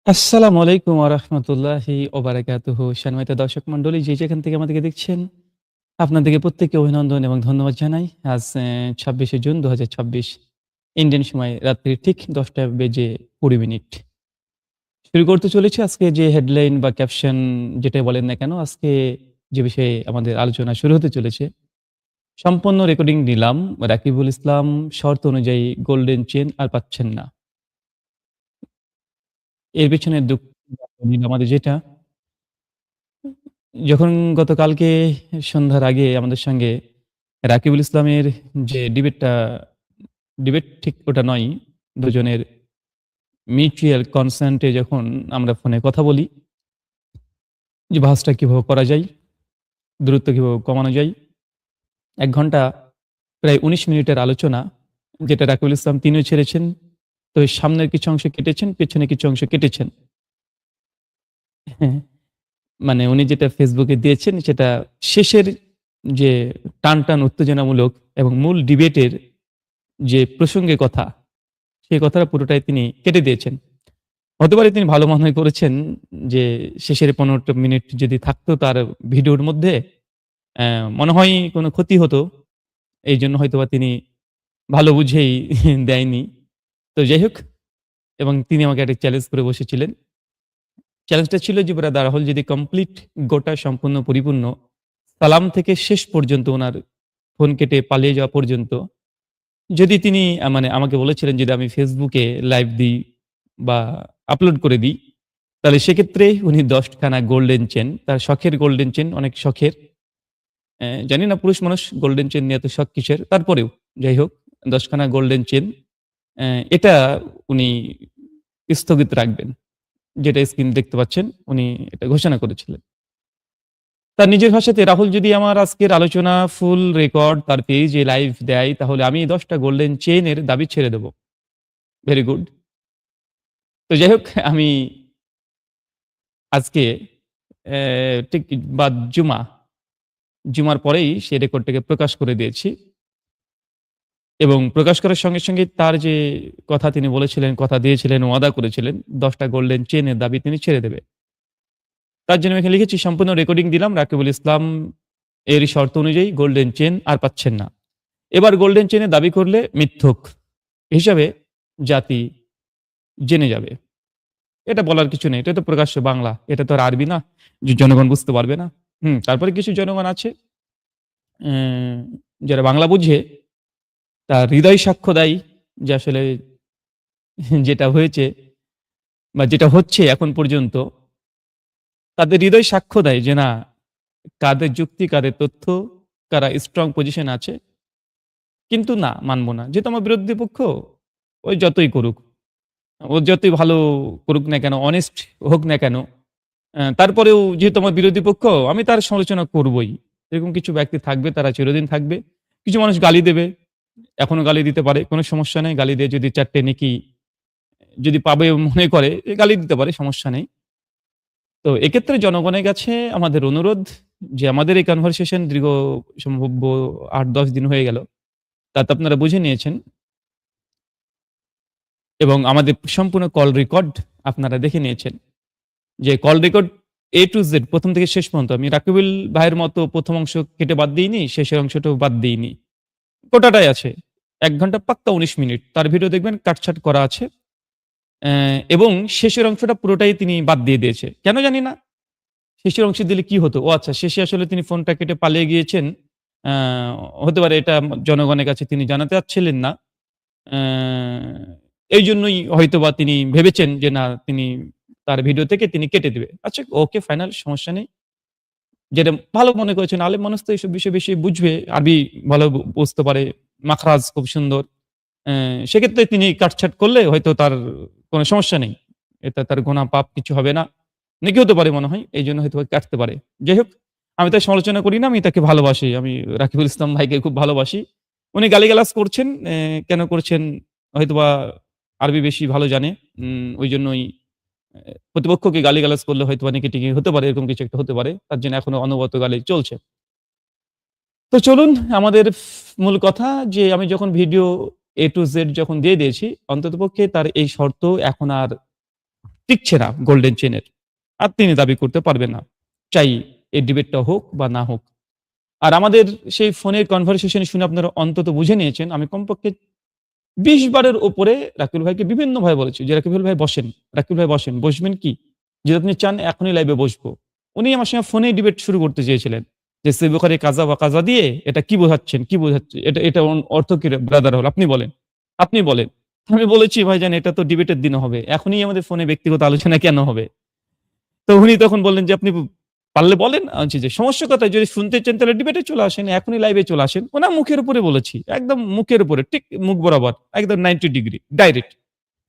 আসসালামু আলাইকুম ওয়া রাহমাতুল্লাহি ওয়া বারাকাতুহু। সম্মানিত দর্শক মণ্ডলী যে যেখান থেকে আমাদেরকে দেখছেন, আপনাদেরকে প্রত্যেককে অভিনন্দন এবং ধন্যবাদ জানাই। আজ ২৬শে জুন ২০২৬ ইন্ডিয়ান সময় রাত্রি ঠিক ১০টা বেজে ২০ মিনিট। শুরু করতে চলেছি আজকে যে হেডলাইন বা ক্যাপশন যেটাই বলেন না কেন, আজকে যে বিষয়ে আমাদের আলোচনা শুরু হতে চলেছে, সম্পূর্ণ রেকর্ডিং নিলাম। রাকিবুল ইসলাম শর্ত অনুযায়ী গোল্ডেন চেইন আর পাচ্ছেন না। এর পেছনে দুঃখ আমাদের যেটা যখন গতকালকে সন্ধ্যার আগে আমাদের সঙ্গে রাকিবুল ইসলামের যে ডিবেট ঠিক ওটা নয়। দুজনের মিউচুয়াল কনসেন্ট এ যখন আমরা ফোনে কথা বলি যে বাসটা কিভাবে করা যায়, দূরত্ব কিভাবে কমানো যায়। ১ ঘন্টা প্রায় ১৯ মিনিটের আলোচনা যেটা রাকিবুল ইসলাম তিনিও ছেড়েছেন। তো সামনের কিছু অংশ কেটেছেন, পেছনে কিছু অংশ কেটেছেন। হ্যাঁ, মানে উনি যেটা ফেসবুকে দিয়েছেন সেটা শেষের যে টানটান উত্তেজনামূলক এবং মূল ডিবেটের যে প্রসঙ্গে কথা, সেই কথাটা পুরোটাই তিনি কেটে দিয়েছেন। হতে পারে তিনি ভালো মনে করেছেন যে শেষের ১৫টা মিনিট যদি থাকতো তার ভিডিওর মধ্যে মনে হয় কোনো ক্ষতি হতো। এইজন্য হয়তোবা তিনি ভালো বুঝেই দেয়নি। তো যাই হোক, এবং তিনি আমাকে একটা চ্যালেঞ্জ করে বসেছিলেন। চ্যালেঞ্জটা ছিল যে ব্রাদার রাহুল যদি কমপ্লিট গোটা সম্পূর্ণ পরিপূর্ণ সালাম থেকে শেষ পর্যন্ত উনার ফোন কেটে পালিয়ে যাওয়া পর্যন্ত যদি তিনি মানে আমাকে বলেছিলেন যদি আমি Facebook এ লাইভ দিই বা আপলোড করে দিই, তাহলে সেক্ষেত্রে উনি ১০ খানা গোল্ডেন চেইন, তার শখের গোল্ডেন চেইন, অনেক শখের। জানি না পুরুষ মানুষ গোল্ডেন চেইন নিয়ে এত শখ কিসের? তারপরেও যাই হোক ১০ খানা গোল্ডেন চেইন এটা উনি স্থগিত রাখবেন। যেটা স্ক্রিন দেখতে পাচ্ছেন, উনি এটা ঘোষণা করেছিলেন। তার নিজের ভাষাতে রাহুল যদি আমার আজকের আলোচনা ফুল রেকর্ড তার পেজে লাইভ দেয়, তাহলে আমি ১০ টা গোল্ডেন চেইন এর দাবি ছেড়ে দেব। Very good. তো যাই হোক আমি আজকে ঠিক বাদ জুমার পরেই সেই রেকর্ডটাকে প্রকাশ করে দিয়েছি এবং প্রকাশ করার সঙ্গে, সঙ্গে তার যে কথা তিনি বলেছিলেন, কথা দিয়েছিলেন, ওয়াদা করেছিলেন ১০ টা গোল্ডেন চেইন এর দাবি তিনি ছেড়ে দেবে। তার জন্য আমি এখানে লিখেছি সম্পূর্ণ রেকর্ডিং দিলাম। রাকিবুল ইসলাম এরই শর্ত অনুযায়ী গোল্ডেন চেইন আর পাচ্ছেন না। এবার গোল্ডেন চেইন এর দাবি করলে মিথ্যুক হিসাবে জাতি জেনে যাবে। এটা বলার কিছু নেই। এটা তো প্রকাশ্য বাংলা। এটা তো আর আরবি না যে জনগণ বুঝতে পারবে না। তারপরে কিছু জনগণ আছে অ্যা যারা বাংলা বুঝে তার হৃদয় সাক্ষ্য দেয় যে আসলে যেটা হয়েছে বা যেটা হচ্ছে এখন পর্যন্ত তাদের হৃদয় সাক্ষ্য দেয় যে না, কাদের যুক্তি, কাদের তথ্য, কারা স্ট্রং পজিশন আছে। কিন্তু না, মানব না। যেহেতু আমার বিরোধী পক্ষ ওই যতই করুক, ও যতই ভালো করুক না কেন, অনেস্ট হোক না কেন, তারপরেও যেহেতু আমার বিরোধী পক্ষ, আমি তার সমালোচনা করবই। এরকম কিছু ব্যক্তি থাকবে, তারা চিরদিন থাকবে। কিছু মানুষ গালি দেবে, এখনো গালি দিতে পারে, কোনো সমস্যা নেই। গালি দিয়ে যদি ৪ টে নেকি যদি পাবে মনে করে, গালি দিতে পারে, সমস্যা নেই। তো এক্ষেত্রে জনগণের কাছে আমাদের অনুরোধ যে আমাদের এই কনভারসেশন দীর্ঘ সম্ভাব্য ৮-১০ দিন হয়ে গেল। তাতে আপনারা বুঝে নিয়েছেন এবং আমাদের সম্পূর্ণ কল রেকর্ড আপনারা দেখে নিয়েছেন। যে call record A to Z ১ম থেকে শেষ পর্যন্ত আমি রাকিবুল ভাইয়ের মতো ১ম অংশ কেটে বাদ দেইনি, শেষের অংশটাও বাদ দেইনি। গোটাটাই আছে। ১ ঘন্টা পাক্কা ১৯ মিনিট। তার ভিডিও দেখবেন কাটছাঁট করা আছে। এবং শেষের অংশটা পুরোটাই তিনি বাদ দিয়ে দিয়েছে। কেন জানি না। শেষের অংশে দিলে কি হতো? ও আচ্ছা, শেষে আসলে তিনি ফোনটা কেটে পালিয়ে গিয়েছেন। আ হতে পারে এটা জনগণের কাছে তিনি জানাতে চাচ্ছিলেন না। আ এইজন্যই হয়তোবা তিনি ভেবেছেন যে না, তিনি তার ভিডিও থেকে তিনি কেটে দিবে। আচ্ছা, ওকে, ফাইনাল, সমস্যা নেই। যেটা ভালো মনে করেছেন, আলেম মানুষ তো এইসব বিষয় বেশি বুঝবে। আরবি ভালো বুঝতে পারে। মাখরাজ খুব সুন্দর। অ্যা সেক্ষেত্রে তিনি কাটছাঁট করলে হয়তো তার কোন সমস্যা নেই। এতে তার গুনাহ পাপ কিছু হবে না। নেকি হতে পারে মনে হয়। এইজন্য হয়তোবা কাটতে পারে। যাই হোক, আমি তার সমালোচনা করি না। আমি তাকে ভালোবাসি। আমি রাকিবুল ইসলাম ভাইকে খুব ভালোবাসি। উনি গালিগালাজ করছেন। কেন করছেন হয়তোবা আরবি বেশি ভালো জানে। ঐজন্যই প্রতিপক্ষকে গালিগালাজ করলে হয়তোবা নেকি-টেকি হতে পারে। এরকম কিছু একটা হতে পারে। তার জন্য এখনো অনবরত গালি চলছে। তো চলুন আমাদের মূল কথা যে আমি যখন ভিডিও A to Z যখন দিয়ে দিয়েছি, অন্ততপক্ষে তার এই শর্ত এখন আর টিকছে না গোল্ডেন চেনের। আর তিনি দাবি করতে পারবেন না। চাই এই ডিবেটটা হোক বা না হোক। আর আমাদের সেই ফোনের কনভারসেশন শুনে আপনারা অন্তত বুঝে নিয়েছেন আমি কমপক্ষে ২০ বারের উপরে রাকিবুল ভাইকে বিভিন্নভাবে বলেছি যে, "রাকিবুল ভাই বসেন, রাকিবুল ভাই বসেন। বসবেন কি? যদি আপনি চান এখনই লাইভে বসবো।" উনি আমার সঙ্গে ফোনেই ডিবেট শুরু করতে চেয়েছিলেন। যে সহিহ বুখারী কাযা ওয়া কাযা দিয়ে এটা কি বোঝাচ্ছেন, কি বোঝাচ্ছে? এটা অর্থ কি রে ব্রাদার হল? আপনি বলেন, আপনি বলেন। আমি বলেছি, "ভাইজান এটা তো ডিবেটের দিনে হবে। এখনই আমাদের ফোনে ব্যক্তিগত আলোচনা কেন হবে?" তো উনি তখন বললেন যে, "আপনি পারলে বলেন।" আমি বলছি যে, "সমস্যা কোথায়? যদি শুনতে চান তাহলে ডিবেটে চলে আসেন। এখনই লাইভে চলে আসেন।" ওনার মুখের উপরে বলেছি। একদম মুখের উপরে ঠিক মুখ বরাবর। একদম 90 ডিগ্রি ডাইরেক্ট।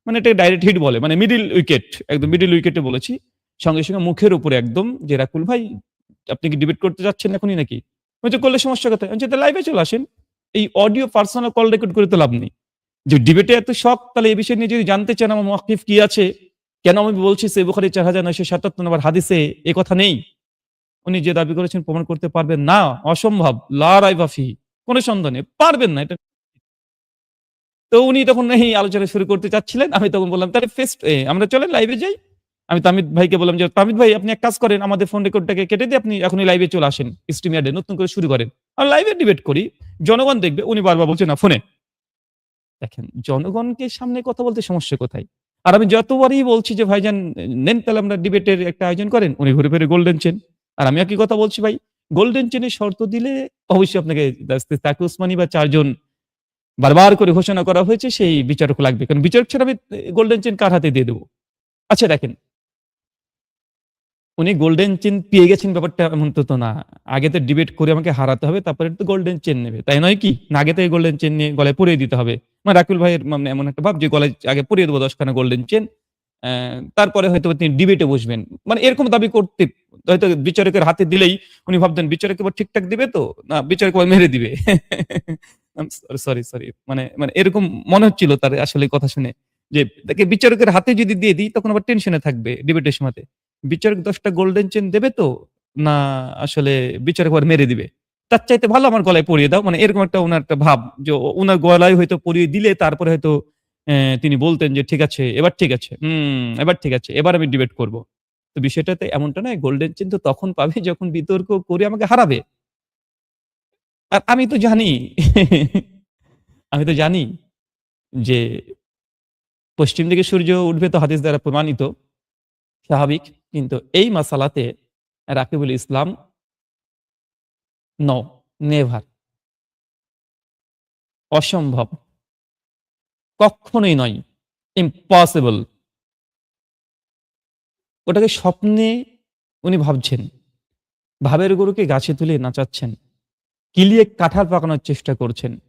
মানে এটাকে ডাইরেক্ট হিট বলে। মানে মিডল উইকেট। একদম মিডল উইকেটে বলেছি। সঙ্গে মুখের উপরে একদম যে, "রাকুল ভাই আপনি কি ডিবেট করতে যাচ্ছেন এখনই নাকি?" বলছে, "করলে সমস্যা কোথায়?" আমি বলছি, "তো লাইভে চলে আসেন। এই অডিও পার্সোনাল কল রেকর্ড করে তো লাভ নেই। যে ডিবেটে এত শখ তাহলে এই বিষয় নিয়ে যদি জানতে চান আমার মুওয়াক্কিফ কি আছে? কেন আমি বলছি সহিহ বুখারী ৪৯৭৭ নম্বর হাদিসে এ কথা নেই?" উনি যে দাবি করেছেন প্রমাণ করতে পারবেন না। অসম্ভব। লা রাইবা ফিহি। কোন সন্দেহ নেই। পারবেন না। এটা তো উনি তখন এই আলোচনা শুরু করতে চাচ্ছিলেন। আমি তখন বললাম, "তাহলে আমরা চলেন লাইভে যাই।" আমি তামিদ ভাইকে বললাম যে, "তামিদ ভাই আপনি এক কাজ করেন, আমাদের ফোন রেকর্ডটাকে কেটে দিয়ে আপনি এখনই লাইভে চলে আসেন। স্ট্রিমইয়ার্ড এ নতুন করে শুরু করেন। আর লাইভে ডিবেট করি। জনগণ দেখবে।" উনি বারবার বলছেন, "না ফোনে।" দেখেন জনগণকে সামনে কথা বলতে সমস্যা কোথায়? আর আমি যতবারই বলছি যে, "ভাইজান নেন তাহলে আমরা ডিবেটের একটা আয়োজন করেন।" উনি ঘুরে ফিরে গোল্ডেন চেইন। আর আমি একই কথা বলছি, "ভাই গোল্ডেন চেইনের শর্ত দিলে অবশ্যই আপনাকে তাকি উসমানি বা ৪ জন বারবার করে ঘোষণা করা হয়েছে সেই বিচারক লাগবে। কারণ বিচারক ছাড়া আমি গোল্ডেন চেইন কার হাতে দিয়ে দেব?" আচ্ছা দেখেন, উনি গোল্ডেন চেইন পেয়ে গেছেন ব্যাপারটা এমন তো না। আগে তো ডিবেট করে আমাকে হারাতে হবে তারপরে তো গোল্ডেন চেইন নেবে। তাই নয় কি? না আগে থেকে গোল্ডেন চেইন নিয়ে গলায় পরিয়ে দিতে হবে। মানে রাকিবুল ভাইয়ের মানে এমন একটা ভাব যে গলায় আগে পরিয়ে দেব ১০ খানা গোল্ডেন চেইন। অ্যা তারপরে হয়তোবা তিনি ডিবেটে বসবেন। মানে এরকম দাবি করতে হয়তো বিচারকের হাতে দিলেই উনি ভাবতেন বিচারক এবার ঠিকঠাক দিবে তো? না বিচারক এবার মেরে দিবে। সরি। মানে এরকম মনে হচ্ছিল তার আসলে কথা শুনে। যে তাকে বিচারকের হাতে যদি দিয়ে দিই তখন আবার টেনশনে থাকবে ডিবেটের সময়তে। বিচারক ১০ টা গোল্ডেন চেইন দেবে তো? না আসলে বিচারক আবার মেরে দিবে। তার চাইতে ভালো আমার গলায় পরিয়ে দাও। মানে এরকম একটা উনার একটা ভাব যে উনার গলায় হয়তো পরিয়ে দিলে তারপরে হয়তো তিনি বলতেন যে, "ঠিক আছে, এবার ঠিক আছে। এবার ঠিক আছে। এবার আমি ডিবেট করব।" তো বিষয়টাতে এমনটা নয়। গোল্ডেন চেইন তো তখন পাবে যখন বিতর্ক করে আমাকে হারাবে। আর আমি তো জানি আমি তো জানি যে পশ্চিম দিকে সূর্য উঠবে তো হাদিস দ্বারা প্রমাণিত, স্বাভাবিক। কিন্তু এই মাসালাতে রাকিবুল ইসলাম নো, নেভার, অসম্ভব, কক্ষনোই নয়, ইম্পসিবল। ওটাকে স্বপ্নে উনি ভাবছেন। ভাবের গরুকে গাছে তুলে নাচাচ্ছেন। কিলিয়ে কাঁঠাল পাকানোর চেষ্টা করছেন।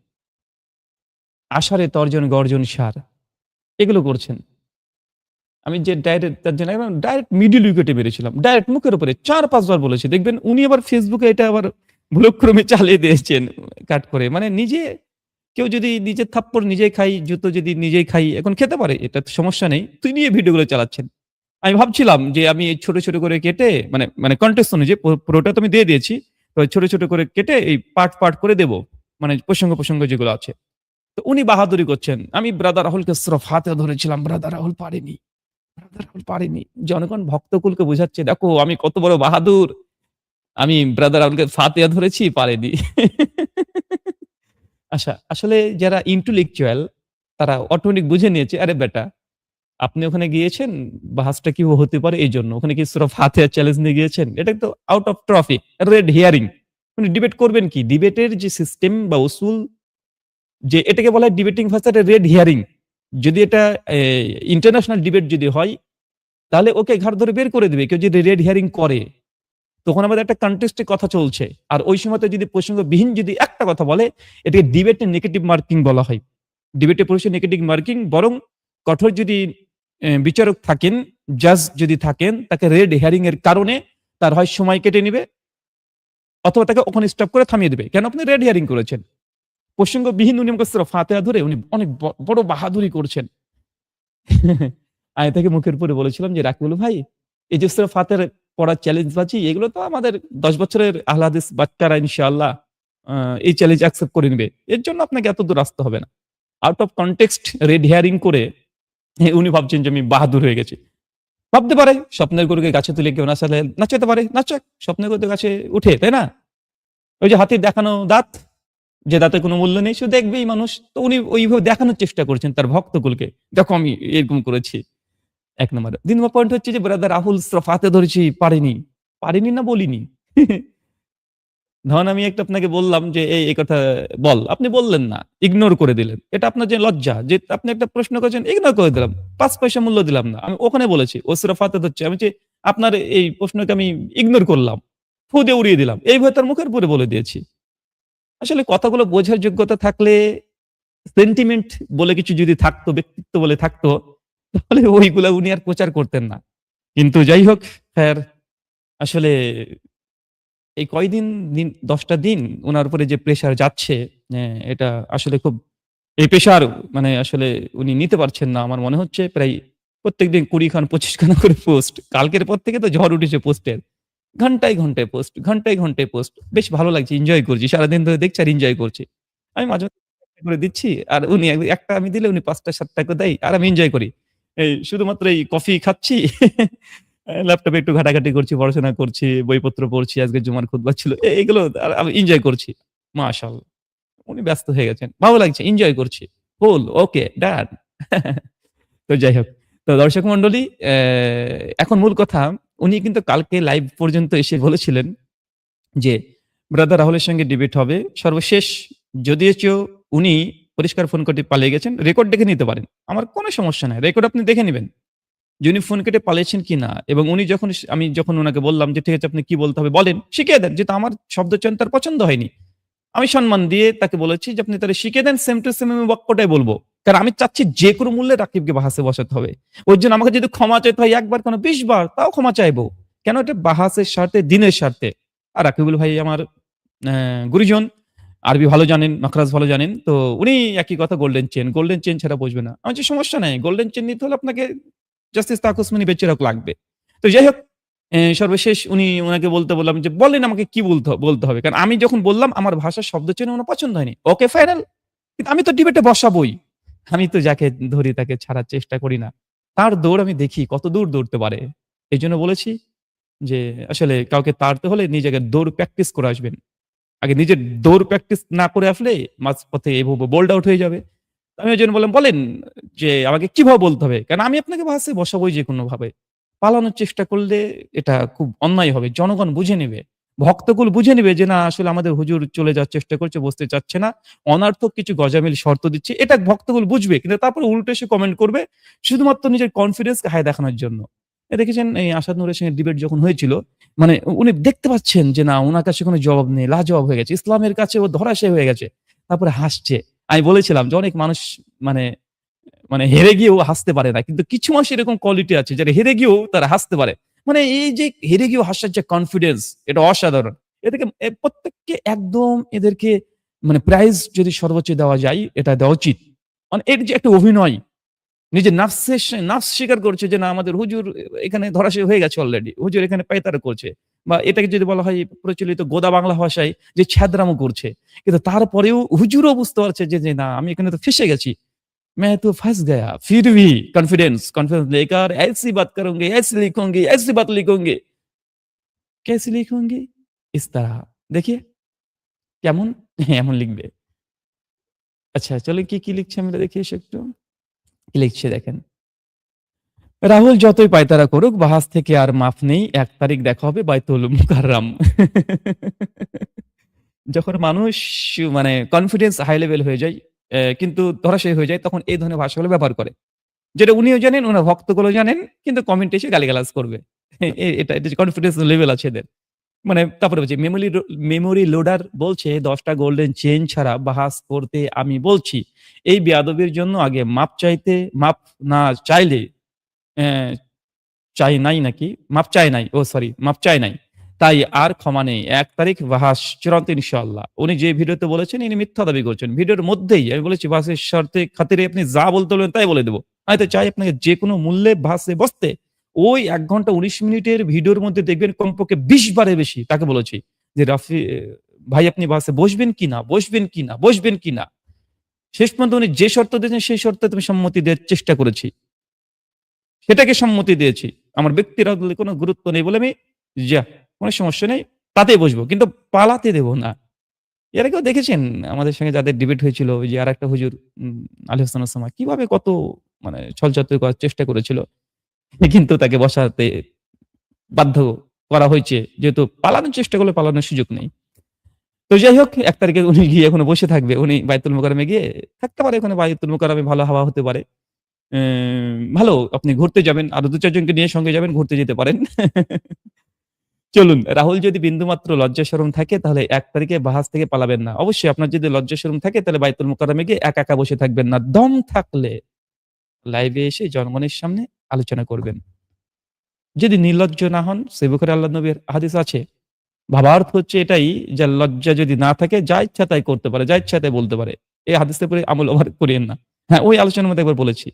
আষাঢ়ে তর্জন গর্জন সার। এগুলো করছেন। আমি যে ডাইরেক্ট তার জন্য একদম ডাইরেক্ট মিডল উইকেটে মেরেছিলাম। ডাইরেক্ট মুখের উপরে ৪-৫ বার বলেছি। দেখবেন উনি আবার ফেসবুকে এটা আবার ভুলক্রমে চালিয়ে দিয়েছেন কাট করে। মানে নিজে কেউ যদি নিজের থাপ্পড় নিজেই খাই, জুতো যদি নিজেই খাই, এখন খেতে পারে। এটা তো সমস্যা নেই। তিনি এই ভিডিওগুলো চালাচ্ছেন। আমি ভাবছিলাম যে আমি এই ছোট করে কেটে মানে কনটেক্সট অনুযায়ী পুরোটা তো আমি দিয়ে দিয়েছি। তো ছোট করে কেটে এই পার্ট করে দেব। মানে প্রসঙ্গ যেগুলো আছে। তো উনি বাহাদুরি করছেন। আমি ব্রাদার রাহুলকে সিরফ হাতে ধরেছিলাম। ব্রাদার রাহুল পারেনি। ব্রাদার রাহুল পারেনি। জনগণ ভক্তকুলকে বুঝাচ্ছে, "দেখো আমি কত বড় বাহাদুর। আমি ব্রাদার রাহুলকে ফাতিহা ধরেছি, পারেনি।" আচ্ছা, আসলে যারা intellectual তারা অটোমেটিক বুঝে নিয়েছে, "আরে বেটা, আপনি ওখানে গিয়েছেন, বাহাসটা কি হতে পারে এইজন্য। ওখানে কি সূরা ফাতিহা চ্যালেঞ্জ নিয়ে গিয়েছেন? এটা তো out of trophy, red hearing. উনি ডিবেট করবেন কি? ডিবেটের যে সিস্টেম বা উসুল যে এটাকে বলা হয় ডিবেটিং ভাষায় রেড হিয়ারিং। যদি এটা এ ইন্টারন্যাশনাল ডিবেট যদি হয়, তাহলে ওকে ঘাড় ধরে বের করে দিবে। কেউ যদি রেড হিয়ারিং করে। তখন আমাদের একটা কনটেক্সট এ কথা চলছে। আর ওই সময়তে যদি প্রসঙ্গবিহীন যদি একটা কথা বলে, এটাকে ডিবেটে নেগেটিভ মার্কিং বলা হয়। ডিবেটে পুরুষের নেগেটিভ মার্কিং বরং কঠোর যদি বিচারক থাকেন, জাজ যদি থাকেন, তাকে রেড হিয়ারিং এর কারণে তার হয় সময় কেটে নিবে অথবা তাকে ওখানে স্টপ করে থামিয়ে দিবে। কেন আপনি রেড হিয়ারিং করেছেন? প্রসঙ্গবিহীন উনি মুখস্থ ফাতিহা ধরে উনি অনেক বড় বাহাদুরি করছেন। আমি তাকে মুখের উপরে বলেছিলাম যে, "রাকিবুল ভাই, এই যে সূরা ফাতিহার পড়ার চ্যালেঞ্জ বাজি এগুলো তো আমাদের ১০ বছরের আহলে হাদিস বাচ্চারা ইনশাআল্লাহ আ এই চ্যালেঞ্জ অ্যাকসেপ্ট করে নিবে। এর জন্য আপনাকে এত দূর আসতে হবে না।" Out of context red hearing করে উনি ভাবছেন যে আমি বাহাদুর হয়ে গেছি। ভাবতে পারে স্বপ্নের গরুকে গাছে তুলে কেউ নাচালে নাচাতে পারে, নাচাক। স্বপ্নের গরু তো গাছে উঠে, তাই না? ওই যে হাতির দেখানো দাঁত, যে দাঁতের কোনো মূল্য নেই, শুধু দেখবেই মানুষ। তো উনি ওইভাবে দেখানোর চেষ্টা করছেন তার ভক্তকুলকে। দেখো আমি এরকম করেছি। ১ নম্বরে। ২ নম্বর পয়েন্ট হচ্ছে যে ব্রাদার রাহুল ফাতে ধরেছি, পারিনি। পারিনি না বলিনি। ধরেন আমি একটা আপনাকে বললাম যে, এই কথা বল। আপনি বললেন না। ইগনোর করে দিলেন। এটা আপনার যে লজ্জা, যে আপনি একটা প্রশ্ন করেছেন, ইগনোর করে দিলাম। ৫ পয়সা মূল্য দিলাম না। আমি ওখানে বলেছি, ও সূরা ফাতিহা ধরছে। আমি যে আপনার এই প্রশ্নকে আমি ইগনোর করলাম। ফু দিয়ে উড়িয়ে দিলাম। এইভাবে তার মুখের উপরে বলে দিয়েছি। আসলে কথাগুলো বোঝার যোগ্যতা থাকলে, সেন্টিমেন্ট বলে কিছু যদি থাকতো, ব্যক্তিত্ব বলে থাকতো, তাহলে ওইগুলা উনি আর প্রচার করতেন না। কিন্তু যাই হোক, খैर আসলে এই কয়দিন ১০ টা দিন উনার উপরে যে প্রেশার যাচ্ছে, এটা আসলে খুব, এই প্রেশার মানে আসলে উনি নিতে পারছেন না। আমার মনে হচ্ছে প্রায় প্রত্যেকদিন ২০ খান ২৫ খানা করে পোস্ট। কালকের পর থেকে তো ঝড় উঠেছে পোস্টের। ঘন্টায়, ঘন্টায় পোস্ট, ঘন্টায়, ঘন্টায় পোস্ট। বেশ ভালো লাগছে, এনজয় করছি। সারাদিন ধরে দেখছি আর এনজয় করছি। আমি মাঝে, মাঝে একটা করে দিচ্ছি আর উনি একটা আমি দিলে উনি ৫ টা ৭ টা করে দেয় আর আমি এনজয় করি। এই শুধুমাত্র এই কফি খাচ্ছি। ল্যাপটপে একটু ঘাটাঘাটি করছি, পড়াশোনা করছি, বইপত্র পড়ছি। আজকে জুমার খুতবা ছিল। এগুলো আর আমি এনজয় করছি। মাশাআল্লাহ। উনি ব্যস্ত হয়ে গেছেন। ভালো লাগছে, এনজয় করছি। কুল, ওকে, ডান। তো যাই হোক। তো দর্শক মন্ডলী, এখন মূল কথা, উনি কিন্তু কালকে লাইভ পর্যন্ত এসে বলেছিলেন যে, ব্রাদার রাহুলের সঙ্গে ডিবেট হবে। সর্বশেষ যদিও উনি পরিষ্কার ফোন কেটে পালিয়ে গেছেন। রেকর্ড দেখে নিতে পারেন। আমার কোনো সমস্যা নাই। রেকর্ড আপনি দেখে নিবেন। যে উনি ফোন কেটে পালিয়েছেন কিনা, এবং উনি যখন আমি যখন উনাকে বললাম যে, "ঠিক আছে আপনি কি বলতে হবে বলেন, শিখিয়ে দেন।" যেহেতু আমার শব্দচয়ন তার পছন্দ হয়নি। আমি সম্মান দিয়ে তাকে বলেছি যে, "আপনি তাহলে শিখিয়ে দেন, সেম টু সেম আমি বাক্যটাই বলব।" কারণ আমি চাচ্ছি যেকোনো মূল্যে রাকিবকে বাহাসে বসাতে হবে। ওর জন্য আমাকে যদি ক্ষমা চাইতে হয় ১ বার কেন ২০ বার তাও ক্ষমা চাইবো। কেন? এটা বাহাসের স্বার্থে, দিনের স্বার্থে। আর রাকিবুল ভাই আমার গুরুজন। আরবি ভালো জানেন, মাখরাজ ভালো জানেন। তো উনি একই কথা, গোল্ডেন চেইন। গোল্ডেন চেইন ছাড়া বসবে না। আমি বলছি, "সমস্যা নাই। গোল্ডেন চেইন নিতে হলে আপনাকে জাস্টিস তাকুসমানি বেচেরাও লাগবে।" তো যাই হোক, সর্বশেষ উনাকে বলতে বললাম যে, "বলেন আমাকে কি বলতে হবে?" কারণ আমি যখন বললাম আমার ভাষার শব্দচয়ন উনার পছন্দ হয়নি। ওকে ফাইনাল। কিন্তু আমি তো ডিবেটে বসাবোই। আমি তো যাকে ধরি তাকে ছাড়ার চেষ্টা করি না। তার দৌড় আমি দেখি কত দূর দৌড়তে পারে। এজন্য বলেছি যে, আসলে কাউকে তাড়তে হলে নিজেকে দৌড় প্র্যাকটিস করে আসবেন। আগে নিজের দৌড় প্র্যাকটিস না করে আসলে মাঝপথে এভাবে বোল্ড আউট হয়ে যাবে। আমি ওইজন্য বললাম, "বলেন যে আমাকে কিভাবে বলতে হবে?" কারণ আমি আপনাকে বাসে বসাবোই যেকোনোভাবে। পালানোর চেষ্টা করলে এটা খুব অন্যায় হবে। জনগণ বুঝে নিবে। ভক্তকুল বুঝে নিবে যে না, আসলে আমাদের হুজুর চলে যাওয়ার চেষ্টা করছে, বসতে চাচ্ছে না। অনর্থক কিছু গজামিল শর্ত দিচ্ছে। এটা ভক্তকুল বুঝবে। কিন্তু তারপরে উল্টো এসে কমেন্ট করবে শুধুমাত্র নিজের কনফিডেন্সকে হাই দেখানোর জন্য। দেখেছেন এই আসাদ নূরের সঙ্গে ডিবেট যখন হয়েছিল, মানে উনি দেখতে পাচ্ছেন যে না, উনার কাছে কোনো জবাব নেই। লাজবাব হয়ে গেছে। ইসলামের কাছে ও ধরাশায়ী হয়ে গেছে। তারপরে হাসছে। আমি বলেছিলাম যে অনেক মানুষ মানে মানে হেরে গিয়েও হাসতে পারে না। কিন্তু কিছু মানুষ এরকম কোয়ালিটি আছে যারা হেরে গিয়েও তারা হাসতে পারে। মানে এই যে হেরে গিয়েও হাসার যে কনফিডেন্স, এটা অসাধারণ। এদেরকে প্রত্যেককে একদম এদেরকে মানে প্রাইজ যদি সর্বোচ্চ দেওয়া যায়, এটা দেওয়া উচিত। মানে এর যে একটা অভিনয়, নিজের নাফস স্বীকার করছে যে না, আমাদের হুজুর এখানে ধরাশায়ী হয়ে গেছে অলরেডি। হুজুর এখানে পায়তারা করছে। বা এটাকে যদি বলা হয় প্রচলিত গোদা বাংলা ভাষায় যে ছ্যাদরামো করছে। কিন্তু তারপরেও হুজুরও বুঝতে পারছে যে না, আমি এখানে তো ফেঁসে গেছি। मैं तो फँस गया, फिर भी कॉन्फिडेंस लेकर ऐसी बात करूँगी, ऐसे लिखूँगी, ऐसी बात लिखूँगी। कैसे लिखूँगी? इस तरह। देखिए কেমন? এমন লিখবে। আচ্ছা চলো কি লিখছে আমরা দেখি এসে একটু। কি লিখছে দেখেন। রাহুল যতই পায়তারা করুক, বাহাস থেকে আর মাফ নেই। ১ তারিখ দেখা হবে বাইতুল মুকাররম। যখন মানুষ মানে কনফিডেন্স হাই লেভেল হয়ে যায়, কিন্তু ধরাশায়ী হয়ে যায়, তখন এই ধরনের ভাষাগুলো ব্যবহার করে। যেটা উনিও জানেন, উনার ভক্তগুলো জানেন, কিন্তু কমেন্টে এসে গালিগালাজ করবে। এটা যে কনফিডেন্স লেভেল আছে এদের। মানে তারপরে বলছি মেমোরি লোডার বলছে ১০ টা গোল্ডেন চেইন ছাড়া বাহাস করতে আমি বলছি। এই বেয়াদবির জন্য আগে মাপ না চাইলে অ্যা চাই নাই নাকি? মাপ চায় নাই। ও সরি, মাপ চায় নাই। তাই আর ক্ষমা নেই। ১ তারিখ বাহাস চূড়ান্ত ইনশাআল্লাহ। উনি যে ভিডিওতে বলেছেন ইনি মিথ্যা দাবি করছেন। ভিডিওর মধ্যেই আমি বলেছি বাহাসের শর্তে খাতিরে আপনি যা বলতে বলবেন তাই বলে দেব। আমি তো চাই আপনাকে যেকোনো মূল্যে বাহাসে বসতে। ওই ১ ঘন্টা ১৯ মিনিটের ভিডিওর মধ্যে দেখবেন কমপক্ষে ২০ বারের বেশি তাকে বলেছি যে, ভাই আপনি বাসে বসবেন কিনা, বসবেন কিনা, বসবেন কিনা?" শেষ পর্যন্ত উনি যে শর্ত দিয়েছেন সেই শর্তে তুমি সম্মতি দেওয়ার চেষ্টা করেছি। সেটাকে সম্মতি দিয়েছি। আমার ব্যক্তির কোনো গুরুত্ব নেই বলে আমি যাহ কোনো সমস্যা নেই, তাতেই বসবো। কিন্তু পালাতে দেব না। এর আগেও দেখেছেন আমাদের সঙ্গে যাদের ডিবেট হয়েছিল ওই যে আরেকটা হুজুর আলী হোসেন ওসামা কিভাবে কত মানে ছলচাতুরি করার চেষ্টা করেছিল। কিন্তু তাকে বসাতে বাধ্য করা হয়েছে। যেহেতু পালানোর চেষ্টা করলে পালানোর সুযোগ নেই। তো যাই হোক ১ তারিখে উনি গিয়ে এখনো বসে থাকবে। উনি বায়তুল মোকাররমে গিয়ে থাকতে পারে ওখানে বায়তুল মোকাররমে ভালো হাওয়া হতে পারে। ভালো আপনি ঘুরতে যাবেন। আরো ২-৪ জনকে নিয়ে সঙ্গে যাবেন, ঘুরতে যেতে পারেন। চলুন, রাহুল যদি বিন্দুমাত্র লজ্জা শরম থাকে তাহলে ১ তারিখে বাহাজ থেকে পালাবেন না। অবশ্যই আপনার যদি লজ্জা শরম থাকে তাহলে বায়তুল মোকাররমে গিয়ে একা, একা বসে থাকবেন না। দম থাকলে লাইভে এসে জনগণের সামনে আলোচনা করবেন। যদি নির্লজ্জ না হন, সহিহ বুখারী আল্লাহর নবীর হাদিস আছে। ভাবার্থ হচ্ছে এটাই যে লজ্জা যদি না থাকে যা ইচ্ছা তাই করতে পারে, যা ইচ্ছা তাই বলতে পারে। এই হাদিসের উপরে আমল ওভার করিয়েন না। হ্যাঁ, ওই আলোচনার মধ্যে একবার বলেছি।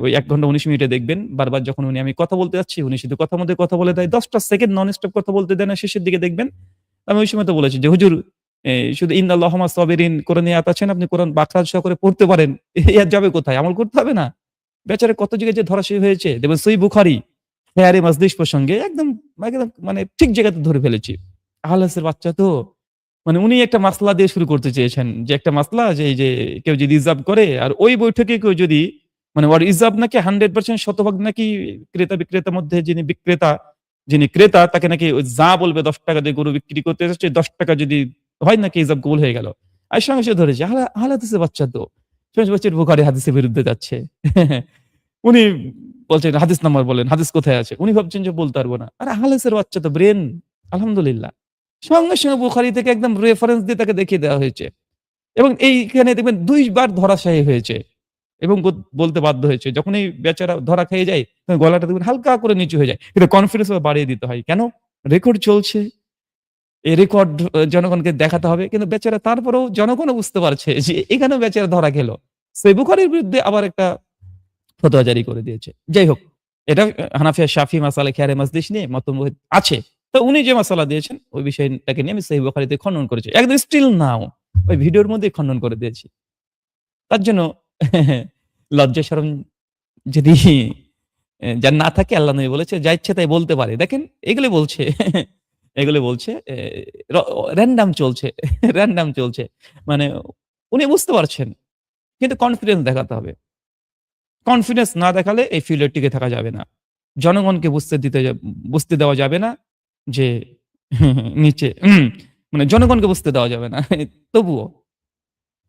ওই ১ ঘন্টা ১৯ মিনিটে দেখবেন বারবার যখন আমি কথা বলতে যাচ্ছি উনি শুধু কথার মধ্যে কথা বলে দেয়। ১০ টা সেকেন্ড নন স্টপ কথা বলতে দেয় না, শেষের দিকে দেখবেন। আমি ওই সময় তো বলেছি যে, "হুজুর শুধু ইন্নাল্লাহা মা'আস সাবিরিন" কোরআনে আয়াত আছে না, আপনি কোরআন বাকরাত সহকারে পড়তে পারেন। এ আর যাবে কোথায়? আমল করতে হবে না? বেচারা কত জায়গায় যে ধরাশায়ী হয়েছে। দেখবেন সহিহ বুখারী খেয়ারে মাজলিস প্রসঙ্গে একদম, একদম মানে ঠিক জায়গাতে ধরে ফেলেছি। আহলে হাদিসের বাচ্চা তো মানে উনি একটা মাসলা দিয়ে শুরু করতে চেয়েছেন। যে একটা মাসলা যে এই যে কেউ যদি ইজাব করে আর ওই বৈঠকে কেউ যদি মানে ওর ইজাব নাকি 100% শতভাগ নাকি ক্রেতা বিক্রেতার মধ্যে যিনি ক্রেতা তাকে নাকি ওই যা বলবে ৳১০ দিয়ে গরু বিক্রি করতে যাচ্ছে ৳১০ যদি হয় নাকি ইজাব কবুল হয়ে গেল। আর সঙ্গে সে ধরেছে আহলে হাদিসের বাচ্চা তো। সে বলছে বুখারী হাদিসের বিরুদ্ধে যাচ্ছে। উনি বলছেন হাদিস নাম্বার বলেন, হাদিস কোথায় আছে? উনি ভাবছেন যে বলতে পারব না। আরে আহলে হাদিসের বাচ্চা তো ব্রেন আলহামদুলিল্লাহ। সঙ্গে, সঙ্গে বুখারী থেকে একদম রেফারেন্স দিয়ে তাকে দেখিয়ে দেওয়া হয়েছে। এবং এইখানে দেখবেন ২ বার ধরাশায়ী হয়েছে এবং বলতে বাধ্য হয়েছে। যখন এই বেচারা ধরা খেয়ে যায়, তখন গলাটা দেখবেন হালকা করে নিচু হয়ে যায়। কিন্তু কনফিডেন্স আবার বাড়িয়ে দিতে হয়। কেন? রেকর্ড চলছে। এই রেকর্ড জনগণকে দেখাতে হবে। কিন্তু বেচারা তারপরেও জনগণও বুঝতে পারছে যে এখানেও বেচারা ধরা খেল। সহিহ বুখারীর বিরুদ্ধে আবার একটা ফতোয়া জারি করে দিয়েছে। যাই হোক, এটা হানাফিয়া শাফি মাসালা খেয়ারে মাজলিস নিয়ে মতভেদ আছে। তো উনি যে মাসালা দিয়েছেন ওই বিষয়টাকে নিয়ে আমি সহিহ বুখারীতে খণ্ডন করেছি। একদম স্টিল নাও ওই ভিডিওর মধ্যেই খণ্ডন করে দিয়েছি। তার জন্য লজ্জা শরম যদি যার না থাকে আল্লাহ নবী বলেছে যা ইচ্ছে তাই বলতে পারে। দেখেন এগুলো বলছে এগুলো বলছে র‍্যান্ডম চলছে র‍্যান্ডম চলছে। মানে উনি বুঝতে পারছেন। কিন্তু কনফিডেন্স দেখাতে হবে। কনফিডেন্স না দেখালে এই ফিল্ডে টিকে থাকা যাবে না। জনগণকে বুঝতে দেওয়া যাবে না যে নিচে মানে জনগণকে বুঝতে দেওয়া যাবে না। তবুও।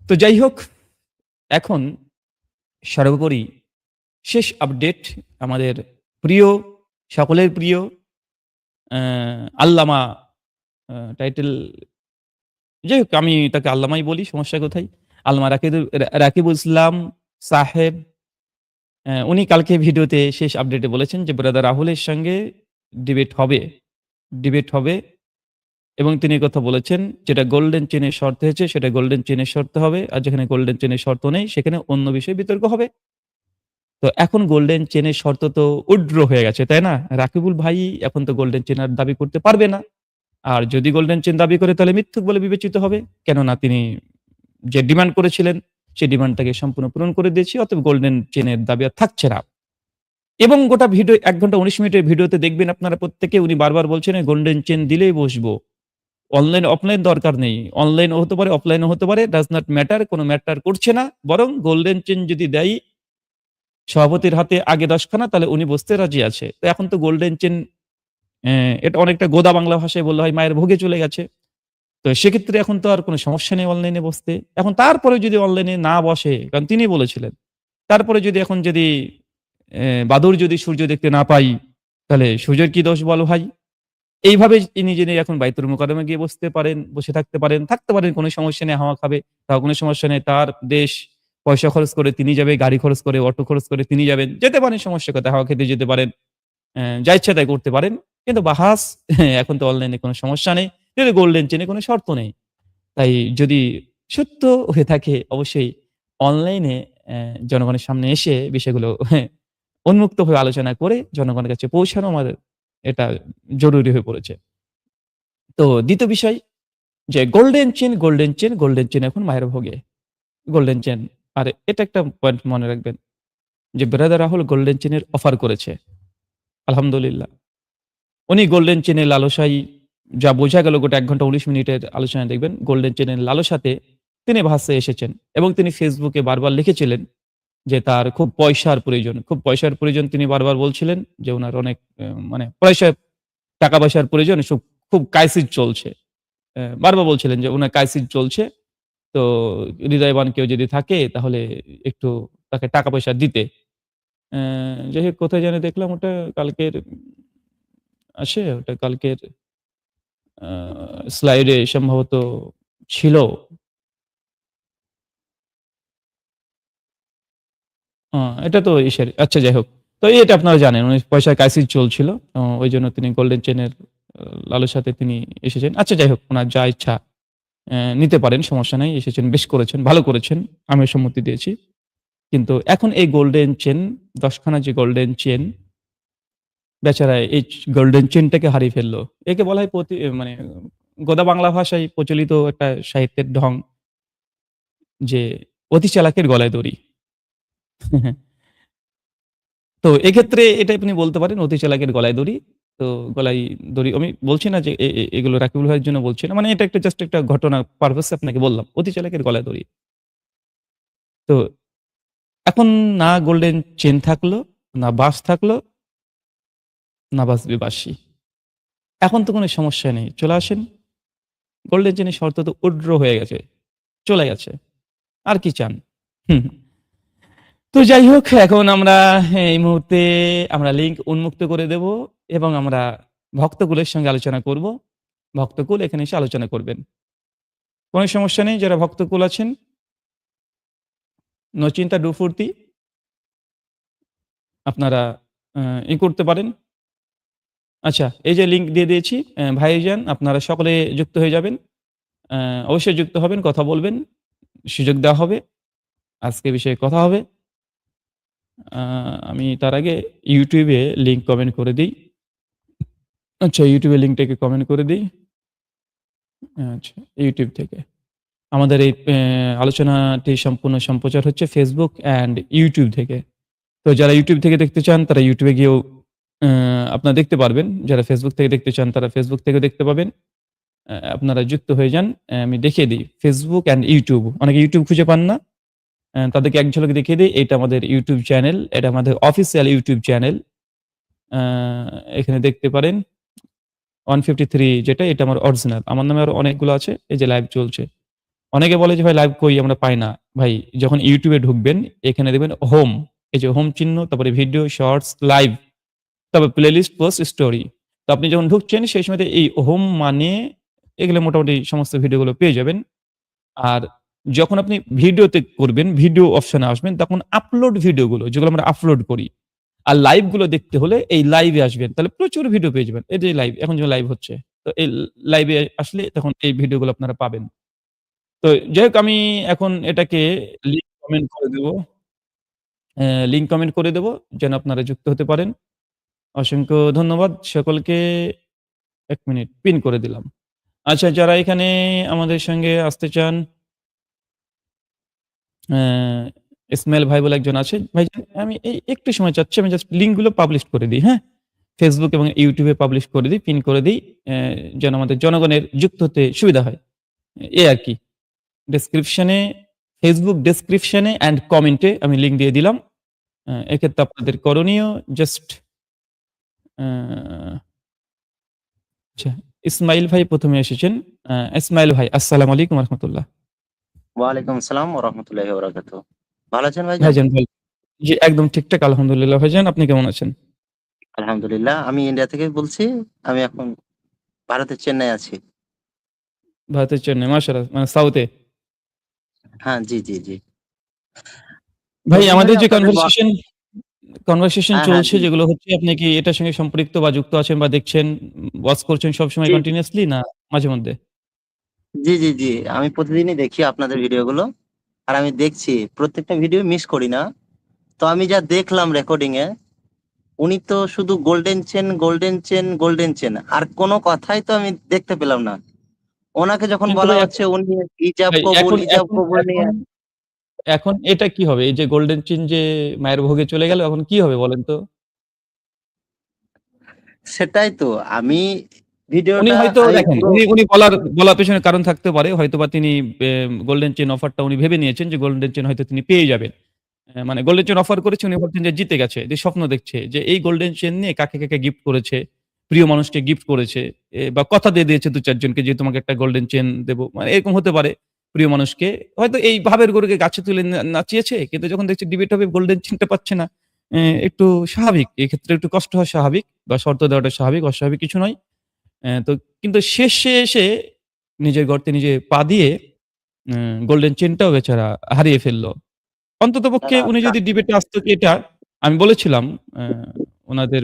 তো যাই হোক, এখন সর্বোপরি শেষ আপডেট আমাদের প্রিয়, সকলের প্রিয় অ্যা আল্লামা টাইটেল যাই হোক আমি তাকে আল্লামাই বলি, সমস্যা কোথায়? আল্লামা রাকিবুল ইসলাম সাহেব উনি কালকে ভিডিওতে শেষ আপডেটে বলেছেন যে ব্রাদার রাহুলের সঙ্গে ডিবেট হবে। ডিবেট হবে এবং তিনি কথা বলেছেন যেটা গোল্ডেন চেইনের শর্ত হয়েছে সেটা গোল্ডেন চেইনের শর্ত হবে। আর যেখানে গোল্ডেন চেইনের শর্ত নেই সেখানে অন্য বিষয়ে বিতর্ক হবে। তো এখন গোল্ডেন চেইনের শর্ত তো উইথড্র হয়ে গেছে, তাই না? রাকিবুল ভাই এখন তো গোল্ডেন চেইন আর দাবি করতে পারবে না। আর যদি গোল্ডেন চেইন দাবি করে তাহলে মিথ্যুক বলে বিবেচিত হবে। কেননা তিনি যে ডিমান্ড করেছিলেন সেই ডিমান্ডটাকে সম্পূর্ণ পূরণ করে দিয়েছি। অতএব গোল্ডেন চেইনের দাবি আর থাকছে না। এবং গোটা ভিডিও ১ ঘন্টা ১৯ মিনিটের ভিডিওতে দেখবেন আপনারা প্রত্যেকে উনি বারবার বলছেন গোল্ডেন চেইন দিলেই বসবো। অনলাইন অফলাইন দরকার নেই। অনলাইনও হতে পারে, অফলাইনও হতে পারে। ডাজ নট ম্যাটার কোন ম্যাটার করছে না। বরং গোল্ডেন চেইন যদি দেয় সভাপতির হাতে আগে ১০ খানা তাহলে উনি বসতে রাজি আছে। তো এখন তো গোল্ডেন চেইন এটা অনেকটা গোদা বাংলা ভাষায় বললে হয় মায়ের ভোগে চলে গেছে। তো সেক্ষেত্রে এখন তো আর কোন সমস্যা নেই অনলাইনে বসতে। এখন তারপরেও যদি অনলাইনে না বসে, কারণ তিনি বলেছিলেন। তারপরে যদি এখন যদি বাদুড় যদি সূর্য দেখতে না পাই, তাহলে সূর্যের কি দোষ বলো ভাই? এইভাবে তিনি যদি এখন বাইতুল মোকাররমে গিয়ে বসে থাকতে পারেন কোন সমস্যা নেই, হাওয়া খাবে। তাও কোন সমস্যা নেই। তার দেশ পয়সা খরচ করে তিনি যাবে, গাড়ি খরচ করে, অটো খরচ করে তিনি যাবেন। যেতে পারেন সমস্যা কোথায়? হাওয়া খেতে যেতে পারেন। যা ইচ্ছা তাই করতে পারেন। কিন্তু বাহাস এখন তো অনলাইনে কোন সমস্যা নেই। কিন্তু গোল্ডেন চেইন এ কোন শর্ত নেই। তাই যদি সত্য হয়ে থাকে অবশ্যই অনলাইনে জনগণের সামনে এসে বিষয়গুলো উন্মুক্তভাবে আলোচনা করে জনগণের কাছে পৌঁছানো আমাদের এটা জরুরি হয়ে পড়েছে। তো ২য় বিষয় যে গোল্ডেন চেইন এখন মায়ের ভোগে। গোল্ডেন চেইন আর এটা একটা পয়েন্ট মনে রাখবেন যে ব্রাদার রাহুল গোল্ডেন চেইনের অফার করেছে। আলহামদুলিল্লাহ। উনি গোল্ডেন চেনের লালসায় যা বোঝা গেল গোটা ১ ঘন্টা ১৯ মিনিটের আলোচনায় দেখবেন গোল্ডেন চেনের লালসাতে তিনি ভাসে এসেছেন এবং তিনি ফেসবুকে বারবার লিখেছিলেন যে তার খুব পয়সার প্রয়োজন। খুব পয়সার প্রয়োজন তিনি বারবার বলছিলেন যে উনার অনেক মানে টাকা-পয়সার প্রয়োজন খুব ক্রাইসিস চলছে। বারবার বলছিলেন যে উনার ক্রাইসিস চলছে। তো হৃদয়বান কেউ যদি থাকে তাহলে একটু তাকে টাকা-পয়সা দিতে। অ্যা যাই হোক কোথায় জানি দেখলাম ওটা কালকের ওটা কালকের আ স্লাইডে সম্ভবত ছিল। আ এটা তো ইসের আচ্ছা যাই হোক। তো এটা আপনারা জানেন উনি পয়সার ক্রাইসিস চলছিল। ঐজন্য তিনি গোল্ডেন চেনের লালসাতে তিনি এসেছেন। আচ্ছা যাই হোক উনার যা ইচ্ছা নিতে পারেন সমস্যা নাই। এসেছেন বেশ করেছেন, ভালো করেছেন। আমিও সম্মতি দিয়েছি। কিন্তু এখন এই গোল্ডেন চেন ১০ খানা যে গোল্ডেন চেন বেচারা এই গোল্ডেন চেনটাকে হারিয়ে ফেলল। একে বলা হয় মানে গোদা বাংলা ভাষায় প্রচলিত একটা সাহিত্যের ঢং যে অতি চালাকের গলায় দড়ি। তো এক্ষেত্রে এটা আপনি বলতে পারেন অতি চালাকের গলায় দড়ি। তো গলায় দড়ি আমি বলছি না যে এগুলো রাকিবুল ভাইয়ের জন্য বলছি না। মানে এটা একটা জাস্ট একটা ঘটনা পারপাস এ আপনাকে বললাম। অতি চালাকের গলায় দড়ি। তো এখন না গোল্ডেন চেন থাকলো, না বাস থাকলো, না বাজবে বাঁশি। এখন তো কোনো সমস্যা নেই। চলে আসেন। গোল্ডেন চেনের শর্ত তো উড্র হয়ে গেছে। চলে গেছে। আর কি চান? হুম। তো যাই হোক এখন আমরা এই মুহূর্তে আমরা লিঙ্ক উন্মুক্ত করে দেব এবং আমরা ভক্তকুলের সঙ্গে আলোচনা করব। ভক্তকুল এখানে এসে আলোচনা করবেন। কোন সমস্যা নেই যারা ভক্তকুল আছেন। নো চিন্তা ডু ফুর্তি। আপনারা করতে পারেন। আচ্ছা এই যে লিঙ্ক দিয়ে দিয়েছি ভাইজান আপনারা সকলে যুক্ত হয়ে যাবেন। অ্যা অবশ্যই যুক্ত হবেন, কথা বলবেন। সুযোগ দেওয়া হবে। আজকে বিষয়ে কথা হবে। আ আমি তার আগে YouTube এ লিঙ্ক কমেন্ট করে দেই। আচ্ছা YouTube এ লিঙ্কটাকে কমেন্ট করে দেই। আচ্ছা YouTube থেকে। আমাদের এই আলোচনাটি সম্পূর্ণ সম্প্রচার হচ্ছে Facebook অ্যান্ড YouTube থেকে। তো যারা YouTube থেকে দেখতে চান তারা YouTube এ গিয়েও আপনারা দেখতে পারবেন। যারা Facebook থেকে দেখতে চান তারা Facebook থেকেও দেখতে পাবেন। আপনারা যুক্ত হয়ে যান। আমি দেখিয়ে দিই। Facebook অ্যান্ড YouTube অনেকে YouTube খুঁজে পান না। তাদেরকে এক ঝলক দেখিয়ে দেই। এটা আমাদের YouTube চ্যানেল। এটা আমাদের অফিসিয়াল YouTube চ্যানেল। আ এখানে দেখতে পারেন 153 যেটা এটা আমার অরিজিনাল। আমার নামে আরো অনেকগুলো আছে। এই যে লাইভ চলছে। অনেকে বলে যে ভাই লাইভ কই আমরা পাই না। ভাই যখন YouTube এ ঢুকবেন এখানে দেখবেন হোম। এই যে হোম চিহ্ন তারপরে ভিডিও, শর্টস, লাইভ তারপর প্লেলিস্ট, পোস্ট, স্টোরি। তো আপনি যখন ঢুকছেন সেই সময়তে এই হোম মানে এগুলো মোটামুটি সমস্ত ভিডিওগুলো পেয়ে যাবেন। আর যখন আপনি ভিডিওতে করবেন, ভিডিও অপশনে আসবেন তখন আপলোড ভিডিওগুলো যেগুলো আমরা আপলোড করি। আর লাইভ গুলো দেখতে হলে এই লাইভে আসবেন। তাহলে প্রচুর ভিডিও পেয়ে যাবেন। এই যে লাইভ এখন যে লাইভ হচ্ছে। তো এই লাইভে আসলে তখন এই ভিডিওগুলো আপনারা পাবেন। তো যাই হোক আমি এখন এটাকে লিঙ্ক কমেন্ট করে দেব। লিঙ্ক কমেন্ট করে দেব যেন আপনারা যুক্ত হতে পারেন। অসংখ্য ধন্যবাদ সকলকে ১ মিনিট পিন করে দিলাম। আচ্ছা যারা এখানে আমাদের সঙ্গে আসতে চান অ্যা ইসমাইল ভাই বলে একজন আছে। ভাইজান আমি একটু সময় চাচ্ছি আমি জাস্ট লিঙ্ক গুলো পাবলিশ করে দিই, হ্যাঁ? Facebook এবং YouTube এ পাবলিশ করে দিই, পিন করে দেই। যেন আমাদের জনগণের যুক্ত হতে সুবিধা হয়। এই আরকি। ডেসক্রিপশনে Facebook ডেসক্রিপশনে অ্যান্ড কমেন্টে আমি লিঙ্ক দিয়ে দিলাম। এক্ষেত্রে আপনাদের করণীয় জাস্ট অ্যা আচ্ছা ইসমাইল ভাই ১ম এ এসেছেন। ইসমাইল ভাই আসসালামু আলাইকুম ওয়া রাহমাতুল্লাহ। ওয়ালাইকুম আসসালাম ওয়া রাহমাতুল্লাহি ওয়া বারাকাতুহু। ভালো আছেন ভাইজান? ভাইজান ভাই জি, একদম ঠিকঠাক আলহামদুলিল্লাহ ভাইজান। আপনি কেমন আছেন? আলহামদুলিল্লাহ। আমি ইন্ডিয়া থেকে বলছি। আমি এখন ভারতের চেন্নাই আছি। ভারতের চেন্নাই মাশাআল্লাহ মানে সাউথ এ। হ্যাঁ, জি, জি, জি। ভাই বলছি ভাই আমাদের যে আপনাদের কনভারসেশন হ্যাঁ, হ্যাঁ, চলছে জি। যেগুলো হচ্ছে আপনি কি এটার সঙ্গে সম্পৃক্ত বা যুক্ত আছেন বা দেখছেন, ওয়াচ করছেন সবসময় জি, কন্টিনিউয়াসলি না মাঝে মধ্যে? জি, জি, জি। আমি প্রতিদিনই দেখি আপনাদের ভিডিওগুলো। আর আমি দেখছি প্রত্যেকটা ভিডিও মিস করি না। তো আমি যা দেখলাম রেকর্ডিং এ, উনি তো শুধু golden chain, golden chain, golden chain. আর কোন কথাই তো আমি দেখতে পেলাম না। ওনাকে যখন কিন্তু বলা ভাই হচ্ছে উনি ইজাব ভাই কবুল, এখন ইজাব এখন কবুল এখন নিয়ে এখন এটা কি হবে? এই যে গোল্ডেন চেইন যে মায়ের ভোগে চলে গেল এখন কি হবে বলেন তো? সেটাই তো আমি উনি ভিডিওটা হয়তো আমি দেখেন, পুরো উনি বলার পেছনে কারণ থাকতে পারে। হয়তোবা তিনি গোল্ডেন চেইন অফারটা উনি ভেবে নিয়েছেন যে গোল্ডেন চেইন হয়তো তিনি পেয়ে যাবেন। মানে গোল্ডেন চেইন অফার করেছে, উনি ভাবছেন যে জিতে গেছে। যে স্বপ্ন দেখছে যে এই গোল্ডেন চেইন নিয়ে কাকে গিফট করেছে, প্রিয় মানুষকে গিফট করেছে, বা কথা দিয়ে দিয়েছে ২-৪ জনকে যে তোমাকে একটা গোল্ডেন চেইন দেব। মানে এরকম হতে পারে প্রিয় মানুষকে। হয়তো এই ভাবের গরুকে গাছে তুলে নাচিয়েছে। কিন্তু যখন দেখছে ডিবেট হবে গোল্ডেন চেইনটা পাচ্ছে না, একটু স্বাভাবিক। এক্ষেত্রে একটু কষ্ট হওয়া স্বাভাবিক বা শর্ত দেওয়াটা স্বাভাবিক, অস্বাভাবিক কিছু নয়। তো কিন্তু শেষে এসে নিজের গর্তে নিজে পা দিয়ে গোল্ডেন চেইনটাও বেচারা হারিয়ে ফেলল। অন্ততপক্ষে উনি আচ্ছা, যদি ডিবেটে আসতো কি এটা আমি বলেছিলাম আ উনাদের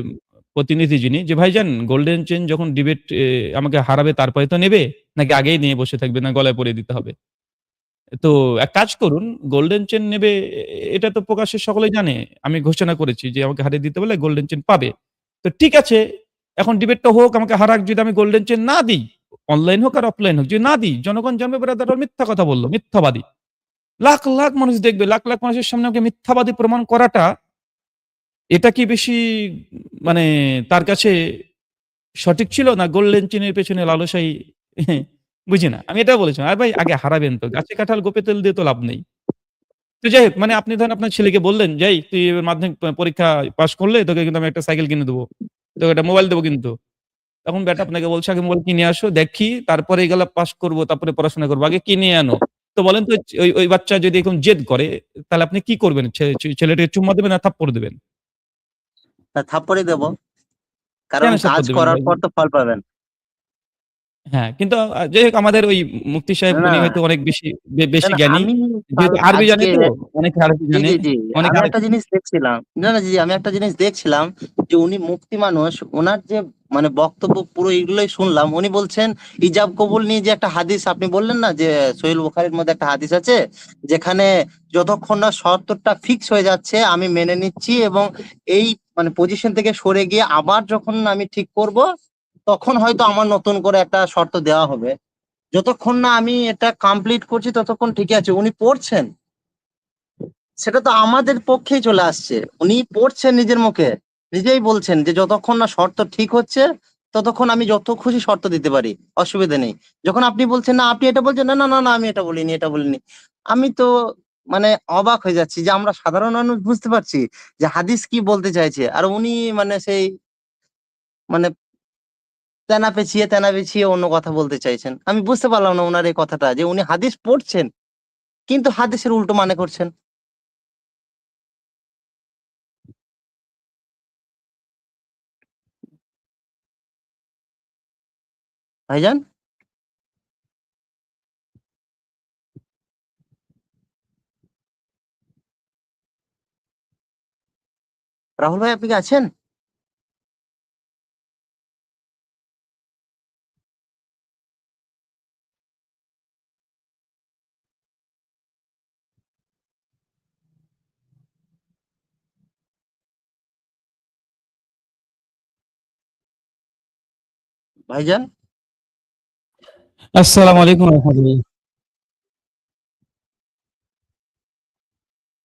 প্রতিনিধি যিনি যে, "ভাইজান গোল্ডেন চেইন যখন ডিবেট আমাকে হারাবে তারপরে তো নেবে? নাকি আগেই নিয়ে বসে থাকবে? না গলায় পরিয়ে দিতে হবে?" তো এক কাজ করুন, গোল্ডেন চেইন নেবে এটা তো প্রকাশ্যে সকলেই জানে। আমি ঘোষণা করেছি যে আমাকে হারিয়ে দিতে বললে গোল্ডেন চেইন পাবে। তো ঠিক আছে, এখন ডিবেটটা হোক, আমাকে হারাক, যদি আমি গোল্ডেন চেইন না দিই, অনলাইন হোক আর অফলাইন হোক, যদি না দিই, জনগণ জানবে ব্রাদার ও মিথ্যা কথা বলল, মিথ্যাবাদী। লাখ মানুষ দেখবে, লাখ মানুষের সামনে আমাকে মিথ্যাবাদী প্রমাণ করাটা, এটা কি বেশি মানে তার কাছে সঠিক ছিল? না গোল্ডেন চেইনের পেছনে লালসাই বুঝি না। আমি এটাও বলেছিলাম, "আরে ভাই আগে হারাবেন তো। গাছে কাঁঠাল গোঁফে তেল দিয়ে তো লাভ নেই।" তো যাই হোক, মানে আপনি ধরেন আপনার ছেলেকে বললেন যে, "এই তুই এবার মাধ্যমিক পরীক্ষা পাস করলে তোকে কিন্তু আমি একটা সাইকেল কিনে দেবো। তোকে একটা মোবাইল দেবো কিন্তু।" তখন ব্যাটা আপনাকে বলছে, "আগে মোবাইল কিনে আসো, দেখি তারপরে এগুলা পাস করব, তারপরে পড়াশোনা করব। আগে কিনে আনো।" তো বলেন তো ওই বাচ্চা যদি এরকম জেদ করে, তাহলে আপনি কি করবেন? ছেলেটাকে চুম্মা দেবেন না থাপ্পড় দেবেন? থাপ্পড়ই দেব। কারণ কেন কাজ থাপ্পড় দেবেন করার ভাই? পর তো ফল পাবেন। হ্যাঁ, কিন্তু যাই হোক আমাদের ওই মুফতি সাহেব না, উনি না, হয়তো অনেক বেশি না, বেশি না, জ্ঞানী। আমি যেহেতু আরবি জানে আজকে তো, অনেকে আরবি জি, জানে, জি, জি। অনেকে আমি আরবি একটা জিনিস দেখছিলাম। না, না, জি, জি, আমি একটা জিনিস দেখছিলাম যে উনি মুফতি মানুষ, উনার যে মানে বক্তব্য পুরো এগুলোই শুনলাম। উনি বলছেন ইজাব কবুল নিয়ে যে একটা হাদিস আপনি বললেন না যে সহিহ বুখারীর মধ্যে একটা হাদিস আছে যেখানে যতক্ষণ না শর্তটা ফিক্স হয়ে যাচ্ছে আমি মেনে নিচ্ছি এবং এই মানে পজিশন থেকে সরে গিয়ে আবার যখন আমি ঠিক করব তখন হয়তো আমার নতুন করে একটা শর্ত দেওয়া হবে। যতক্ষণ না আমি এটা কমপ্লিট করছি ততক্ষণ ঠিকই আছে। উনি পড়ছেন। সেটা তো আমাদের পক্ষেই চলে আসছে। উনি পড়ছেন নিজের মুখে। নিজেই বলছেন যে, "যতক্ষণ না শর্ত ঠিক হচ্ছে, ততক্ষণ আমি যত খুশি শর্ত দিতে পারি। অসুবিধা নেই।" যখন আপনি বলছেন, "না, আপনি এটা বলছেন।" "না, না, না, না, আমি এটা বলিনি, এটা বলিনি।" আমি তো মানে অবাক হয়ে যাচ্ছি যে আমরা সাধারণ মানুষ বুঝতে পারছি যে হাদিস কি বলতে চাইছে। আর উনি মানে সেই মানে তেনা পেঁচিয়ে অন্য কথা বলতে চাইছেন। আমি বুঝতে পারলাম না উনার এই কথাটা যে উনি হাদিস পড়ছেন, কিন্তু হাদিসের উল্টো মানে করছেন। ভাইজান, রাহুল ভাই আপনি কি আছেন? ভাইজান, আসসালামু আলাইকুম ওয়া রাহমাতুল্লাহ।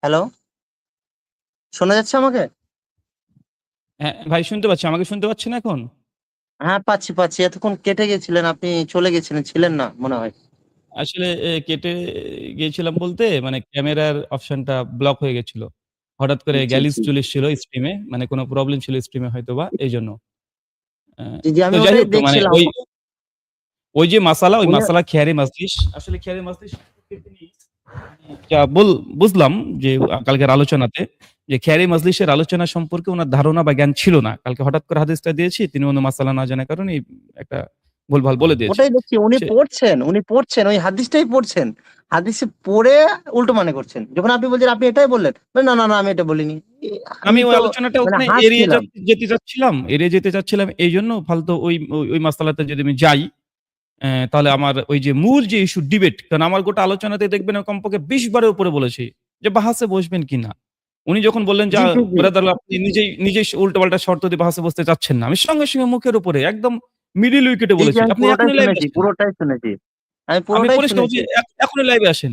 হ্যালো, শোনা যাচ্ছে আমাকে? হ্যাঁ, ভাই শুনতে পাচ্ছি। আমাকে শুনতে পাচ্ছেন এখন? হ্যাঁ, পাচ্ছি। এতক্ষণ কেটে গেছিলেন। আপনি চলে গেছিলেন। ছিলেন না মনে হয়। আসলে কেটে গিয়েছিলাম বলতে মানে ক্যামেরার অপশনটা ব্লক হয়ে গেছিল। হঠাৎ করে জি, গ্যালিস জি। চলে এসেছিল স্ট্রিমে। মানে কোন প্রবলেম ছিল স্ট্রিমে হয়তোবা এইজন্য। অ্যা জি, জি, তো আমি যাই ওটাই হোক মানে দেখছিলাম। ওই যে মাসালা, ওই উনি মাসালা খেয়ারি মাজলিস। আসলে খেয়ারি মাজলিস সম্পর্কে তিনি যা বুঝলাম যে কালকের আলোচনাতে যে খেয়ারি মাজলিসের আলোচনা সম্পর্কে উনার ধারণা বা জ্ঞান ছিল না। কালকে হঠাৎ করে হাদিসটা দিয়েছি, তিনি অন্য মাসালা না জানার কারণে একটা ভুলভাল বলে দিয়েছে। ওটাই দেখছি। সে উনি পড়ছেন। ওই হাদিসটাই পড়ছেন। হাদিসে পড়ে উল্টো মানে করছেন। যখন আপনি বলছেন, আপনি এটাই বললেন। না, না, না, আমি এটা বলিনি। আমি আমি ওই তো আলোচনাটা মানে ওখানে হাসছিলাম। এড়িয়ে যেতে চাচ্ছিলাম এইজন্য ফালতু ওই মাসআলাতে যদি আমি যাই, তাহলে আমার ওই যে মূল যে ইস্যু ডিবেট, কারণ আমার গোটা আলোচনাতে দেখবেন কমপক্ষে ২০ বারের উপরে বলেছি যে বাহাসে বসবেন কিনা। উনি যখন বললেন যে, জি, জি, জি। ব্রাদার আপনি নিজেই উল্টোপাল্টা শর্ত দিয়ে বাহাসে বসতে চাচ্ছেন না। আমি সঙ্গে মুখের উপরে একদম মিডল উইকেটে জি, জি, বলেছি। আমি আপনি পুরোটাই এখনই লাইভে শুনেছি, আসেন। পুরোটাই শুনেছি। আমি আমি পুরোটাই পরিষ্কার বলছি শুনেছি। এখনই লাইভে আসেন।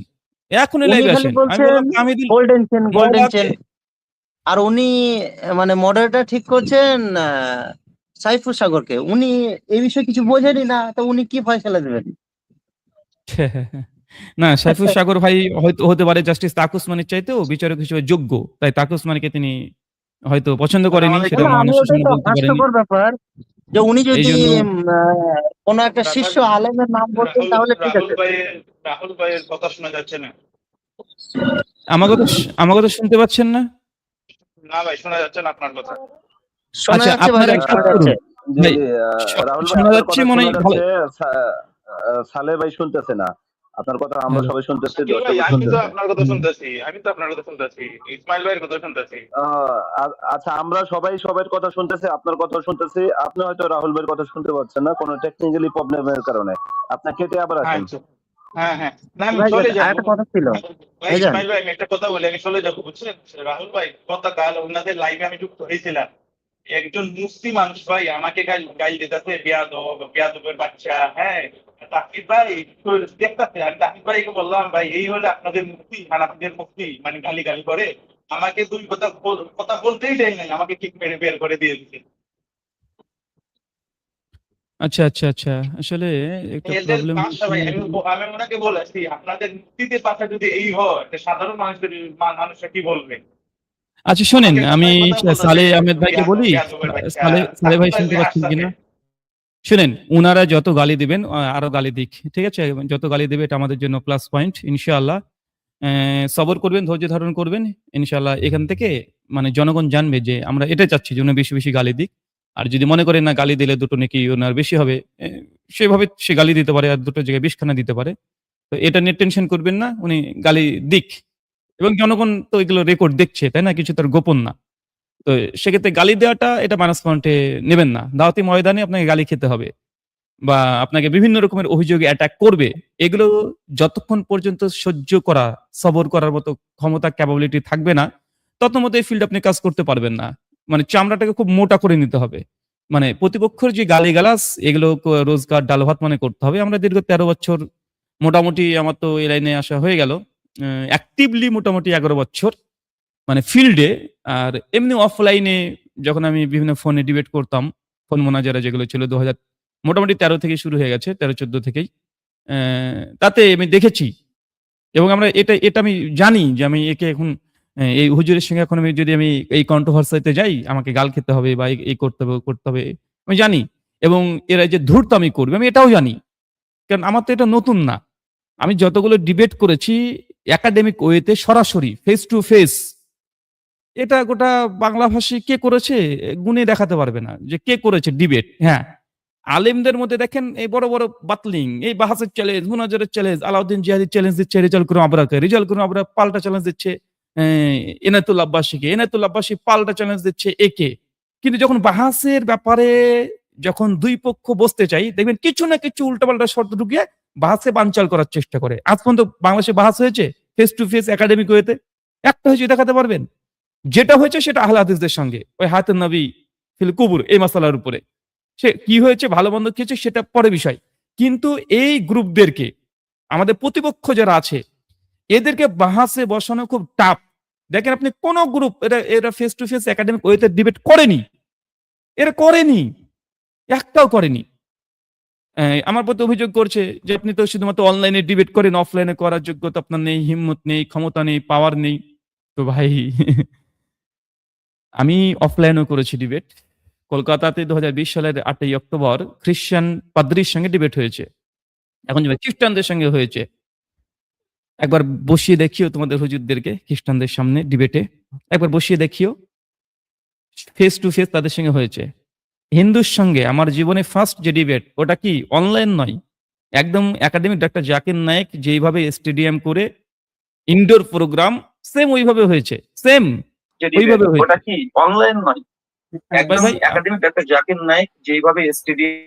এখনই উনি লাইভে খালি আসেন। আমি বলছেন বললাম কামিদুল গোল্ডেন চেন। মওলাকে আর উনি মানে মডারেটর ঠিক করছেন সাইফুর সাগরকে, উনি এই বিষয়ে কিছু বোঝেনই না, তো উনি কি ফয়সালা দেবেন? না, সাইফুর সাগর ভাই হয়তো হতে পারে জাস্টিস তাকে উসমানির চাইতেও বিচারক হিসেবে যোগ্য। তাই তাকে উসমানিকে তিনি হয়তো পছন্দ করেনি, সেটা না, আমি মানুষের ওটাই সামনে তো বলতে পারেনি। হাস্যকর ব্যাপার, যে উনি যদি এইজন্য কোনো একটা শীর্ষ আলেমের নাম বলতেন রাহুল তাহলে ঠিক রাহুল আছে। ভাইয়ের রাহুল ভাইয়ের কথা শোনা যাচ্ছে না। আমার কথা শুনতে পাচ্ছেন না? না ভাই, শোনা যাচ্ছে না আপনার কথা। শোনা আচ্ছা, যাচ্ছে আপনারা ভাইজান, এক কাজ শোনা করুন। যাচ্ছে। জি ভাই, জি রাহুল ভাই, শোনা আপনার যাচ্ছে কথা মনে শোনা হয় ভালো। যাচ্ছে। সালে ভাই শুনতেছে না আপনার কথা, আমরা হ্যালো। সবাই শুনতেছি, শাকিল ভাই, দর্শকও আমি তো শুনতেছে। আপনার কথা শুনতেছি, ইসমাইল ভাইয়ের কথা শুনতেছি। আচ্ছা, আমরা সবাই সবার কথা শুনতেছি, আপনার কথা শুনতেছি। আপনি হয়তো রাহুল ভাইয়ের কথা শুনতে পাচ্ছেন না, কোনো টেকনিক্যালি প্রবলেমের কারণে। আপনি কেটে আবার আসেন। আচ্ছা, হ্যাঁ হ্যাঁ, না আমি ভাইজান চলে আর যাবো। একটা কথা ছিল, ভাই ভাইজান ইসমাইল ভাই, আমি একটা কথা বলি, আমি চলে যাবো, বুঝছেন? রাহুল ভাই, গতকাল ওনাদের লাইভে আমি যুক্ত হয়েছিলাম, একজন মুসলিম মানুষ ভাই আমাকে গাইল দিতেছে, বেয়াদবের বাচ্চা। হ্যাঁ, তাকিব ভাই দেখতেছে, আমি তাকিব ভাইকে বললাম, ভাই এই হলে আপনাদের মুক্তি, হানাফিদের মুক্তি, মানে গালি গালি করে আমাকে দুই কথা কথা বলতেই দেয় নাই, আমাকে কিক মেরে বের করে দিয়ে দিচ্ছে। আচ্ছা, আচ্ছা, আচ্ছা। আসলে একটা এদের প্রবলেম ভাষা হয়েছে। ভাই, আমি ওনাকে বলেছি, আপনাদের মুক্তিদের ভাষা যদি এই হয়, তো সাধারণ মানুষরা কি বলবে? আচ্ছা শোনেন, আমাকে আমি কথায় কথায় বলতেছে সালেহ আহমেদ ভাইকে বলি। বেয়াদবের বাচ্চা। সালেহ তাকিব ভাই ভাই শুনতে ভাই পাচ্ছেন আসছে। কিনা? শুনেন, উনারা যত গালি দিবেন আরো গালি দিক। ঠিক আছে? যত গালি দিবে এটা আমাদের জন্য প্লাস পয়েন্ট ইনশাআল্লাহ। সবর করবেন, ধৈর্য ধারণ করবেন। ইনশাআল্লাহ এখান থেকে মানে জনগণ জানবে যে আমরা এটাই চাচ্ছি যে উনি বেশি, বেশি গালি দিক। আর যদি মনে করেন না গালি দিলে দুটো নাকি উনার বেশি হবে, সেভাবে সে গালি দিতে পারে আর দুটো জায়গায় ২০ খানা দিতে পারে। তো এটা নিয়ে টেনশন করবেন না। উনি গালি দিক। এবং জনগণ তো এগুলো রেকর্ড দেখছে, তাই না? কিছু তো আর গোপন না। তো সেক্ষেত্রে গালি দেওয়াটা এটা মাইনাস পয়েন্টে নেবেন না। দাওয়াতি ময়দানে আপনাকে গালি খেতে হবে। বা আপনাকে বিভিন্ন রকমের অভিযোগে অ্যাটাক করবে। এগুলো যতক্ষণ পর্যন্ত সহ্য করা, সবর করার মতো ক্ষমতা ক্যাপাবিলিটি থাকবে না, তত মতো এই ফিল্ডে আপনি কাজ করতে পারবেন না। মানে চামড়াটাকে খুব মোটা করে নিতে হবে। মানে প্রতিপক্ষের যে গালিগালাজ এগুলো রোজগার ডাল ভাত মনে করতে হবে। আমরা দীর্ঘ ১৩ বছর মোটামুটি আমার তো এই লাইনে আসা হয়ে গেল। অ্যাক্টিভলি মোটামুটি ১১ বছর। মানে ফিল্ডে আর এমনি অফলাইনে যখন আমি বিভিন্ন ফোনে ডিবেট করতাম, ফোন মোনাজারা যেগুলো ছিল ২০০০ মোটামুটি ১৩ থেকেই শুরু হয়ে গেছে, ১৩-১৪ থেকেই। তাতে আমি দেখেছি এবং এটা আমি জানি যে আমি একে এখন এই হুজুরের সঙ্গে এখন আমি যদি আমি এই কন্ট্রোভার্সিতে যাই, আমাকে গাল খেতে হবে বা এই করতে হবে, ও করতে হবে। আমি জানি এবং এরা যে ধূর্তামি করবে আমি এটাও জানি। কারণ আমার তো এটা নতুন না। আমি যতগুলো ডিবেট করেছি একাডেমিক ওয়েতে সরাসরি ফেস টু ফেস, এটা গোটা বাংলাভাষী কে করেছে গুণে দেখাতে পারবে না যে কে করেছে ডিবেট। হ্যাঁ, আলেমদের মধ্যে দেখেন এই বড় বড় বাতলিং, এই বাহাসের চ্যালেঞ্জ, মুনাজারের চ্যালেঞ্জ, আলাউদ্দিন জিহাদি চ্যালেঞ্জ দিচ্ছে রেজাল করুন আবরাকে, রেজাল করুন আবরা পাল্টা চ্যালেঞ্জ দিচ্ছে এনায়েতুল আব্বাসীকে, এনায়েতুল আব্বাসী পাল্টা চ্যালেঞ্জ দিচ্ছে একে। কিন্তু যখন বাহাসের ব্যাপারে যখন দুই পক্ষ বসতে চাই, দেখবেন কিছু না কিছু উল্টাপাল্টা শর্ত ঢুকিয়ে বাহাসে বানচাল করার চেষ্টা করে। আজ পর্যন্ত বাংলাদেশে বাহাস হয়েছে ফেস টু ফেস একাডেমিক ওয়েতে? একটা হয়েছে, দেখাতে পারবেন? যেটা হয়েছে সেটা আহলে হাদিসদের সঙ্গে, ওই হায়াতুন নবী ফিল কুবুর এই মাসালার উপরে। সে কি হয়েছে, ভালো মন্দ কি হয়েছে সেটা পরে বিষয়। কিন্তু এই গ্রুপদেরকে, আমাদের প্রতিপক্ষ যারা আছে, এদেরকে বাহাসে বসানো খুব টাফ। দেখেন আপনি কোন গ্রুপ এরা ফেস টু ফেস একাডেমিক ওয়েতে ডিবেট করেনি। এরা করেনি, একটাও করেনি। আমার প্রতি অভিযোগ করছে যে আপনি তো শুধুমাত্র অনলাইনে ডিবেট করেন, অফলাইনে করার যোগ্যতা আপনার নেই, হিম্মত নেই, ক্ষমতা নেই, পাওয়ার নেই। তো ভাই আমি অফলাইনেও করেছি ডিবেট। কলকাতাতে ২০২০ সালের ৮ই অক্টোবর খ্রিস্টান পাদ্রীর সঙ্গে ডিবেট হয়েছে। এখন যে খ্রিস্টানদের সঙ্গে হয়েছে। একবার বসিয়ে দেখিও তোমাদের হুজুরদেরকে খ্রিস্টানদের সামনে ডিবেটে। একবার বসিয়ে দেখিও। ফেস টু ফেস তাদের সঙ্গে হয়েছে। হিন্দুর সঙ্গে আমার জীবনে ফার্স্ট যে ডিবেট, ওটা কি অনলাইন নয়। একদম একাডেমিক ডাক্তার জাকির নায়েক যেইভাবে স্টেডিয়াম করে ইনডোর প্রোগ্রাম সেম ওইভাবে হয়েছে। সেম ওইভাবে হয়েছে। ওটা কি অনলাইন নয়, একবার একদম ভাই একাডেমিক ডাক্তার জাকির নায়েক যেভাবে স্টেডিয়াম।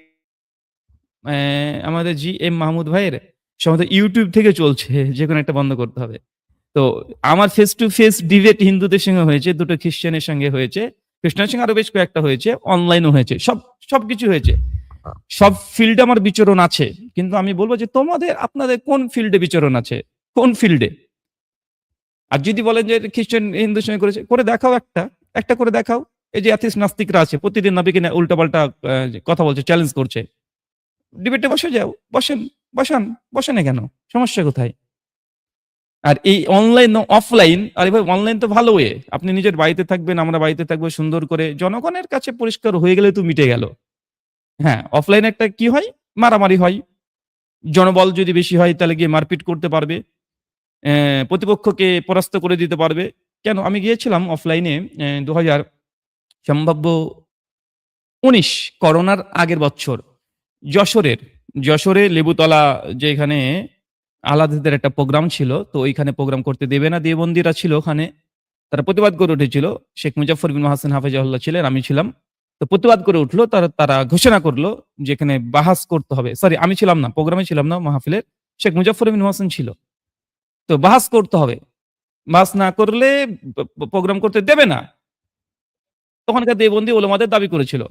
আমাদের জি এম মাহমুদ ভাইয়ের সম্ভবত ইউটিউব থেকে চলছে, যে কোনো একটা বন্ধ করতে হবে। তো আমার ফেস টু ফেস ডিবেট হিন্দুদের সঙ্গে হয়েছে, দুটো খ্রিস্টানের সঙ্গে হয়েছে, খ্রিস্টানের সঙ্গে আরো বেশ কয়েকটা হয়েছে, অনলাইনও হয়েছে, সবকিছু হয়েছে। সব ফিল্ডে আমার বিচরণ আছে। কিন্তু আমি বলবো যে আপনাদের কোন ফিল্ডে বিচরণ আছে, কোন ফিল্ডে? আর যদি বলেন যে খ্রিস্টান হিন্দুর সঙ্গে করেছে, করে দেখাও, একটা করে দেখাও। এই যে অ্যাথিস্ট নাস্তিকরা আছে প্রতিদিন নবীকে নিয়ে উল্টাপাল্টা কথা বলছে, চ্যালেঞ্জ করছে। ডিবেটে বসে যাও, বসেন না কেন? সমস্যা কোথায়? আর এই অনলাইন অফলাইন, আরে ভাই অনলাইন তো ভালো ওয়ে। আপনি নিজের বাড়িতে থাকবেন, আমরা বাড়িতে থাকবো, সুন্দর করে জনগণের কাছে পরিষ্কার হয়ে গেলে তো মিটে গেল। হ্যাঁ, অফলাইনে একটা কি হয়? মারামারি হয়। জনবল যদি বেশি হয় তাহলে গিয়ে মারপিট করতে পারবে। প্রতিপক্ষকে পরাস্ত করে দিতে পারবে। কেন? আমি গিয়েছিলাম অফলাইনে ২০০০ সম্ভাব্য ১৯ করোনার আগের বছর যশোরে লেবুতলা যেখানে আলাদাদের একটা প্রোগ্রাম ছিল। তো ওইখানে প্রোগ্রাম করতে দেবে না, দেওবন্দিরা ছিল ওখানে। তারা প্রতিবাদ করে উঠেছিল। শেখ মুজাফফর বিন মোহাসেন হাফিজাহুল্লাহ ছিলেন, আমি ছিলাম। তো প্রতিবাদ করে উঠলো। তারা ঘোষণা করলো যে এখানে বাহাস করতে হবে। সরি, আমি ছিলাম না, প্রোগ্রামে ছিলাম না মাহফিলের। শেখ মুজাফফর বিন মোহাসেন ছিল। তো বাহাস করতে হবে। বাহাস না করলে প্রোগ্রাম করতে দেবে না। তখনকার দেওবন্দি ওলামাদের দাবি করেছিল।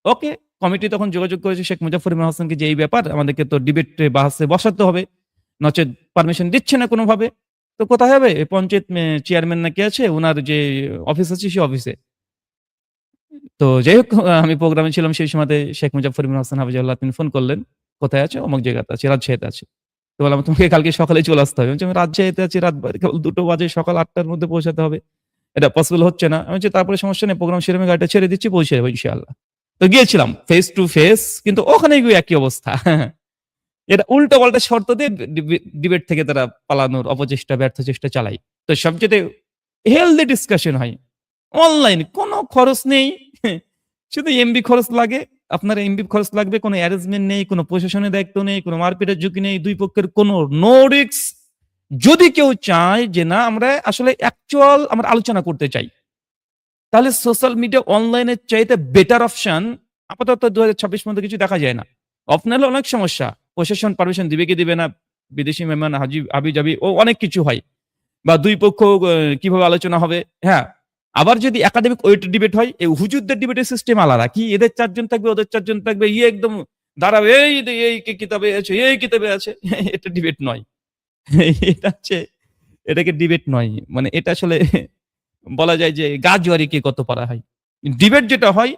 ওকে, কমিটি তখন যোগাযোগ করেছে শেখ মুজাফফর বিন মোহাসেনকে যে এই ব্যাপার, আমাদেরকে তো ডিবেট বাহাসে বসাতে হবে, নচেত পারমিশন দিচ্ছে না কোনোভাবে। তো কোথায় হবে? পঞ্চায়েত চেয়ারম্যান নাকি আছে, ওনার যে অফিস আছে সেই অফিসে। তো যাই হোক, আমি প্রোগ্রামে ছিলাম সেই সময়তে। শেখ মুজাফফর বিন হোসেন হাফিজাহুল্লাহ তিনি ফোন করলেন, কোথায় আছে? অমুক জায়গাতে আছি, রাজশাহীতে আছি। তো বললাম তোমাকে কালকে সকালে চলে আসতে হবে। আমি রাজশাহীতে আছি, রাত 2টো বাজে, সকাল 8টার মধ্যে পৌঁছাতে হবে, এটা পসিবল হচ্ছে না। আমি তারপরে সমস্যা নেই, প্রোগ্রাম সেরে আমি গাড়িটা ছেড়ে দিচ্ছি, পৌঁছে যাবো ইনশাআল্লাহ। তো গিয়েছিলাম ফেস টু ফেস, কিন্তু ওখানে গিয়ে একই অবস্থা। এটা উল্টো পাল্টা শর্ত দিয়ে ডিবেট থেকে তারা পালানোর অপচেষ্টা, ব্যর্থ চেষ্টা চালায়। তো সবচেয়ে হেলদি ডিসকাশন হয় অনলাইন, কোনো খরচ নেই, শুধু এমবি খরচ লাগে। আপনার এমবি খরচ লাগবে, কোনো অ্যারেঞ্জমেন্ট নেই, কোনো প্রশাসনের দায়িত্ব নেই, কোনো মারপিটের ঝুঁকি নেই, দুই পক্ষের কোনো নো রিস্ক। যদি কেউ চায় যে না আমরা আসলে অ্যাকচুয়াল আমরা আলোচনা করতে চাই, তাহলে সোশ্যাল মিডিয়া অনলাইনের চাইতে বেটার অপশন আপাতত 2026 পর্যন্ত কিছু দেখা যায় না। অফলাইনে অনেক সমস্যা, প্রশাসন পারমিশন দিবে কি দিবে না, বিদেশি মেহমান হাবি যাবি ও অনেক কিছু হয়, বা দুই পক্ষ কিভাবে আলোচনা হবে। হ্যাঁ, আবার যদি একাডেমিক ওয়েট ডিবেট হয়, এই হুজুরদের ডিবেটের সিস্টেম আলাদা। কি এদের 4 জন থাকবে, ওদের 4 জন থাকবে, একদম দাঁড়াবে, এই কিতাবে আছে, এই কিতাবে আছে। এটা ডিবেট নয়। এটা হচ্ছে, এটাকে ডিবেট নয়, মানে এটা আসলে বলা যায় যে গাজওয়ারি কে কত পারা হয়। ডিবেট যেটা হয়,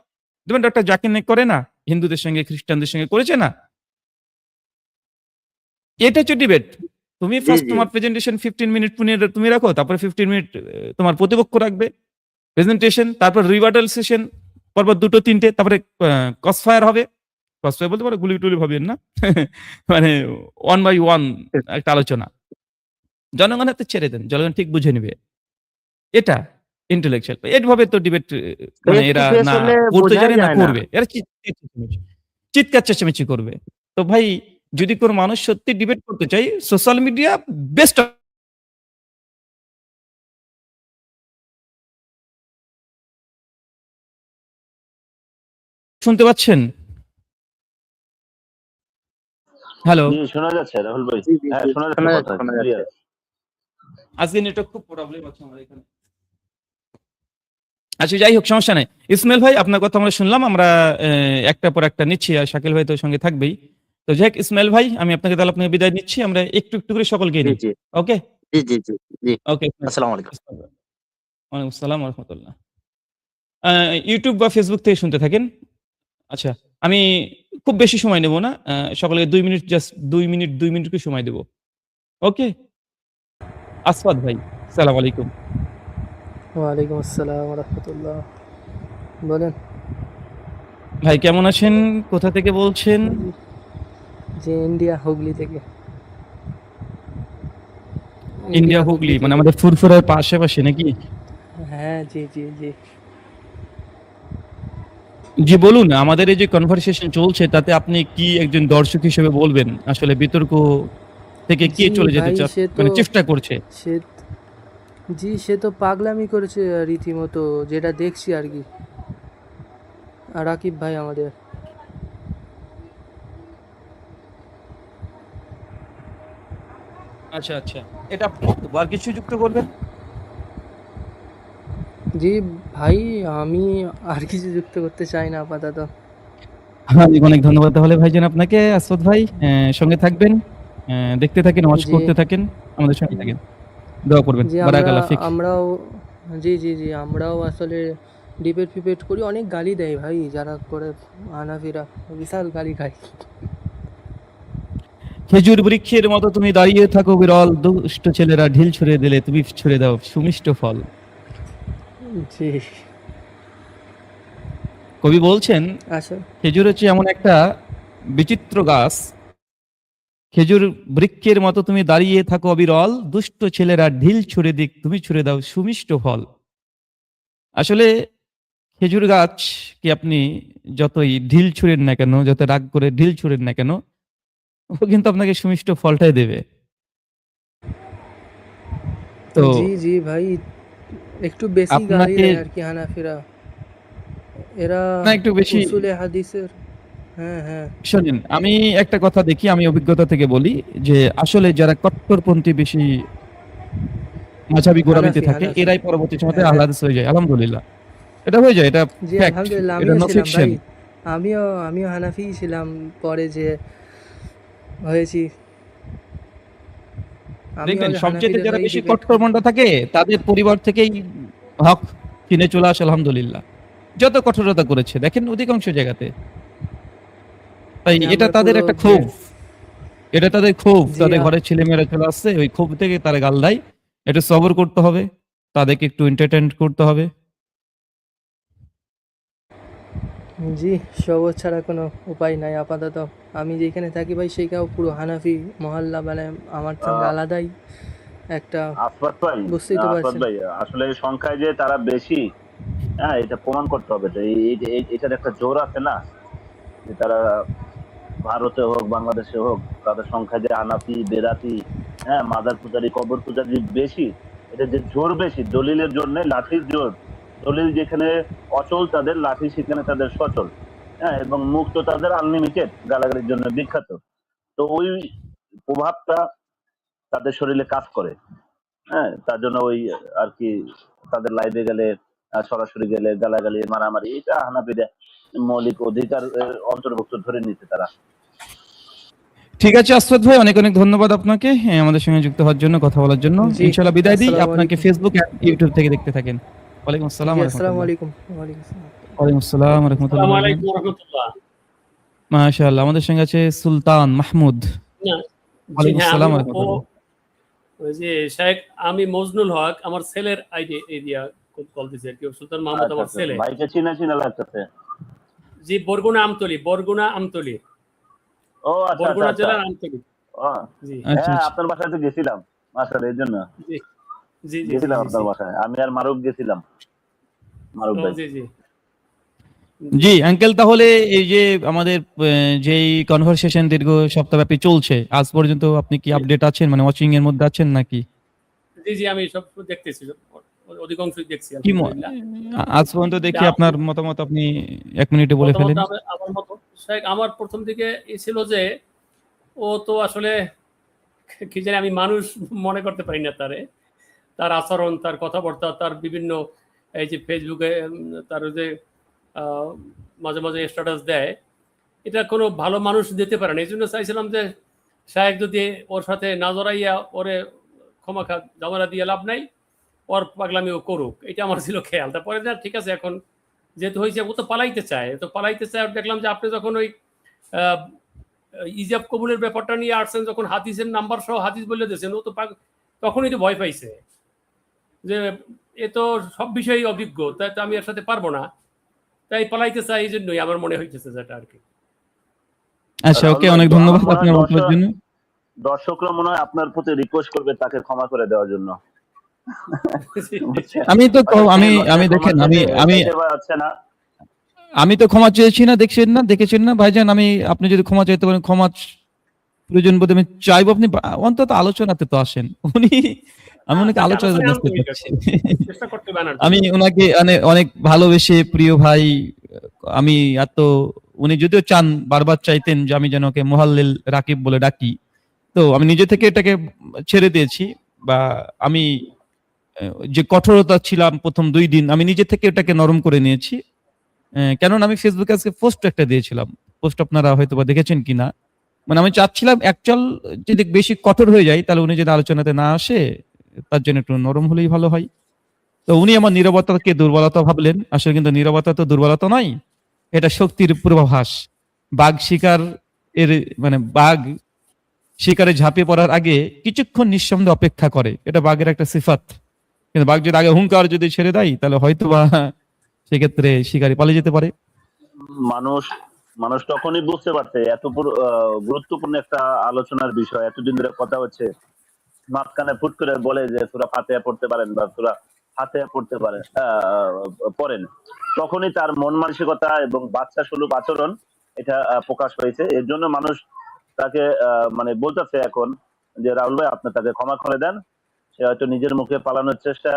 যেমন ডক্টর জাকির নায়েক করে না, হিন্দুদের সঙ্গে খ্রিস্টানদের সঙ্গে করেছে না, এটা হচ্ছে ডিবেট। তুমি জি ফার্স্ট জি তোমার প্রেজেন্টেশন 15 মিনিট তুমি রাখো, তারপরে 15 মিনিট তোমার প্রতিপক্ষ রাখবে প্রেজেন্টেশন, তারপর রিভার্টাল সেশন, পরপর 2-3টে, তারপরে ক্রসফায়ার হবে। ক্রসফায়ার বলতে পারো গুলি টুলি ভাবেন না, মানে 1 বাই 1 একটা আলোচনা। জনগণ হাতে ছেড়ে দেন, জনগণ ঠিক বুঝে নিবে। এটা ইন্টেলেকচুয়াল। এইভাবে তো ডিবেট মানে ফেস টু এরা ফেস না হলে করতে বোঝাই জানে না যায় না। করবে। এরা চিৎকার চেঁচামেচি করবে। তো ভাই, যদি কোনো মানুষ সত্যি ডিবেট করতে চাই, সোশ্যাল মিডিয়া বেস্ট। শুনতে পাচ্ছেন? হ্যালো? জি, শোনা যাচ্ছে রাহুল ভাই। জি জি হ্যাঁ, জি, শোনা যাচ্ছে শোনা কথা যাচ্ছে শোনা ক্লিয়ার। যাচ্ছে। আজকে নেটওয়ার্ক খুব প্রবলেম আছে আমার এখানে। আচ্ছা, যাই হোক, সমস্যা নাই। ইসমাইল ভাই, আপনার কথা আমরা শুনলাম। আমরা একটার পর একটা নিচ্ছি, আর শাকিল ভাই তো সঙ্গে থাকবেই। তো যাই হোক, ইসমাইল ভাই, আমি আপনাকে তাহলে আপনাকে বিদায় নিচ্ছি। আমরা একটু একটু করে সকলকে জি নিই। জি ওকে? জি জি জি জি। ওকে। আসসালামু আলাইকুম। ওয়ালাইকুম আসসালাম ওয়া রাহমাতুল্লাহ। ইউটিউব বা ফেসবুক থেকে শুনতে থাকেন। আচ্ছা, আমি খুব বেশি সময় নেব না। সকলকে 2 মিনিট, জাস্ট 2 মিনিট করে সময় দেব। ওকে? আসফাদ ভাই, আসসালামু আলাইকুম। ওয়ালাইকুম আসসালাম রাহমাতুল্লাহ। বলেন। ভাই কেমন আছেন? কোথা থেকে বলছেন? যে ইন্ডিয়া হুগলি থেকে। ইন্ডিয়া হুগলি, মানে আমাদের ফুরফুরার পাশাপাশি নাকি? হ্যাঁ, জি জি জি। জি বলুন, আমাদের এই যে কনভারসেশন চলছে তাতে আপনি কি একজন দর্শক হিসেবে বলবেন? আসলে বিতর্ক থেকে কে জি চলে যেতে ভাই, সে তো মানে চেষ্টা করছে? সে সে তো পাগলামি করেছে রীতিমতো, যেটা দেখছি আর কি। আর রাকিব ভাই আমাদের। আচ্ছা, আচ্ছা। এটা বক্তব্য, আর কিছু যুক্ত করবেন? জি ভাই, আমি আর কিছু যুক্ত করতে চাই না আপাতত। হ্যাঁ, অনেক ধন্যবাদ তাহলে ভাইজান আপনাকে। আসফাদ ভাই, সঙ্গে থাকবেন, দেখতে থাকেন, ওয়াচ জি করতে থাকেন, আমাদের সঙ্গে থাকেন, দোয়া করবেন। জি বারাকাল্লাহ ফিক। আমরাও জি জি জি আমরাও আসলে ডিবেট ফিবেট করি, অনেক গালি দেয় ভাই যারা করে হানাফিরা, বিশাল গালি খায়। খেজুর বৃক্ষের মতো তুমি দাঁড়িয়ে থাকো বিরল, দুষ্ট ছেলেরা ঢিল ছুঁড়ে দিলে তুমি ছুঁড়ে দাও সুমিষ্ট ফল। জি কবি বলছেন আচ্ছা, খেজুর হচ্ছে এমন একটা বিচিত্র গাছ, খেজুর বৃক্ষের মতো তুমি দাঁড়িয়ে থাকো অবিরল, দুষ্ট ছেলেরা ঢিল ছুঁড়ে দিক তুমি ছুঁড়ে দাও সুমিষ্ট ফল। আসলে খেজুর গাছ কি আপনি যতই ঢিল ছুঁড়েন না কেন, যত রাগ করে ঢিল ছুঁড়েন না কেন, ও কিন্তু আপনাকে সুমিষ্ট ফলটাই দেবে। তো জি জি ভাই, একটু বেশি গালি আপনাকে দেয় আর কি হানাফিরা, এরা না একটু বেশি উসুলে হাদিসের। হ্যাঁ হ্যাঁ, শোনেন, আমি একটা কথা দেখি, আমি অভিজ্ঞতা থেকে বলি যে আসলে যারা কট্টরপন্থী বেশি মাঝাবি গোড়ামিতে হানাফি থাকে হানাফি এরাই পরবর্তী সময় হ্যাঁ হ্যাঁ, আহলাদিস হয়ে যায়, আলহামদুলিল্লাহ। এটা হয়ে যায়, এটা জি ফ্যাক্ট, আলহামদুলিল্লাহ, এটা আমিও নো ছিলাম ফিকশন। ভাই, আমিও হানাফিই ছিলাম, পরে যে হয়েছি আমিও দেখবেন সবচেয়ে হানাফিদের যারা হয়ে বেশি ডিবেট করি। কট্টরপন্থা থাকে তাদের পরিবার থেকেই হক কিনে চলে আসে, আলহামদুলিল্লাহ। যত কঠোরতা করেছে দেখেন অধিকাংশ জায়গাতে, তাই যে এটা আমরা তাদের পুরো একটা যে, ক্ষোভ, এটা তাদের ক্ষোভ, জি তাদের ঘরের ছেলেমেয়েরা চলে আসছে, ওই ক্ষোভ থেকে তারা গাল দেয়। একটু সবর করতে হবে, তাদেরকে একটু এন্টারটেইন করতে হবে। জি, সবর ছাড়া কোনো উপায় নাই আপাতত। আমি যেখানে থাকি ভাই সেখানেও পুরো হানাফি মহল্লা, মানে আমার সঙ্গে আহ, আলাদাই একটা, আফরাদ ভাই, বুঝতেই তো আফরাদ পারছেন। ভাই, আসলে এই সংখ্যায় যে তারা বেশি, হ্যাঁ, এটা প্রমাণ করতে হবে। তো এটার একটা জোর আছে না, যে তারা ভারতে হোক বাংলাদেশে হোক, তাদের সংখ্যা যে আনাফি বেরাতি, হ্যাঁ, মাদার পূজারি কবর পূজারি বেশি, এটা যে জোর বেশি, দলিলের জন্য লাঠির জোর। দলিল যেখানে অচল তাদের, লাঠি সেখানে তাদের সচল। হ্যাঁ, এবং মুখ তো তাদের আনলিমিটেড, গালাগালির জন্য বিখ্যাত। তো ওই প্রভাবটা তাদের শরীরে কাজ করে। হ্যাঁ, তার জন্য ওই আর কি, তাদের লাইভে গেলে, সরাসরি গেলে গালাগালি মারামারি, এটা হানাফিদের মৌলিক অধিকার অন্তর্ভুক্ত ধরে নিতে তারা। ঠিক আছে আসফাদ ভাই, অনেক অনেক ধন্যবাদ আপনাকে আমাদের সঙ্গে যুক্ত হওয়ার জন্য, কথা বলার জন্য। জি, ইনশাআল্লাহ বিদায় দিই, আসসালামু আপনাকে আলাইকুম। ফেসবুক আর ইউটিউব থেকে দেখতে থাকেন। ওয়ালাইকুম আসসালাম জি, ওয়া আসসালামু রাহমাতুল্লাহ। আলাইকুম। ওয়ালাইকুম আসসালাম। ওয়ালাইকুম আসসালাম ওয়া রাহমাতুল্লাহ আসসালামু ভাইজান। আলাইকুম রহমতুল্লাহ। মাশাআল্লাহ, আমাদের সঙ্গে আছে সুলতান মাহমুদ। না, জি ওয়ালাইকুম হ্যাঁ, আসসালাম আমি ওয়া রাহমাতুল্লাহ। ওই যে শেখ, আমি মজনুল হক, আমার ছেলের আইডি এরিয়া কল দিছে আর কি। সুলতান মাহমুদ আচ্ছা আমার আচ্ছা, ছেলে। ভাইকে চিনা চিনা লাগতেছে। জি, বরগুনা আমতলি, ও আচ্ছা আচ্ছা বরগুনা আচ্ছা। জেলার আমতলি। ও, জি আচ্ছা হ্যাঁ, আচ্ছা। আপনার বাসায় তো গেছিলাম আসলে, এই জন্য জি জি জি জি গেছিলাম জি আপনার জি বাসায়, আমি আর মারুফ গেছিলাম, মারুফ ও ভাই। জি জি জি আঙ্কেল, তাহলে এই যে আমাদের যেই কনভারসেশন দীর্ঘ সপ্তাহব্যাপী চলছে, আজ পর্যন্ত আপনি কি আপডেট আছেন, মানে ওয়াচিং এর মধ্যে আছেন নাকি? জি জি, আমি সব দেখতেছি, অধিকাংশই দেখছি কি আলহামদুলিল্লাহ। আজ পর্যন্ত দেখি যা- আপনার মতামত আপনি 1 মিনিটে বলে মতামত ফেলেন। আমার মতো, শেখ, আমার প্রথম দিকে ছিল যে ও তো আসলে কি জানি, আমি মানুষ মনে করতে পারি না তারে। তার আচরণ, তার কথাবার্তা, তার বিভিন্ন এই যে ফেসবুকে তার যে আহ, মাঝে মাঝে স্ট্যাটাস দেয়, এটা কোনো ভালো মানুষ দিতে পারে না। এই জন্য চাইছিলাম যে শায়েক যদি ওর সাথে না জড়াইয়া ওরে ক্ষমাখা ঝামেলা দিয়ে লাভ নাই, ওর পাগলামি ও করুক, এটা আমার ছিল খেয়াল। তারপরে না, ঠিক আছে, এখন যেহেতু হয়েছে, ও তো পালাইতে চায়, আর দেখলাম যে আপনি যখন ওই আহ, ইজাব কবুলের ব্যাপারটা নিয়ে আসছেন, যখন হাদিসের নাম্বার সহ হাদিস বলে দিয়েছেন, ও তো তখনই তো ভয় পাইছে যে এ তো সব বিষয়েই অভিজ্ঞ, তাই তো আমি এর সাথে পারবো না, তাই পালাইতে চাই। এই জন্যই আমার মনে হইতেছে যেটা আর কি। আচ্ছা, রাহুল ওকে, ভাই, অনেক আমার ধন্যবাদ মনে হয় আপনার মতামতের জন্য। দর্শকরা মনে হয় আপনার প্রতি রিকোয়েস্ট করবে তাকে ক্ষমা করে দেওয়ার জন্য, বুঝছেন? আমি তো হয়তো সে আমি আমি লজ্জায় ক্ষমা দেখেন, আমি চাইতে আমি চাইতে পারছে না। আমি তো ক্ষমা চেয়েছি না, দেখেছেন না ভাইজান, আমি, আপনি যদি ক্ষমা চাইতে পারেন, ক্ষমা প্রয়োজন বোধ আমি চাইবো, আপনি অন্তত আলোচনাতে তো আসেন। আমি ওনাকে তাকে আলোচনাতে আলোচনায় বসতে আনতে হইবে, চাচ্ছি। চেষ্টা করতে হবে আনার আমি জন্য। ওনাকে অনেক ভালোবেসে, প্রিয় ভাই, আমি এত, উনি যদিও চান, বারবার চাইতেন যে আমি যেন ওকে মোহাল্লেল রাকিব বলে ডাকি, তো আমি নিজে থেকে এটাকে ছেড়ে দিয়েছি। বা আমি যে কঠোরতা ছিলাম প্রথম 2 দিন, আমি নিজে থেকে এটাকে নরম করে নিয়েছি। কেননা আমি ফেসবুকে আজকে পোস্ট একটা দিয়েছিলাম, পোস্ট আপনারা হয়তো বা দেখেছেন কিনা, মানে আমি চাচ্ছিলাম অ্যাকচুয়াল যদি বেশি কঠোর হয়ে যায় তাহলে উনি যদি আলোচনাতে না আসে, তার জন্য একটু নরম হলেই ভালো হয়। তো উনি আমার নীরবতাকে দুর্বলতা ভাবলেন, আসলে কিন্তু নীরবতা তো দুর্বলতা নয়, এটা শক্তির পূর্বাভাস। বাঘ শিকার এর মানে বাঘ শিকারে ঝাঁপিয়ে পড়ার আগে কিছুক্ষণ নিঃশব্দে অপেক্ষা করে, এটা বাঘের একটা সিফাত। কিন্তু বাঘ যদি আগে হুঙ্কার যদি ছেড়ে দেয় তাহলে হয়তো বা সেক্ষেত্রে শিকারি পালিয়ে যেতে পারে। মানুষ মানুষ তখনই বুঝতে পারছে এত গুরুত্বপূর্ণ একটা আলোচনার বিষয়, এতদিন ধরে কথা হচ্ছে, মাঝখানে ফুট করে বলে যে সূরা ফাতিহা পড়তে পারেন বা সূরা ফাতিহা পড়তে পারেন, পড়েন, তখনই তার মন মানসিকতা এবং বাচ্চা সুলভ আচরণ এটা প্রকাশ হয়েছে। এর জন্য মানুষ তাকে মানে বলতেছে এখন যে রাহুল ভাই আপনি তাকে ক্ষমা করে দেন, সে হয়তো নিজের মুখে পালানোর চেষ্টা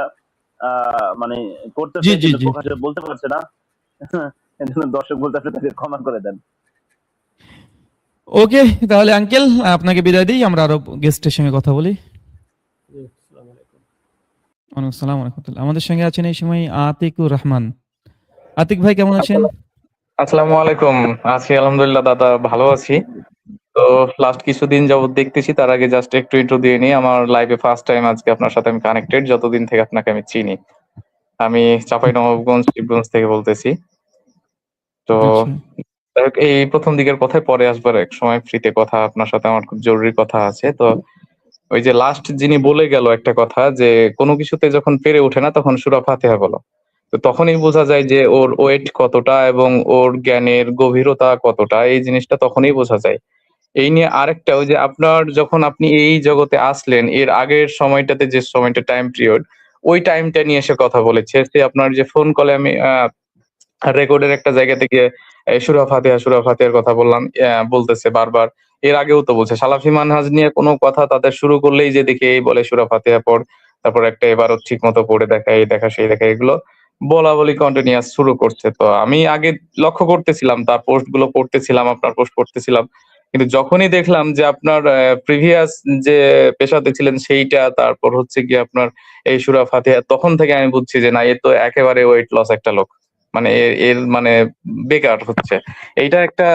মানে করতেছে, জি জি কিন্তু জি প্রকাশে বলতে পারছে না। এর জন্য দর্শক বলতেছে তাকে ক্ষমা করে দেন। ওকে, তাহলে আঙ্কেল আপনাকে বিদায় দিই, আমরা আরো গেস্টের সঙ্গে কথা বলি। জি, আসসালামু আলাইকুম। ওয়ালাইকুম আসসালাম ওয়া রাহমাতুল্লাহ। আমাদের সঙ্গে আছেন এই সময় আতিকুর রহমান। আতিক ভাই কেমন আছেন? আসসালামু আলাইকুম। আছি আলহামদুলিল্লাহ দাদা, ভালো আছি। তো লাস্ট কিছুদিন যাবত দেখতেছি, তার আগে জাস্ট একটু ইন্ট্রো দিয়ে নিই। আমার লাইফে ফার্স্ট টাইম আজকে আপনার সাথে আমি কানেক্টেড, যতদিন থেকে আপনাকে আমি চিনি। আমি চাঁপাইনবাবগঞ্জ, শিবগঞ্জ থেকে বলতেছি। তো আচ্ছা যাই হোক, এই প্রথম দিকের কথায় পরে আসবার, এক সময় ফ্রিতে কথা আপনার সাথে আমার খুব জরুরি কথা আছে। তো ওই যে লাস্ট যিনি বলে গেল একটা কথা, যে কোনো কিছুতে যখন পেরে ওঠে না তখন সূরা ফাতিহা বলো। তো তখনই বোঝা যায় যে ওর ওয়েট কতটা এবং ওর জ্ঞানের গভীরতা কতটা, এই জিনিসটা তখনই বোঝা যায়। এই নিয়ে আরেকটা, ওই যে আপনার যখন আপনি এই জগতে আসলেন, এর আগের সময়টাতে যে সময়টা টাইম পিরিয়ড, ওই টাইমটা নিয়ে এসে কথা বলেছে। সে আপনার যে ফোন কলে আমি রেকর্ডের একটা জায়গা থেকে সূরা ফাতিহার কথা বললাম, বলতেছে বারবার। এর আগেও তো বলছে সালাফি মানহাজ নিয়ে কোনো কথা তাদের শুরু করলেই যে দেখি এই বলে সূরা ফাতিহা পড়, তারপর একটা এবারও ঠিক মতো পড়ে দেখা, এই দেখা সেই দেখা, এগুলো বলা বলি কন্টিনিউয়াস শুরু করছে। তো আমি আগে লক্ষ্য করতেছিলাম, তার পোস্ট গুলো পড়তেছিলাম, আপনার পোস্ট পড়তেছিলাম, কিন্তু যখনই দেখলাম যে আপনার প্রিভিয়াস যে পেশাতে ছিলেন সেইটা, তারপর হচ্ছে গিয়ে আপনার এই সূরা ফাতিহা, তখন থেকে আমি বুঝছি যে না, এ তো একেবারে ওয়েট লস একটা লোক, মানে এর মানে বেকার হচ্ছে। এইটা একটা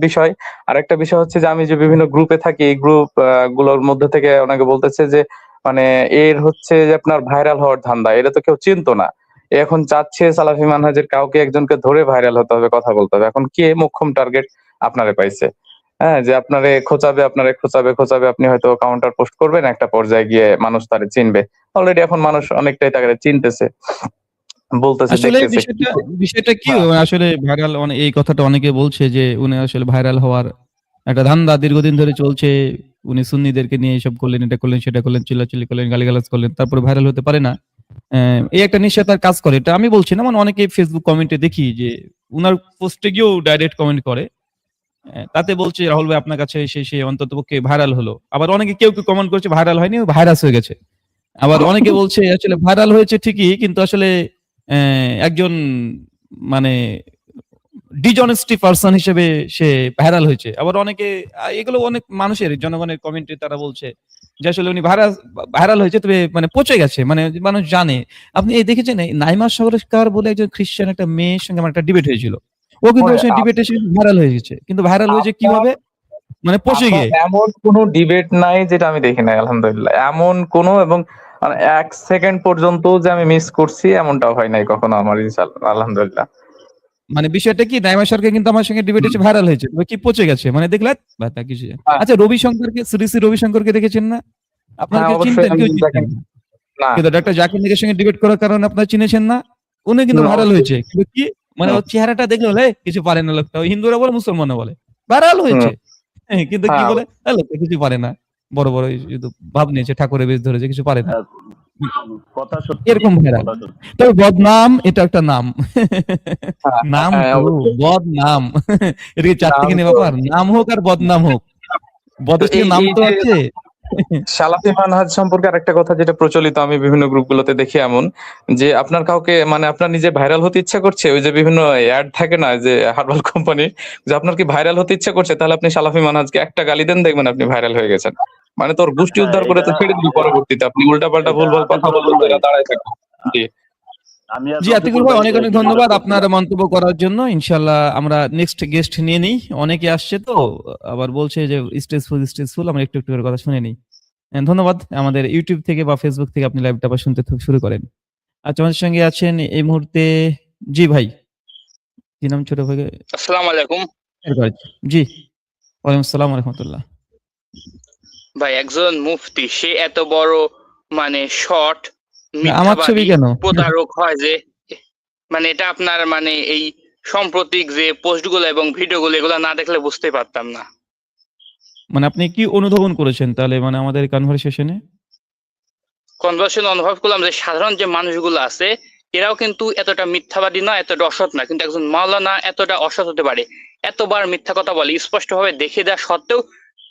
বিষয়। আর একটা বিষয় হচ্ছে যে আমি যে বিভিন্ন গ্রুপে থাকি, এই গ্রুপ গুলোর মধ্যে থেকে অনেকে বলতেছে যে মানে এর হচ্ছে যে আপনার ভাইরাল হওয়ার ধান্দা, এটা তো কেউ চিনতো না, এ এখন চাচ্ছে সালাফি মানহাজের কাউকে একজনকে ধরে ভাইরাল হতে হবে, কথা বলতে হবে। এখন কে মোক্ষম টার্গেট আপনারে পাইছে, হ্যাঁ, যে আপনারে খোঁচাবে, খোঁচাবে, আপনি হয়তো কাউন্টার পোস্ট করবেন, একটা পর্যায়ে গিয়ে মানুষ তারে চিনবে। অলরেডি এখন মানুষ অনেকটাই তাকে চিনতেছে, বলতেছে, আসলে দেখতেছে। বিষয়টা কি, হ্যাঁ, আসলে ভাইরাল এই কথাটা অনেকে বলছে যে উনি আসলে ভাইরাল হওয়ার একটা ধান্দা দীর্ঘদিন ধরে চলছে। উনি সুন্নিদেরকে নিয়ে এসব করলেন, এটা করলেন, সেটা করলেন, চিল্লাচিল্লি করলেন, গালিগালাজ করলেন, তারপরে ভাইরাল হতে পারে না। এই একটা নেশা তার কাজ করে, এটা আমি বলছি না, মানে অনেকে ফেসবুক কমেন্টে দেখি যে উনার পোস্টে গিয়েও ডাইরেক্ট কমেন্ট করে। তাতে বলছে রাহুল ভাই আপনার কাছে এসে সে অন্ততপক্ষে ভাইরাল হলো। আবার অনেকে কেউ কমেন্ট করছে ভাইরাল হয়নি, ভাইরাস হয়ে গেছে। আবার অনেকে বলছে আসলে ভাইরাল হয়েছে ঠিকই, কিন্তু আসলে একজন মানে ডিজনেস্টি পারসন হিসেবে সে ভাইরাল হয়েছে। আবার অনেকে এগুলো অনেক মানুষের জনগণের কমেন্টে তারা বলছে যে আসলে উনি ভাইরাল হয়েছে, তবে মানে পচে গেছে, মানে মানুষ জানে। আপনি এই দেখেছেন এই নাইমা সরকার বলে একজন খ্রিস্টান একটা মেয়ের সঙ্গে আমার একটা ডিবেট হয়েছিল, ও কিন্তু হয়। সেই ডিবেটে সে ভাইরাল হয়ে গেছে, কিন্তু ভাইরাল হয়েছে কিভাবে, মানে পচে আপনার গিয়ে। এমন কোনো ডিবেট নাই যেটা আমি দেখি নাই, আলহামদুলিল্লাহ, এমন কোনো, এবং মানে 1 সেকেন্ড পর্যন্ত যে আমি মিস করছি এমনটাও হয় নাই কখনো আমার, ইনশাআল্লাহ, আলহামদুলিল্লাহ। মানে বিষয়টা কি, নাইমা সরকার কিন্তু আমার সঙ্গে ডিবেটে হুম। ভাইরাল হয়েছে, তবে কি পচে গেছে, মানে দেখলেন বা তা কিছু। হ্যাঁ, আচ্ছা রবিশঙ্করকে, শ্রী শ্রী রবিশঙ্করকে দেখেছেন না? আপনারা হ্যাঁ, কেউ অবশ্যই চিনতেন, আমি কেউ দেখেন। চিনতেন না। না, কিন্তু ডক্টর জাকির নাইকের সঙ্গে ডিবেট করার কারণে আপনারা চিনেছেন না, উনি কিন্তু না, ভাইরাল অবশ্যই। হয়েছে। কিন্তু কি, মানে হুম, ওর চেহারাটা দেখলে হলে কিছু পারে না লোকটা, ওই হিন্দুরা বলে মুসলমানও বলে ভাইরাল হুম, হয়েছে। কিন্তু কি হ্যাঁ, বলে, লোকটা কিছু পারে না, বড় বড় শুধু ভাব নিয়েছে, ঠাকুরের বেশ ধরেছে, কিছু পারে না, আহ, কথা সত্য, এরকম ভাইরাল। কথা সত্য। তবে বদনাম এটা একটা নাম, হ্যাঁ, নাম হ্যাঁ, তো অবশ্যই। বদনাম, এটা কি নাম চারটিখানি তো, ব্যাপার, নাম হোক আর বদনাম হোক, তো বদের থেকে এই নাম এই তো যে আছে। সালাফি মানহাজ সম্পর্কে আরেকটা কথা যেটা প্রচলিত, আমি বিভিন্ন গ্রুপগুলোতে দেখি এমন, যে আপনার কাউকে মানে আপনার নিজে ভাইরাল হতে ইচ্ছা করছে, ওই যে বিভিন্ন অ্যাড থাকে না যে হার্বাল কোম্পানি, যে আপনার কি ভাইরাল হতে ইচ্ছা করছে, তাহলে আপনি সালাফি মানহাজকে একটা গালি দেন, দেখবেন আপনি ভাইরাল হয়ে গেছেন। মানে তোর গোষ্ঠী হ্যাঁ, উদ্ধার করে তো ছেড়ে দিবি, পরবর্তীতে আপনি উল্টাপাল্টা এটা ভুলভাল কথা আতিকুর বলবেন, ভাই, তারা দাঁড়ায় থাকবে। জি, আমি আর জি আতিকুল রফিকুল ভাই, ভাই অনেক অনেক একটু ধন্যবাদ ডিবেট আপনার করছিলাম। মন্তব্য করার জন্য। ইনশাল্লাহ আমরা নেক্সট গেস্ট নিয়ে নিই, অনেকে আসছে তো, আবার বলছে যে স্টেজফুল, আমরা একটু একটু করে কথা শুনে নিই। ধন্যবাদ। আমাদের ইউটিউব থেকে বা ফেসবুক থেকে আপনি লাইভটা আবার শুনতে শুরু করেন। আচ্ছা, আমাদের সঙ্গে আছেন এই মুহূর্তে জি ভাই। কি নাম ছোট ভাই? আসসালামু আলাইকুম জি। ওয়ালাইকুম আসসালাম ওয়া রাহমাতুল্লাহ। ভাই, একজন মুফতি সে এত বড় মানে শর্ট না, আমার ছবি মিথ্যাবাদী কেন? প্রতারক হয় যে, মানে এটা আপনার মানে এই সাম্প্রতিক যে পোস্টগুলো এবং ভিডিওগুলো এগুলো না দেখলে বুঝতে পারতাম না। মানে আপনি কি অনুধাবন করেছেন তাহলে মানে আমাদের কনভারসেশনে? কনভার্সেশন অনুভব করলাম যে সাধারণ যে মানুষগুলো আছে এরাও কিন্তু এতটা মিথ্যাবাদী নয়, এতটা অসৎ না, কিন্তু একজন মাওলানা এতটা অসৎ হতে পারে, এতবার মিথ্যা কথা বলে, স্পষ্টভাবে দেখে দেওয়া সত্ত্বেও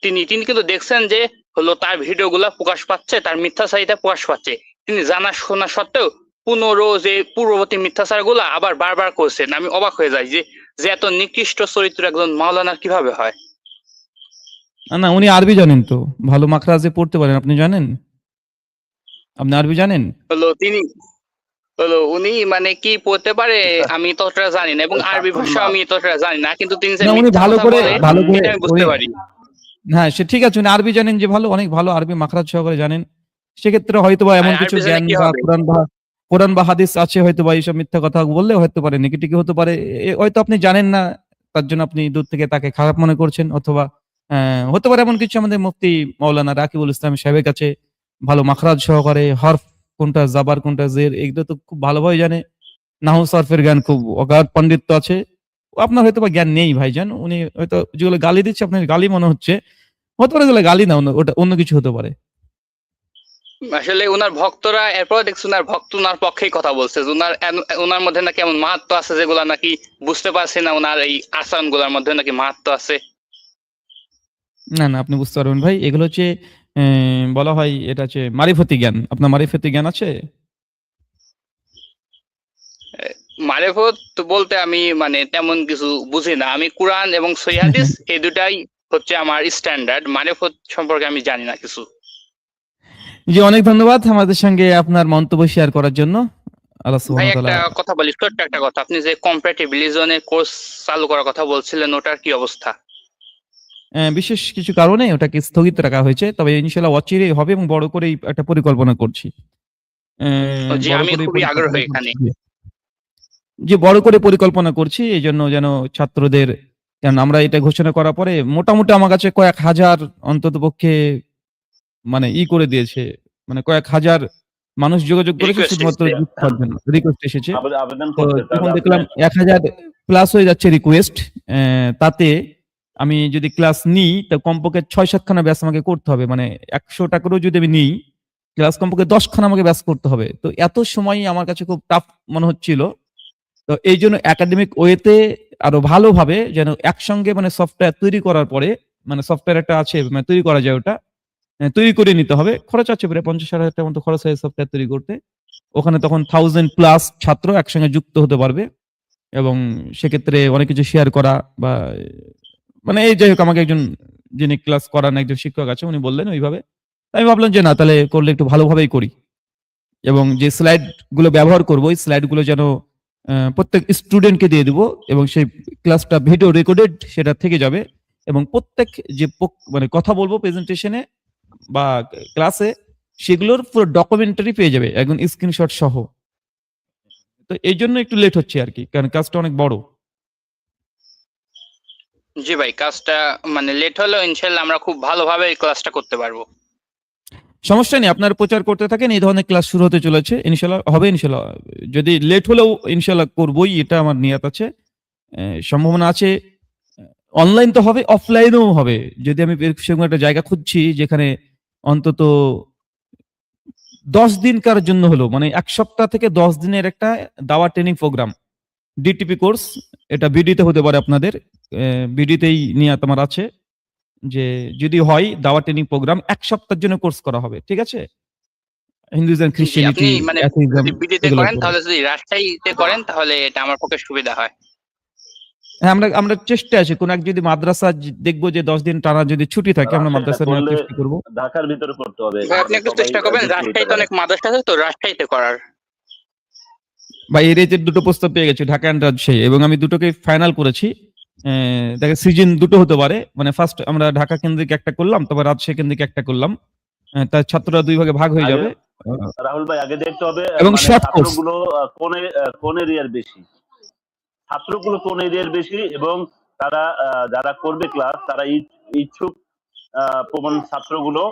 তিনি তিনি কিন্তু দেখছেন যে হলো তার ভিডিওগুলো প্রকাশ পাচ্ছে, তার মিথ্যাচারিতা প্রকাশ পাচ্ছে, তিনি জানা শোনা সত্ত্বেও পুনরো যে পূর্ববর্তী মিথ্যাচার গুলা আবার বারবার করছেন। আমি অবাক হয়ে যাই যে যে এত নিকৃষ্ট চরিত্র একজন মাওলানার কিভাবে হয়। না, উনি আরবি জানেন তো। ভালো মাখরাজে পড়তে পারেন। আপনি জানেন? আপনি আরবি জানেন? উনি মানে কি পড়তে পারে আমি ততটা জানি না, এবং আরবি ভাষা আমি ততটা জানি না, কিন্তু তিনি যে না, উনি মিথ্যা ভালো কথা করে বলে এটা আমি বুঝতে পারি। হ্যাঁ, সে ঠিক আছে। উনি আরবি জানেন যে ভালো, অনেক ভালো আরবি মাখরাজ সহকারে জানেন। সেক্ষেত্রে হয়তোবা এমন কিছু আরবি জানে জ্ঞান কি বা হবে? কোরআন বা হাদিস আছে হয়তোবা এইসব মিথ্যা কথা বললে হতে পারে, নেগেটিভ হতে পারে। হয়তো আপনি জানেন না, তার জন্য আপনি দূর থেকে তাকে খারাপ মনে করছেন, অথবা হতে পারে এমন কিছু আমাদের মুফতি মাওলানা রাকিবুল ইসলাম সাহেবের কাছে ভালো মাখরাজ সহকারে হরফ কোনটা জাবার কোনটা জের এগুলো তো খুব ভালোভাবে জানে। নাহু সরফের জ্ঞান খুব অগাধ পাণ্ডিত্য আছে। আপনার হয়তোবা জ্ঞান নেই ভাইজান। উনি হয়তো যেগুলো গালি দিচ্ছে আপনার গালি মনে হচ্ছে। হতে পারে এগুলো গালি না, ওটা অন্য কিছু হতে পারে। আসলে ওনার ভক্তরা এরপর দেখছি ওনার ভক্ত ওনার পক্ষেই কথা বলছে যে ওনার মধ্যে নাকি এমন মাহাত্ম আছে যেগুলা নাকি বুঝতে পারছি না, ওনার এই আচরণ গুলার মধ্যে নাকি মাহাত্ম আছে। না, না, আপনি বুঝতে পারবেন ভাই। এগুলো হচ্ছে বলা হয় এটা হচ্ছে মারিফতি জ্ঞান। আপনার মারিফতি জ্ঞান আছে? মারেফত বলতে আমি মানে তেমন কিছু বুঝি না, আমি কোরআন এবং সহিহ হাদিস এই দুটাই হচ্ছে আমার স্ট্যান্ডার্ড, মারেফত সম্পর্কে আমি জানি না কিছু। জি, অনেক ধন্যবাদ আমাদের সঙ্গে আপনার মন্তব্য শেয়ার করার জন্য। আল্লাহ ভাই সুবহানাহু ওয়া একটা তাআলা। কথা বলি, ছোট্ট একটা কথা, আপনি যে কম্পারেটিভ রিলিজনের কোর্স চালু করার কথা বলছিলেন ওটার কি অবস্থা? বিশেষ কিছু কারণে ওটাকে স্থগিত রাখা হয়েছে। তবে ইনশাআল্লাহ অচিরেই হবে এবং বড় করেই একটা পরিকল্পনা করছি। জি, বড় আমি করেই খুবই পরিকল্পনা আগ্রহী করছি। এখানে। জি, বড় করে পরিকল্পনা করছি এইজন্য যেন ছাত্রদের, কারণ আমরা এটা ঘোষণা করার পরে মোটামুটি আমার কাছে কয়েক হাজার অন্ততপক্ষে মানে করে দিয়েছে। মানে কয়েক হাজার মানুষ যোগাযোগ করেছে রিকোয়েস্ট শুধুমাত্র এসেছে। যুক্ত হওয়ার জন্য। রিকোয়েস্ট এসেছে। আবেদন তো করতে যখন তাহলে দেখলাম আপনি ১,০০০ প্লাস হয়ে যাচ্ছে রিকোয়েস্ট, তাতে আমি যদি ক্লাস নিই তো কমপক্ষে ৬-৭ খানা ব্যাচ আমাকে করতে হবে। মানে ১০০ টা করেও যদি আমি নিই, ক্লাস কমপক্ষে ১০ খানা আমাকে ব্যাচ করতে হবে। তো এত সময় আমার কাছে খুব টাফ মনে হচ্ছিল। তো এইজন্য একাডেমিক ওয়েতে আরো ভালোভাবে যেন একসঙ্গে মানে সফটওয়্যার তৈরি করার পরে, মানে সফটওয়্যার একটা আছে মানে তৈরি করা যায় ওটা। তৈরি করে নিতে হবে। খরচ আছে প্রায় ৫০,০০০ টাকার মতো খরচ হয় সফটওয়্যার তৈরি করতে। ওখানে তখন 1000 প্লাস ছাত্র একসঙ্গে যুক্ত হতে পারবে এবং সেক্ষেত্রে অনেক কিছু শেয়ার করা বা মানে এই যাই হোক, আমাকে একজন যিনি ক্লাস করান একজন শিক্ষক আছে, উনি বললেন ওইভাবে। আমি ভাবলাম যে না, তাহলে করলে একটু ভালোভাবেই করি এবং যে স্লাইড গুলো ব্যবহার করব ওই স্লাইড গুলো যেন প্রত্যেক স্টুডেন্টকে দিয়ে দিব এবং সেই ক্লাসটা ভিডিও রেকর্ডেড সেটা থেকে যাবে এবং প্রত্যেক যে মানে কথা বলবো প্রেজেন্টেশনে বা ক্লাসে সেগুলোর পুরো ডকুমেন্টারি পেয়ে যাবে একদম স্ক্রিনশট সহ। তো এই জন্য একটু লেট হচ্ছে আর কি, কারণ কাজটা অনেক বড়। জি ভাই, কাজটা মানে লেট হলেও ইনশাল্লাহ আমরা খুব ভালোভাবে এই ক্লাসটা করতে পারবো। সমস্যা নেই, আপনার প্রচার করতে থাকেন। এই ধরনের ক্লাস শুরু হতে চলেছে, ইনশাল্লাহ হবে। ইনশাল্লাহ যদি লেট হলেও ইনশাল্লাহ করবোই, এটা আমার নিয়ত আছে। সম্ভাবনা আছে অনলাইন তো হবে, অফলাইনেও হবে। যদি আমি সেরকম একটা জায়গা খুঁজছি যেখানে অন্তত 10 দিনকার জন্য হলো, মানে ১ সপ্তাহ থেকে 10 দিনের একটা দাওয়া ট্রেনিং প্রোগ্রাম, ডিটিপি কোর্স। এটা বিডিতে হতে পারে আপনাদের, বিডিতেই নিয়ত আমার আছে যে যদি হয় দাওয়া ট্রেনিং প্রোগ্রাম ১ সপ্তাহের জন্য কোর্স করা হবে। ঠিক আছে? হিন্দুইজম, জি, আপনি খ্রিস্টিয়ানিটি, মানে অ্যাথিইজম যদি বিডিতে এগুলোর করেন উপরে। তাহলে যদি রাজশাহীতে করেন তাহলে এটা আমার পক্ষে সুবিধা হয়। হ্যাঁ, আমরা চেষ্টায় আছি। কোন এক যদি মাদ্রাসা দেখবো যে 10 দিন টানা যদি ছুটি থাকে, আমরা মাদ্রাসা নেওয়ার করলে চেষ্টা করব। ঢাকার ভিতরে করতে হবে। ভাই আপনি একটু চেষ্টা করবেন, যুক্ত হইতে রাজশাহীতে পারে। অনেক মাদ্রাসা আছে তো, রাজশাহীতে করার। বা এই রেজের 2টো প্রস্তাব পেয়ে গেছি, ঢাকা এন্ড রাজশাহী, এবং আমি দুটোকে ফাইনাল করেছি। দেখে সিজন 2টো হতে পারে। মানে ফার্স্ট আমরা ঢাকা কেন্দ্রিক একটা করলাম, তারপর রাজশাহী কেন্দ্রিক একটা করলাম। তার ছাত্ররা 2 ভাগে ভাগ হয়ে যাবে। রাহুল ভাই আগে দেখতে হবে এবং মানে শর্ট কোর্স। ছাত্রগুলো কোন এরিয়ার বেশি, ছাত্রগুলো কোন এরিয়ার বেশি, এবং তারা যারা করবে ক্লাস তারা ইচ্ছুক প্রবণ ছাত্রগুলো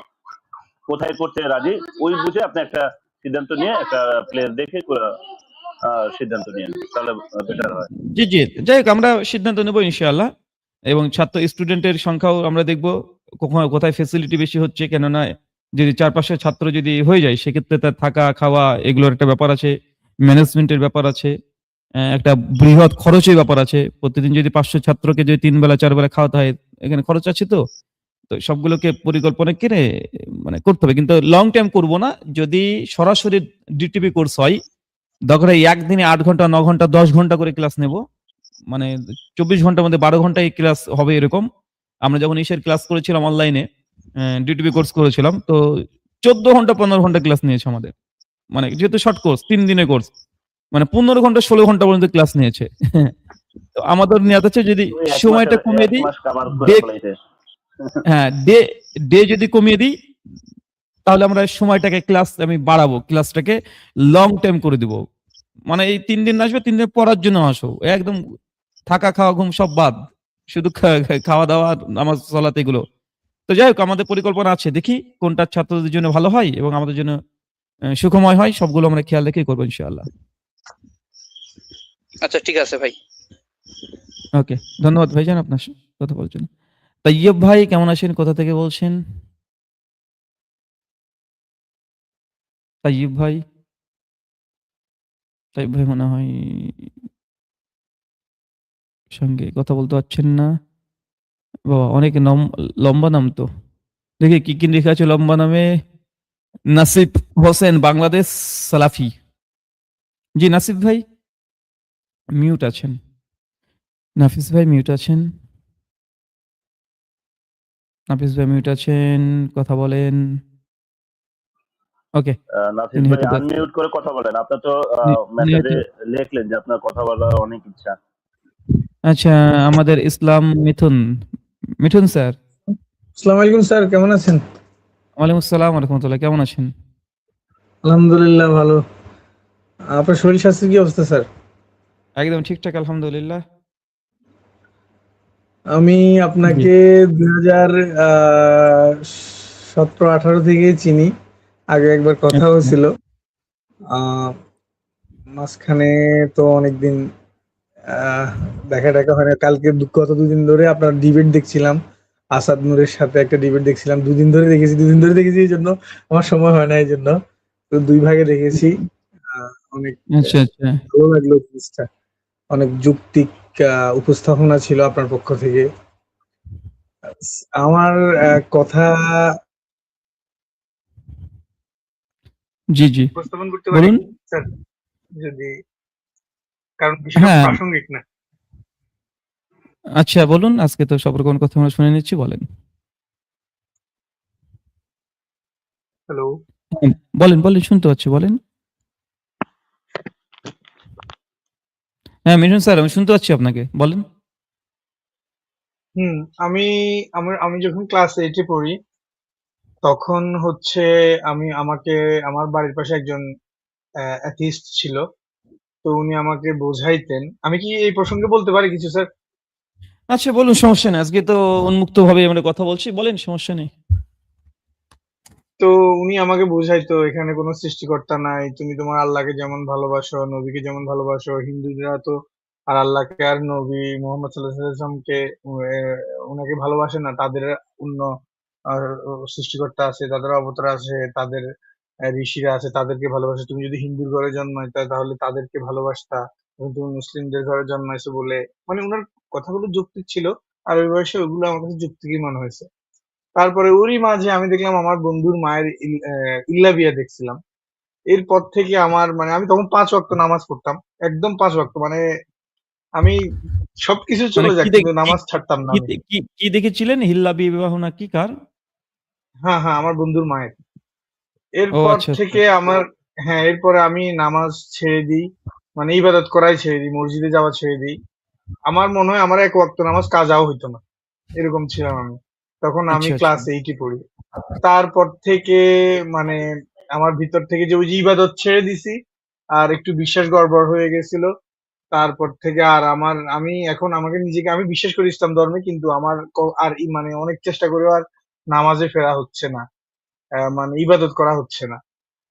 কোথায় করতে রাজি, ওই বুঝে আপনি একটা সিদ্ধান্ত নিয়ে একটা প্লেস দেখে সিদ্ধান্ত নিয়ে নেন, তাহলে বেটার হয়। জি, জি। যাই হোক আমরা সিদ্ধান্ত নেব ইনশাআল্লাহ। এবং ছাত্র স্টুডেন্টের সংখ্যাও আমরা দেখব কোথায় ফেসিলিটি বেশি হচ্ছে। কেননা যদি ৪-৫০০ ছাত্র যদি হয়ে যায় সেক্ষেত্রে তার থাকা, খাওয়া এগুলোর একটা ব্যাপার আছে। ম্যানেজমেন্টের ব্যাপার আছে। একটা বৃহৎ খরচের ব্যাপার আছে। প্রতিদিন যদি ৫০০ ছাত্রকে যদি ৩ বেলা ৪ বেলা খাওয়াতে হয়, এখানে খরচ আছে তো। তো সবগুলোকে পরিকল্পনা করে মানে করতে হবে। কিন্তু লং টাইম করব না। যদি সরাসরি ডিটিপি কোর্স হয়, দরকার হয় একদিনে ৮ ঘন্টা, ৯ ঘন্টা, ১০ ঘন্টা করে ক্লাস নেব। মানে ২৪ ঘন্টার মধ্যে ১২ ঘন্টায় ক্লাস হবে এরকম। আমরা যখন ইসের ক্লাস করেছিলাম অনলাইনে, ডিটিপি কোর্স করেছিলাম। তো ১৪ ঘন্টা ১৫ ঘন্টা ক্লাস নিয়েছে আমাদের। মানে যেহেতু শর্ট কোর্স ৩ দিনের কোর্স। মানে ১৫ ঘন্টা ১৬ ঘন্টা পর্যন্ত ক্লাস নিয়েছে। তো আমাদের নিয়ত হচ্ছে যদি ওই সময়টা কমিয়ে এক দিই, মাস কাভার করে ডে ফেলাইতে। হ্যাঁ, ডে যদি কমিয়ে দিই তাহলে আমরা সময়টাকে আমি বাড়াবো। ক্লাসটাকে লং টাইম করে দিব। মানে এই ৩ দিন আসবে, ৩ দিন পড়ার জন্য আসো। একদম থাকা, খাওয়া, ঘুম সব বাদ। শুধু খাওয়া-দাওয়া, নামাজ, সালাত এগুলো। তো যাই হোক আমাদের পরিকল্পনা আছে। দেখি কোনটা ছাত্রদের জন্য ভালো হয় এবং আমাদের জন্য সুখময় হয়। সবগুলো আমরা খেয়াল রেখেই করব ইনশাআল্লাহ। আচ্ছা ঠিক আছে ভাই। ওকে। ধন্যবাদ ভাইজান আপনার সাথে কথা বলার জন্য। তাইয়্যব ভাই কেমন আছেন? কোথা থেকে বলছেন? তাইয়্যব ভাই? তাইয়্যব ভাই মনে হয় সঙ্গে কথা বলতে পারছেন না। বাবা অনেক লম্বা নাম তো। দেখি কি লেখা আছে লম্বা নামে? নাসিব হোসেন, বাংলাদেশ সালাফি। জি নাসিব ভাই মিউট আছেন। নাফিস ভাই মিউট আছেন। নাফিস ভাই মিউট আছেন। কথা বলেন। ওকে। নাফিস তিনি ভাই হয়তো আনমিউট করে কথা বলেন, আপনার তো উনি মেসেজে হয়তো লিখলেন যে আপনার কথা বলার অনেক ইচ্ছা। আচ্ছা আমাদের ইসলাম মিঠুন স্যার। আসসালামু আলাইকুম স্যার, কেমন আছেন? ওয়ালাইকুম আসসালাম ওয়া রাহমাতুল্লাহ। কেমন আছেন? আলহামদুলিল্লাহ ভালো। আপনার শরীর স্বাস্থ্যের কি অবস্থা স্যার? একদম ঠিকঠাক আলহামদুলিল্লাহ। আমি জি। আপনাকে ২০১৭-১৮ থেকেই চিনি। আগে একবার কথা আচ্ছা, হয়েছিল। আহ, মাঝখানে তো অনেকদিন দেখা হয় না। কালকে গত ২ দিন ধরে আপনার ডিবেট দেখছিলাম। আসাদ নূরের সাথে একটা ডিবেট দেখছিলাম। ২ দিন ধরে দেখেছি। ২ দিন ধরে দেখেছি এই জন্য আমার সময় হয় না এই জন্য। তো ২ ভাগে দেখেছি। অনেক আচ্ছা, আচ্ছা। ভালো লাগলো জিনিসটা। অনেক যৌক্তিক উপস্থাপনা ছিল আপনার পক্ষ থেকে। আমার কথা জি, জি। উপস্থাপন করতে পারি বলুন। স্যার? যদি কারণ বিষয়টা হ্যাঁ, প্রাসঙ্গিক না। আচ্ছা বলুন। আজকে তো সব রকম কথা আমরা শুনে নিচ্ছি বলেন। হ্যালো। হুম, বলেন শুনতে পাচ্ছি বলেন। হ্যাঁ, মিঠুন স্যার আমি শুনতে পাচ্ছি আপনাকে। বলেন। হুম, আমি আমি যখন ক্লাস 8 এ পড়ি তখন হচ্ছে আমার বাড়ির পাশে একজন অ্যাথিস্ট ছিল। তো উনি আমাকে বোঝাইতেন। আমি কি এই প্রসঙ্গে বলতে পারি কিছু স্যার? আচ্ছা বলুন সমস্যা নেই। আজকে তো উন্মুক্তভাবে আমরা কথা বলছি। বলেন সমস্যা নেই। তো উনি আমাকে বোঝাইতো এখানে কোনো সৃষ্টিকর্তা নাই। তুমি তোমার আল্লাহকে যেমন ভালোবাসো, নবীকে যেমন ভালোবাসো, হিন্দুরা তো আর আল্লাহকে আর নবী মুহাম্মদ সাল্লাল্লাহু আলাইহি ওয়াসাল্লামকে উনাকে ভালোবাসে না। তাদের অন্য আর সৃষ্টিকর্তা আছে, তাদের অবতার আছে, তাদের ঋষিরা আছে, তাদেরকে ভালোবাসে। তুমি যদি হিন্দুর ঘরে জন্মাইতা তাহলে তাদেরকে ভালোবাসতা। এবং তুমি মুসলিমদের ঘরে জন্মাইছো বলে মানে উনার কথাগুলো যৌক্তিক ছিল। আর ওই বয়সে ওগুলো আমার কাছে যৌক্তিকই মনে হয়েছে। তারপরে ওরই মাঝে আমি দেখলাম আমার বন্ধুর মায়ের ইল্লা বিয়া দেখছিলাম। এরপর থেকে আমার মানে আমি তখন ৫ ওয়াক্ত নামাজ পড়তাম। একদম ৫ ওয়াক্ত মানে আমি সবকিছু মানে চলে যাক কিন্তু নামাজ ছাড়তাম না আমি। কি দেখেছিলেন? হিল্লা বিবাহ না কি কার? হ্যাঁ, হ্যাঁ, আমার বন্ধুর মায়ের। ও এরপর আচ্ছা, আচ্ছা। থেকে এরপরে আমি নামাজ ছেড়ে দিই। মানে ইবাদত করাই ছেড়ে দিই। মসজিদে যাওয়া ছেড়ে দিই। আমার মনে হয় আমার ১ ওয়াক্ত নামাজ কাজাও হইতো না। এরকম ছিলাম আমি। তখন আমি আচ্ছা, আচ্ছা। ক্লাস 8 এ পড়ি। তারপর থেকে মানে আমার ভিতর থেকে যে ওই যে ইবাদত ছেড়ে দিছি আর একটু বিশ্বাস গড়বড় হয়ে গেছিল, তারপর থেকে আর আমি এখন আমাকে নিজেকে আমি বিশ্বাস করি ইসলাম ধর্মে, কিন্তু আমার আর মানে অনেক চেষ্টা করেও আর নামাজে ফেরা হচ্ছে না, মানে ইবাদত করা হচ্ছে না।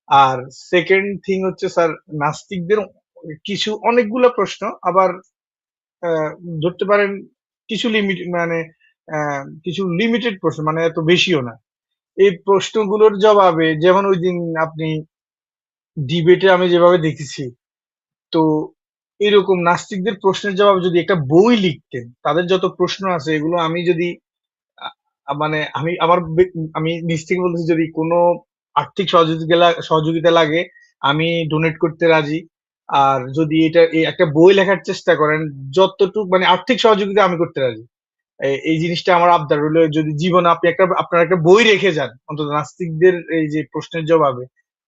আর সেকেন্ড থিং হচ্ছে স্যার, নাস্তিকদের কিছু অনেকগুলো প্রশ্ন, আবার ধরতে পারেন কিছু লিমিট মানে কিছু লিমিটেড প্রশ্ন, মানে এত বেশিও না। এই প্রশ্নগুলোর জবাবে যেমন ওই দিন আপনি ডিবেটে আমি যেভাবে দেখেছি, তো এরকম নাস্তিকদের প্রশ্নের জবাব যদি একটা বই লিখতেন, তাদের যত প্রশ্ন আছে এগুলো আমি যদি মানে আমি নিজ থেকে বলতেছি, যদি কোনো আর্থিক সহযোগিতা লাগে আমি ডোনেট করতে রাজি। আর যদি এই একটা বই লেখার চেষ্টা করেন, যতটুকু মানে আর্থিক সহযোগিতা আমি করতে রাজি। এই জিনিসটা আমার আবদার হলো, যদি জীবনে আপনি আপনার একটা বই রেখে যান অন্তত নাস্তিকদের এই যে প্রশ্নের জবাবে,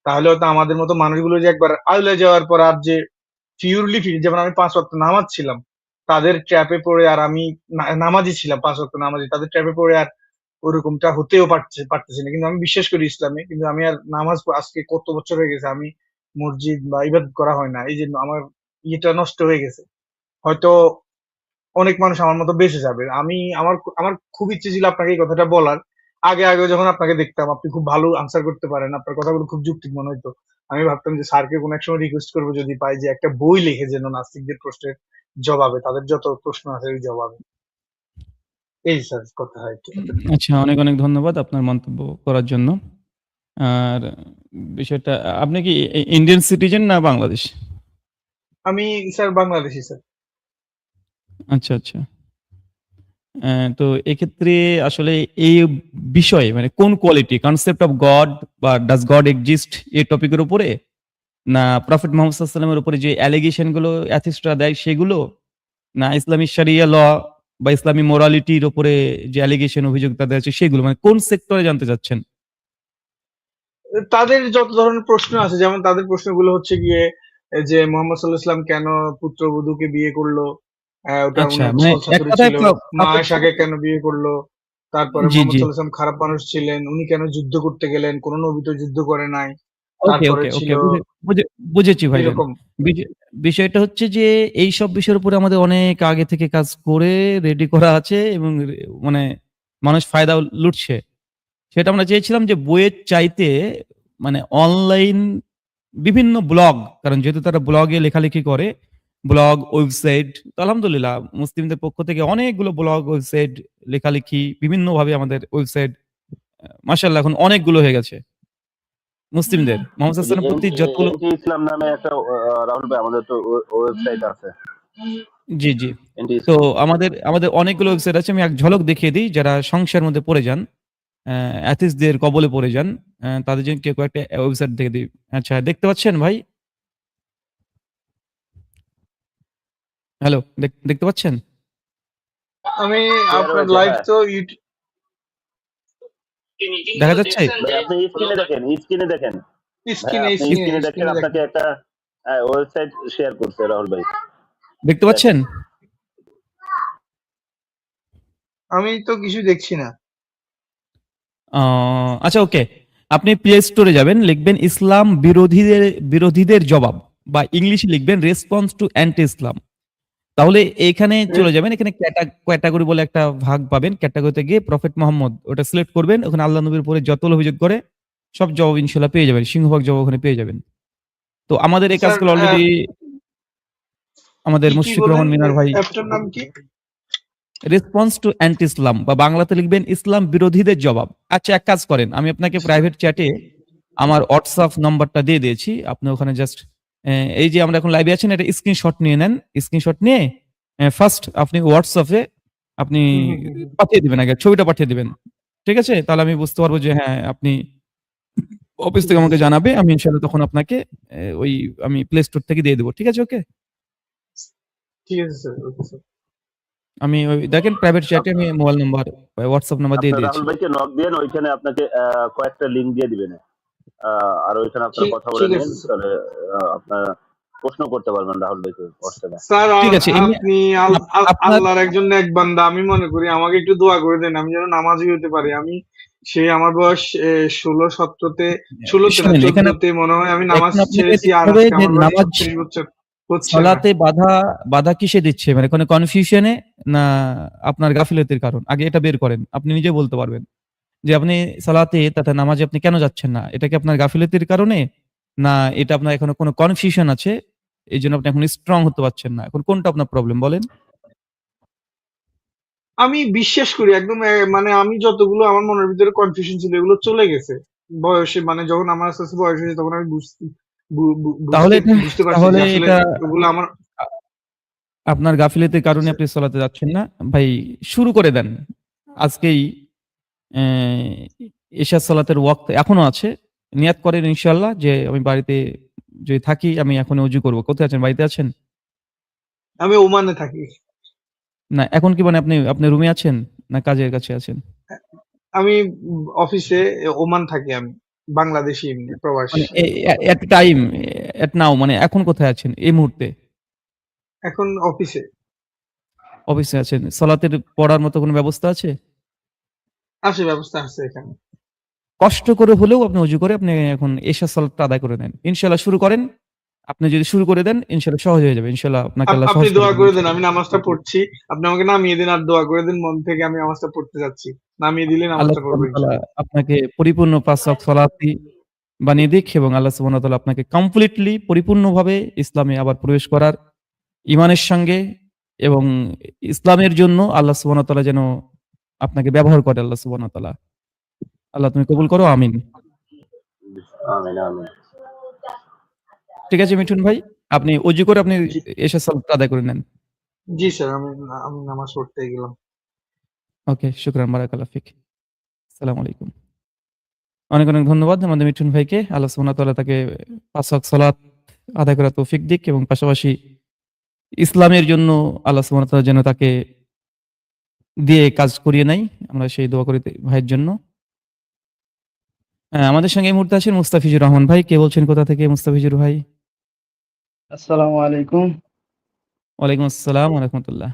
তাহলে হয়তো আমাদের মতো মানুষগুলো যে একবার আউলে যাওয়ার পর আর যে পিওরলি ফিরে, যেমন আমি 5 ওয়াক্ত নামাজ ছিলাম, তাদের ট্র্যাপে পড়ে আর আমি নামাজি ছিলাম 5 ওয়াক্ত নামাজি, তাদের ট্র্যাপে পড়ে আর ওরকমটা হতেও পারতেছি না। কিন্তু আমি বিশ্বাস করি ইসলামে, কিন্তু আমি আর নামাজ আজকে কত বছর হয়ে গেছে আমি মসজিদ বা ইবাদত করা হয় না, এই যে আমার ইয়েটা নষ্ট হয়ে গেছে। হয়তো অনেক মানুষ আমার মতো বেঁচে যাবে। আমার খুব ইচ্ছে ছিল আপনাকে এই কথাটা বলার। আগে যখন আপনাকে দেখতাম আপনি খুব ভালো আনসার করতে পারেন, আপনার কথাগুলো খুব যৌক্তিক মনে হইতো। আমি ভাবতাম যে স্যারকে কোনো এক সময় রিকোয়েস্ট করবো যদি পাই, যে একটা বই লিখে যেন নাস্তিকদের প্রশ্নের জবাবে, তাদের যত প্রশ্ন আছে ওই জবাবে। এই স্যার কথা হয় কি। আচ্ছা, অনেক, অনেক ধন্যবাদ আপনার মন্তব্য করার জন্য। আর বিষয়টা, আপনি কি ইন্ডিয়ান সিটিজেন না বাংলাদেশ? আমি স্যার বাংলাদেশী স্যার। আচ্ছা, আচ্ছা। তো এক্ষেত্রে আসলে এই বিষয়ে মানে কোন কোয়ালিটি, কনসেপ্ট অফ গড বা ডাজ গড এক্সিস্ট এই টপিকের উপরে, না প্রফেট মোহাম্মদ সাল্লাল্লাহু আলাইহি ওয়াসাল্লামের উপরে যে অ্যালিগেশন গুলো অ্যাথিস্টরা দেয় সেগুলো, না ইসলামী শরিয়া ল বা ইসলামী মোরালিটির উপরে যে অ্যালিগেশন অভিযোগ তাদের আছে সেগুলো, মানে কোন সেক্টরে জানতে চাচ্ছেন? তাদের যত ধরনের প্রশ্ন আছে, যেমন তাদের প্রশ্নগুলো হচ্ছে গিয়ে যে মোহাম্মদ সাল্লাল্লাহু আলাইহি ওয়াসাল্লাম কেন পুত্রবধূকে বিয়ে করলো, ওটা আচ্ছা, ওনার মানে ছল এক চাতুরি কথায় ছিল। মা আয়েশাকে কেন বিয়ে করলো, তারপরে জি, মোহাম্মদ জি। সাল্লাল্লাহু আলাইহি ওয়াসাল্লাম খারাপ মানুষ ছিলেন, উনি কেন যুদ্ধ করতে গেলেন, কোন নবী তো যুদ্ধ করে নাই। ওকে, তারপরে ওকে, ছিল ওকে, বুঝেছি ভাইজান। এরকম। বিজে- বিষয়টা হচ্ছে যে এইসব বিষয়ের উপরে আমাদের অনেক আগে থেকে কাজ করে রেডি করা আছে এবং মানে মানুষ ফায়দা লুটছে। সেটা আমরা চেয়েছিলাম যে বইয়ের চাইতে মানে অনলাইন বিভিন্ন ব্লগ, কারণ যেহেতু তারা ব্লগে লেখালেখি করে, ব্লগ, ওয়েবসাইট, তো আলহামদুলিল্লাহ মুসলিমদের পক্ষ থেকে অনেকগুলো ব্লগ, ওয়েবসাইট, লেখালেখি বিভিন্নভাবে আমাদের ওয়েবসাইট মাশাআল্লাহ এখন অনেকগুলো হয়ে গেছে মুসলিমদের। মোহাম্মদ সাল্লাল্লাহু আলাইহি ওয়াসাল্লামের প্রতি যতগুলো, এনটি ইসলাম নামে একটা রাহুল ভাই আমাদের তো ওয়েবসাইট আছে, জি, জি। এনটি তো ইসলাম। আমাদের অনেকগুলো ওয়েবসাইট আছে। আমি এক ঝলক দেখিয়ে দিই, যারা সংশয়ের মধ্যে পড়ে যান, অ্যাথিস্টদের কবলে পড়ে যান, তাদের জন্য কেউ কয়েকটা ওয়েবসাইট দেখে দিই। আচ্ছা, দেখতে পাচ্ছেন ভাই? হ্যালো, দেখতে পাচ্ছেন? আমি শেয়ার আপনার হয়েছে, লাইভ হ্যাঁ তো দেখা যাচ্ছে? ভাই, আপনি স্ক্রিনে দেখেন, ভাই আপনি স্ক্রিনে দেখেন, স্ক্রিনে আপনাকে একটা ওয়েবসাইট শেয়ার করছে রাহুল ভাই, দেখতে পাচ্ছেন? আমি তো কিছু দেখছি না। আচ্ছা, ওকে। আপনি প্লে স্টোরে যাবেন, লিখবেন ইসলাম বিরোধীদের জবাব, বা ইংলিশে লিখবেন রেসপন্স টু অ্যান্টি ইসলাম। তাহলে এইখানে চলে যাবেন, এখানে ক্যাটাগরি বলে একটা ভাগ পাবেন। ক্যাটাগরিতে গিয়ে প্রফেট মোহাম্মদ ওটা সিলেক্ট করবেন, ওখানে আল্লাহ নবীর উপরে যতগুলো অভিযোগ করে সব জবাব ইনশাল্লাহ পেয়ে যাবেন, সিংহভাগ জবাব ওখানে পেয়ে যাবেন। তো আমাদের এই স্যার কাজগুলো অলরেডি আমাদের কি মুশফিকুর বলেন, রহমান মিনার ভাই, অ্যাপটার নাম কি? রেসপন্স টু অ্যান্টি ইসলাম, বা বাংলাতে লিখবেন ইসলাম বিরোধীদের জবাব। আচ্ছা, এক কাজ করেন, আমি আপনাকে প্রাইভেট চ্যাটে আমার হোয়াটসঅ্যাপ নাম্বারটা দিয়ে দিয়েছি, আপনি ওখানে জাস্ট এই যে আমরা এখন লাইভে আছেন এটা স্ক্রিনশট নিয়ে নেন। স্ক্রিনশট নিয়ে ফার্স্ট আপনি হোয়াটসঅ্যাপে আপনি পাঠিয়ে দিবেন, আগে ছবিটা পাঠিয়ে দিবেন, ঠিক আছে? তাহলে আমি বুঝতে পারবো যে হ্যাঁ আপনি অফিস থেকে আমাকে জানাবে, আমি ইনশাআল্লাহ তখন আপনাকে ওই আমি প্লে স্টোর থেকে দিয়ে দেবো, ঠিক আছে? ওকে, ঠিক আছে স্যার, ওকে স্যার। আমি ওই দেখেন প্রাইভেট চ্যাটে আমি মোবাইল নাম্বার, হোয়াটসঅ্যাপ নাম্বার দিয়ে আপনার দিয়েছি। রাহুল ভাইকে নক দিয়েন, ওইখানে আপনাকে কয়েকটা লিংক দিয়ে দিবেন, আর ওইখানে আপনারা কথা বলে ঠিক নিন, আছে স্যার। তাহলে আপনারা প্রশ্ন করতে পারবেন রাহুল ভাইকে হোয়াটসঅ্যাপে। স্যার ঠিক আছে, এমনি আপনি আপনার আল্লাহর একজন নেক বান্দা, আমি মনে করি আমাকে একটু দোয়া করে দেন, আমি যেন নামাজি হতে পারি। আমি সেই আমার বয়স 16-17 ষোলোতে না শুনেন, এখানে 14তে মনে হয় আমি নামাজ এখন আপনাকে ছেড়েছি, দেখতে আর হবে আজকে যে আমার বয়স নামাজ 36 বছর হচ্ছে না। সালাতে বাধা কিসে দিচ্ছে, মানে কোনো কনফিউশনে না আপনার গাফিলতির কারণ? আগে এটা বের করেন। আপনি নিজে বলতে পারবেন যে আপনি সালাতে তাতে নামাজে আপনি কেন যাচ্ছেন না? এটা কি আপনার গাফিলতির কারণে? না এটা আপনার এখনো কোনো কনফিউশন আছে, এইজন্য আপনি এখন স্ট্রং হতে পারছেন না। এখন কোনটা আপনার প্রবলেম বলেন? আমি বিশ্বাস করি একদম মানে আমি যতগুলো আমার মনের ভিতরে কনফিউশন ছিল এগুলো চলে গেছে বয়সে, মানে যখন আমার আস্তে আস্তে বয়স হয়েছে তখন আমি তাহলে বুঝতে এটা বুঝতে পারছি তাহলে যে আসলে এটা ওগুলো আমার আ আপনার গাফিলতির কারণে আপনি সালাতে যাচ্ছেন না। ভাই শুরু করে দেন। আজকেই অ্যা এশার সালাতের ওয়াক্ত এখনো আছে। নিয়াত করেন ইনশাআল্লাহ যে আমি বাড়িতে যদি থাকি আমি এখনই ওযু করব। কোথায় আছেন? বাড়িতে আছেন? আমি ওমানে থাকি। না এখন কি মানে আপনি রুমে আছেন? না কাজের কাছে আছেন? আমি অফিসে ওমান থাকি আমি, বাংলাদেশি এমনি মানে প্রবাসী। এট টাইম এট নাও মানে এখন কোথায় আছেন এই মুহূর্তে? এখন অফিসে। অফিসে আছেন। সালাতের পড়ার মতো কোনো ব্যবস্থা আছে? আছে, ব্যবস্থা আছে এখানে। কষ্ট করে হলেও আপনি ওযু করে আপনি এখন এশার সালাতটা আদায় করে নেন। ইনশাআল্লাহ শুরু করেন। আপনি যদি শুরু করে দেন ইনশাআল্লাহ সহজ হয়ে যাবে। ইনশাআল্লাহ আপনাকে আল্লাহ আপনি সহজ করে দোয়া দিবেন করে দেন, ইনশাআল্লাহ। আমি নামাজটা পড়ছি। আপনি আমাকে নামিয়ে দিন আর দোয়া করে দিন মন থেকে, আমি নামাজটা পড়তে যাচ্ছি। নামিয়ে দিলে আল্লাহ নামাজটা পড়বো সুবহানাহু ওয়া তাআলা ইনশাআল্লাহ। আপনাকে পরিপূর্ণ ৫ ওয়াক্ত সালাতি বানিয়ে দিক এবং আল্লাহ সুবহানাহু ওয়া তাআলা আপনাকে কমপ্লিটলি পরিপূর্ণভাবে ইসলামে আবার প্রবেশ করার ঈমানের সঙ্গে এবং ইসলামের জন্য আল্লাহ সুবহানাহু ওয়া তাআলা যেন আপনাকে ব্যবহার করে আল্লাহ সুবহানাহু ওয়া তাআলা। আল্লাহ তুমি কবুল করো। আমিন। আমিন আমিন। ঠিক আছে মিঠুন ভাই। আপনি ওযু করে আপনি জি, এশার সালাতটা আদায় করে নেন। জি স্যার, আমি নামাজ পড়তে গেলাম। ওকে, শুকরান বারাকাল্লাহ ফিক। আসসালামু আলাইকুম। অনেক ধন্যবাদ আমাদের মিঠুন ভাইকে। আল্লাহ সুবহানাহু ওয়া তাআলা তাকে ৫ ওয়াক্ত সালাত আদায় করার তৌফিক দিক এবং পাশাপাশি ইসলামের জন্য আল্লাহ সুবহানাহু ওয়া তাআলা যেন তাকে দিয়ে কাজ করিয়ে নেয়। আমরা সেই দোয়া করি ভাইয়ের জন্য। আমাদের সঙ্গে এই মুহূর্তে আছেন মুস্তাফিজুর রহমান ভাই। কে বলছেন কোথা থেকে মুস্তাফিজুর ভাই? আসসালামু আলাইকুম। ওয়ালাইকুম আসসালাম ওয়া রাহমাতুল্লাহ।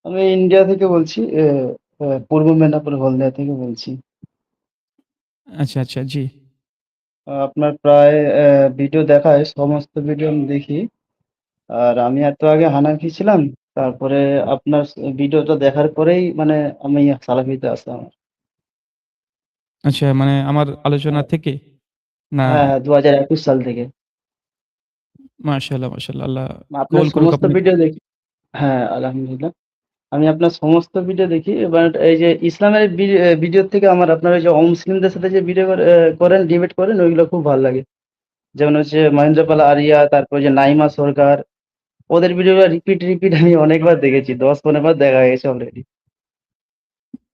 আমি ইন্ডিয়া থেকে বলছি। পূর্ব মেদিনীপুর হলদিয়া থেকে বলছি। আচ্ছা, জি। আপনার প্রায় ভিডিও দেখা হয়, সমস্ত ভিডিও আমি দেখি। আর আমি এত আগে হানাফি ছিলাম। তারপরে আপনার ভিডিওটা দেখার পরেই মানে আমি সালাফিতে আসলাম। আচ্ছা মানে আমার আলোচনা হ্যাঁ, থেকে? না হ্যাঁ, ২০২১ সাল থেকে। মাশাআল্লাহ। আল্লাহ আপনার কবুল করুক সমস্ত আপনি। ভিডিও দেখি। হ্যাঁ, আলহামদুলিল্লাহ। আমি আপনার সমস্ত ভিডিও দেখি। এবার এই যে ইসলামের ভিডিও থেকে আমার আপনার ওই যে অমুসলিমদের সাথে যে ভিডিও করেন, ডিবেট করেন, ওইগুলো খুব ভালো লাগে। যেমন হচ্ছে মহেন্দ্রপাল আরিয়া, তারপর যে নাইমা সরকার, ওদের ভিডিওগুলো রিপিট আমি অনেকবার দেখেছি, ১০-১৫ বার দেখা গেছে অলরেডি।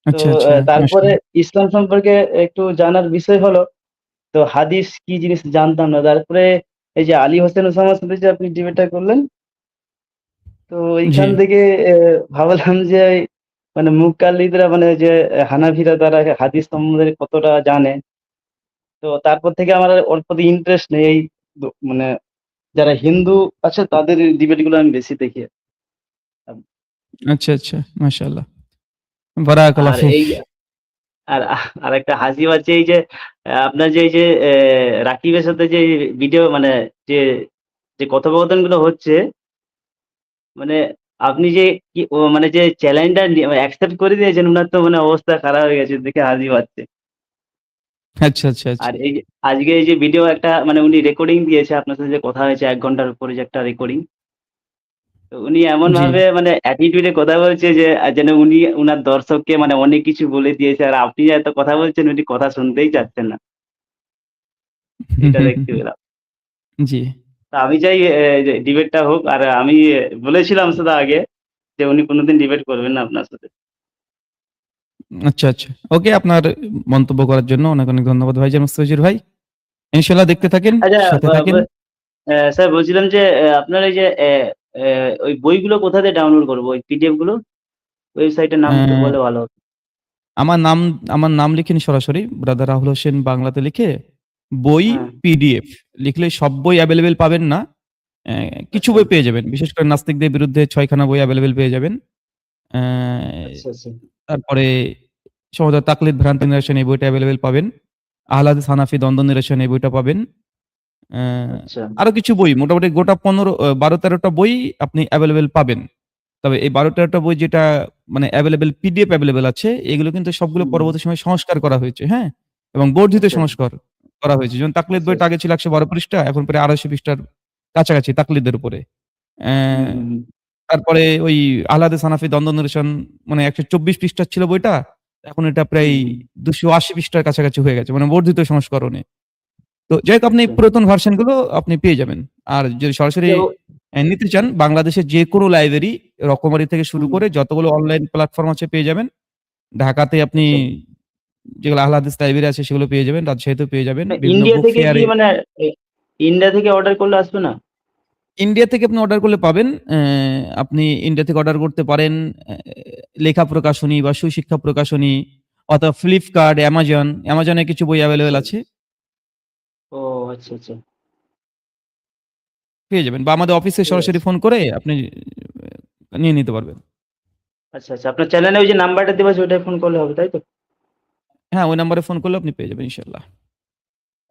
তো আচ্ছা, তারপরে মাশাআল্লাহ। ইসলাম সম্পর্কে একটু জানার বিষয় হলো, তো হাদিস কি জিনিস জানতাম না। তারপরে এই যে আলী হোসেন ওসামার সাথে যে আপনি ডিবেটটা করলেন, তো জি। ওইখান থেকে ভাবলাম যে মানে মুকাল্লিদরা মানে যে হানাফিরা তারা হাদিস সম্বন্ধে কতটা জানে। তো তারপর থেকে আমার আর ওর প্রতি ইন্টারেস্ট নেই। এই মানে যারা হিন্দু আছে তাদের ডিবেট গুলো আমি বেশি দেখি। আচ্ছা, মাশাআল্লাহ। বারাকাল্লাহ আর ফিক। এই আর আরেকটা হাসি পাচ্ছে এই যে আপনার যে এই যে রাকিবের সাথে যে ভিডিও মানে যে যে কথোপকথন গুলো হচ্ছে, মানে আপনি যে কি মানে যে চ্যালেঞ্জটা অ্যাকসেপ্ট করে দিয়েছেন, উনার তো মানে অবস্থা খারাপ হয়ে গেছে, দেখে হাসি পাচ্ছে। আচ্ছা। আর এই যে আজকে এই যে ভিডিও একটা মানে উনি রেকর্ডিং দিয়েছে, আপনার সাথে যে কথা হয়েছে ১ ঘন্টার উপরে যে একটা রেকর্ডিং। তো উনি এমন জি। ভাবে মানে অ্যাটিটিউড এ কথা বলছে যে যেন উনি উনার দর্শককে মানে অনেক কিছু বলে দিয়েছে, আর আপনি যে এত কথা বলছেন উনি কথা শুনতেই চাচ্ছেন না। এটা দেখতে পেলাম। জি। তো আমি চাই যে ডিবেটটা হোক। আর আমি বলেছিলাম সেটা আগে যে উনি কোনোদিন ডিবেট করবেন না আপনার সাথে। আচ্ছা। ওকে আপনার মন্তব্য করার জন্য অনেক ধন্যবাদ ভাইজান মুস্তাফিজুর ভাই। ইনশাআল্লাহ দেখতে থাকেন, আচ্ছা, সাথে থাকেন। স্যার বলছিলাম যে আপনার এই যে ওই বইগুলো কোথা থেকে ডাউনলোড করবো, ওই পিডিএফ গুলো? ওয়েবসাইটের নাম একটু অ্যা বললে ভালো হতো। আমার নাম লিখেন সরাসরি ব্রাদার রাহুল হোসেন বাংলাতে লিখে বই হ্যাঁ, পিডিএফ লিখলে সব বই এভেইলেবল পাবেন না। অ্যা কিছু আচ্ছা, বই পেয়ে যাবেন। বিশেষ করে নাস্তিকদের বিরুদ্ধে ৬ খানা বই এভেইলেবল পেয়ে যাবেন। অ্যা আচ্ছা। তারপরে সম্ভবত তাকলিদ ভ্রান্তি নিরসন এই বইটা অ্যাভেলেবেল পাবেন। আহলে হাদিস হানাফি দ্বন্দ্ব নিরসন এই বইটা পাবেন। আচ্ছা আরো কিছু বই মোটামুটি গোটা 12-13টা বই আপনি অ্যাভেলেবেল পাবেন। তবে এই 12-13টা বই যেটা মানে অ্যাভেলেবেল পিডিএফ অ্যাভেলেবেল আছে, এগুলো কিন্তু সবগুলো হুম, পরবর্তী সময়ে সংস্কার করা হয়েছে, হ্যাঁ? এবং বর্ধিত আচ্ছা সংস্কার করা হয়েছে। যেমন তাকলিদ আচ্ছা বইটা আগে ছিল ১১২ পৃষ্ঠা, এখন প্রায় ২৫০ পৃষ্ঠার কাছাকাছি তাকলিদের উপরে। অ্যা হুম, হুম, হুম, তারপরে ওই আহলে হাদিস হানাফি দ্বন্দ্ব নিরসন মানে ১২৪ পৃষ্ঠার ছিল বইটা। এখন এটা প্রায় হুম, হুম, ২৮০ পৃষ্ঠার কাছাকাছি হয়ে গেছে। মানে বর্ধিত সংস্করণে। তো যাই হোক আপনি আচ্ছা পুরাতন ভার্সন গুলো আপনি পেয়ে যাবেন। আর যদি সরাসরি আচ্ছা, নিতে চান বাংলাদেশের যেকোনো লাইব্রেরি রকমারি থেকে শুরু হুম, করে যতগুলো অনলাইন প্ল্যাটফর্ম আছে পেয়ে যাবেন। ঢাকাতে আপনি আচ্ছা যেগুলো আহলে হাদিস লাইব্রেরি আছে সেগুলো পেয়ে যাবেন। রাজশাহীতেও পেয়ে যাবেন। বিভিন্ন ইন্ডিয়া বুক থেকে কি ফেয়ারে মানে ইন্ডিয়া থেকে অর্ডার করলে আসবে না? ইন্ডিয়া থেকে আপনি অর্ডার করলে পাবেন। আপনি ইন্ডিয়া থেকে অর্ডার করতে পারেন লেখা প্রকাশনী বা সুশিক্ষা প্রকাশনী অথবা Flipkart, Amazon, Amazon এ কিছু বই অ্যাভেলেবেল আছে। ও আচ্ছা আচ্ছা পেয়ে যাবেন বা আমাদের অফিসে ঠিক সরাসরি আছে। ফোন করে আপনি নিয়ে নিতে পারবেন। আচ্ছা আচ্ছা আপনার চ্যানেলে ওই যে নাম্বারটা দেওয়া আছে ওটায় ফোন করলে হবে তাই তো? হ্যাঁ, ওই নাম্বারে ফোন করলে আপনি পেয়ে যাবেন ইনশাআল্লাহ।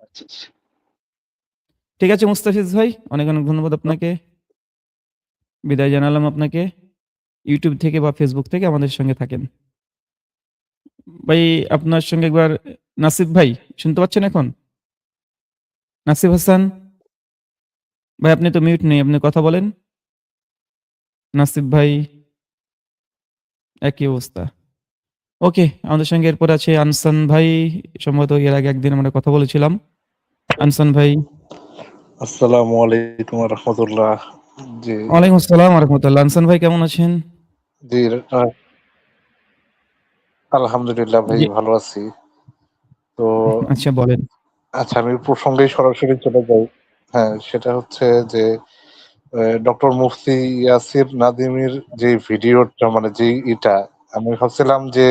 আচ্ছা আচ্ছা ঠিক আছে মুস্তাফিজ ভাই, অনেক, অনেক ধন্যবাদ আপনাকে। বিদায় জানালাম আপনাকে। YouTube থেকে বা Facebook থেকে আমাদের সঙ্গে থাকেন। ভাই আপনার সঙ্গে একবার নাসিব ভাই শুনতে পাচ্ছেন এখন? নাসিব হাসান? ভাই আপনি তো মিউট নেই, আপনি কথা বলেন। নাসিব ভাই, একই অবস্থা। ওকে, আমাদের সঙ্গে এরপরে আছে আনসান ভাই। সম্ভবত এর আগে একদিন আমরা কথা বলেছিলাম। আনসান ভাই। আসসালামু আলাইকুম রহমতুল্লাহ। জি ওয়ালাইকুম আসসালাম ওয়া রাহমাতুল্লাহ। আনসান ভাই কেমন আছেন? জি আলহামদুলিল্লাহ ভাই জি, ভালো আছি। তো আচ্ছা বলেন। আচ্ছা আমি প্রসঙ্গে সরাসরি চলে যাই। হ্যাঁ, সেটা হচ্ছে যে ডক্টর মুফতি ইয়াসির নাদিমের যে ভিডিওটা মানে যে আমি ভাবছিলাম যে